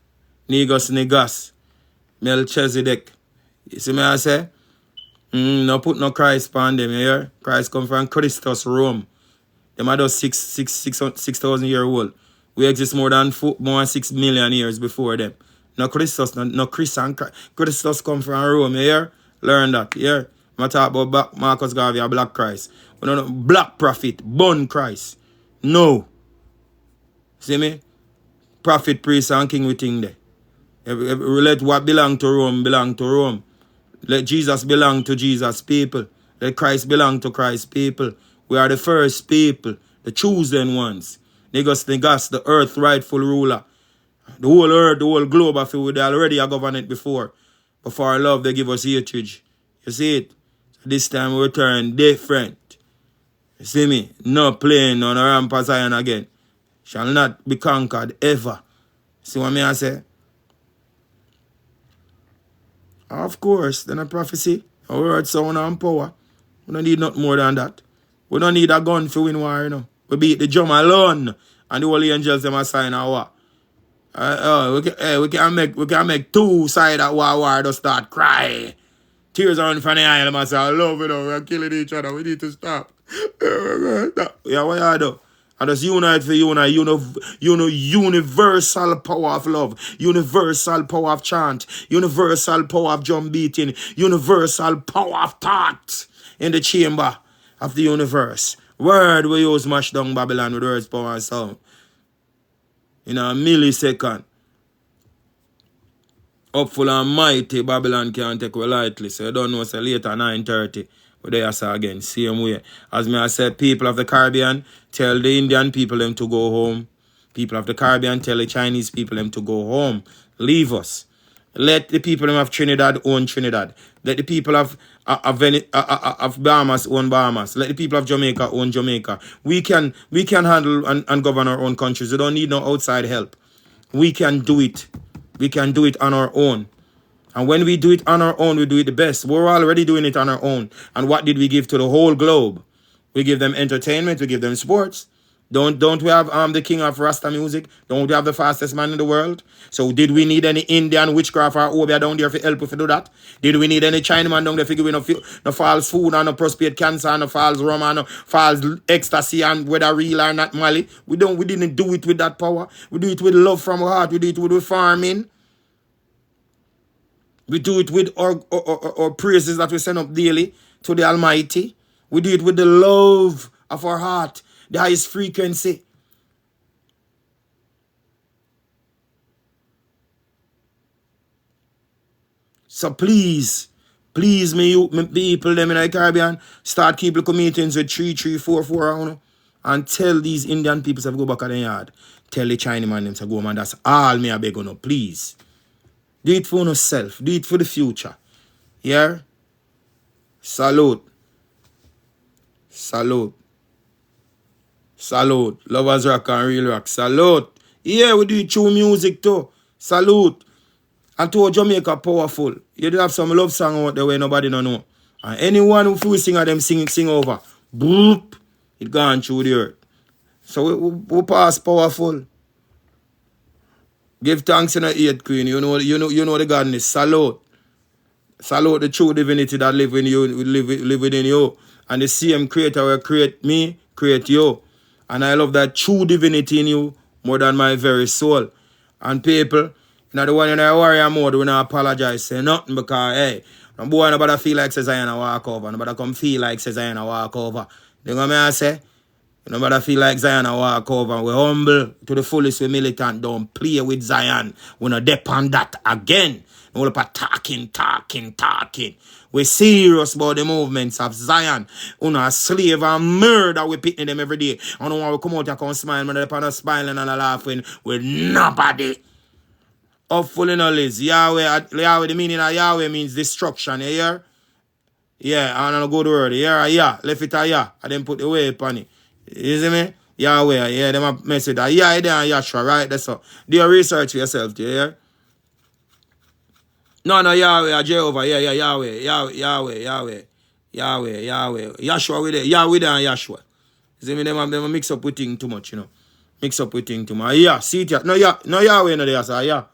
[SPEAKER 2] Negus, Negas, Melchizedek. You see me I say? No put no Christ on them here. Christ come from Christus, Rome. Them are just 6,000 years old. We exist more than 6 million years before them. No Christus, no Christian. Christus come from Rome here. Learn that here. I'm talk about Marcus Garvey, a black Christ. We don't know black prophet, born Christ. No. See me? Prophet, priest, and king we think there. Let what belong to Rome belong to Rome. Let Jesus belong to Jesus' people. Let Christ belong to Christ's people. We are the first people, the chosen ones. Negus, the earth rightful ruler. The whole earth, the whole globe, I feel they already are governed it before. But for our love, they give us hatred. You see it? This time we return different. You see me? No plane on a ramp of Zion again. Shall not be conquered ever. See what I say? Of course, then a prophecy. A word, sound, and power. We don't need nothing more than that. We don't need a gun to win war, you know. We beat the drum alone. And the holy angels them assign a war. We can make two sides at war to start cry. Tears on from the eye, and I say, I love it, we're killing each other, we need to stop. Yeah, what you do? And just unite for universal power of love, universal power of chant, universal power of drum beating, universal power of thought in the chamber of the universe. Word we use mash down Babylon with words, power, and sound. In a millisecond. Upful and mighty, Babylon can't take we lightly. So you don't know, say later 9:30. But they say again, same way. As me I said, people of the Caribbean, tell the Indian people them to go home. People of the Caribbean, tell the Chinese people them to go home. Leave us. Let the people of Trinidad own Trinidad. Let the people of Bahamas own Bahamas. Let the people of Jamaica own Jamaica. We can handle and govern our own countries. We don't need no outside help. We can do it. We can do it on our own. And when we do it on our own, we do it the best. We're already doing it on our own. And what did we give to the whole globe? We give them entertainment. We give them sports. Don't we have the king of Rasta music? Don't we have the fastest man in the world? So did we need any Indian witchcraft or Obia down there for help if we do that? Did we need any Chinaman down there for giving no false food and no prostate cancer and no false rum and no false ecstasy and whether real or not Mali? We didn't do it with that power. We do it with love from our heart. We do it with farming. We do it with our praises that we send up daily to the Almighty. We do it with the love of our heart, the highest frequency. So please, me people them in the Caribbean, start keeping meetings with 3, 3, 4, 4 and tell these Indian people to go back at the yard. Tell the Chinaman them to go, man. That's all me I beg you, please. Do it for yourself. Do it for the future. Yeah? Salute. Salute. Salute. Lovers Rock and Real Rock. Salute. Yeah, we do it through music too. Salute. And to Jamaica powerful. You do have some love song out there where nobody don't know. And anyone who feels sing of them sing over. Boop. It gone through the earth. So we pass powerful. Give thanks in the 8th queen. You know the godness. Salute. Salute the true divinity that live in you, live within you. And the same creator will create me, create you. And I love that true divinity in you more than my very soul. And people, you know the one in a warrior mode, we don't apologize, say nothing because hey, no boy nobody feel like says I ain't a walk over. Nobody come feel like says I ain't a walk over. You know what I say? Nobody feel like Zion and walk over. We're humble to the fullest. We're militant. Don't play with Zion. We're not depend that again. We're talking. We're serious about the movements of Zion. We're not slave and murder. We're picking them every day. I don't want to come out and come smile. We're not smiling and laughing with nobody. Upful in all this. Yahweh, the meaning of Yahweh means destruction. You hear? Yeah, I don't go to word. Yeah. Left it a yeah. I didn't put the way upon it. You see me? Yahweh, yeah, them a mess with that. Yeah, there and Yahshua, right? That's all. Do your research for yourself, do you hear? No, Yahweh, Jehovah, yeah, Yahweh. Yahshua with it. Yahweh there and Yahshua. You see me? Them mix up with things too much, you know. Mix up with things too much. Yeah, see it, yeah. No Yahweh no there, so yeah.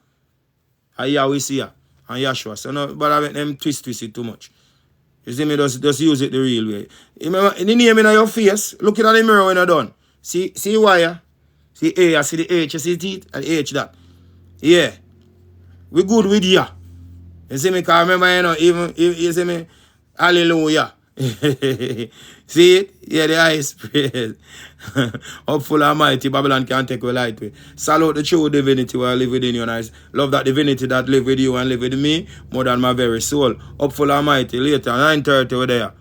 [SPEAKER 2] Yahweh see ya. And Yahshua. So no, but I make them twist it too much. You see me, just use it the real way. Remember, the name in your face, looking at the mirror when you're done. See wire? See A, I see the H, you see the teeth, and the H that. Yeah. We good with ya. You see me, because remember, even you see me, hallelujah. See it? Yeah, the highest praise. Upful and mighty, Babylon can't take away lightly. Salute the true divinity where I live within you. And I love that divinity that live with you and live with me more than my very soul. Upful and mighty, later, 9:30 over there.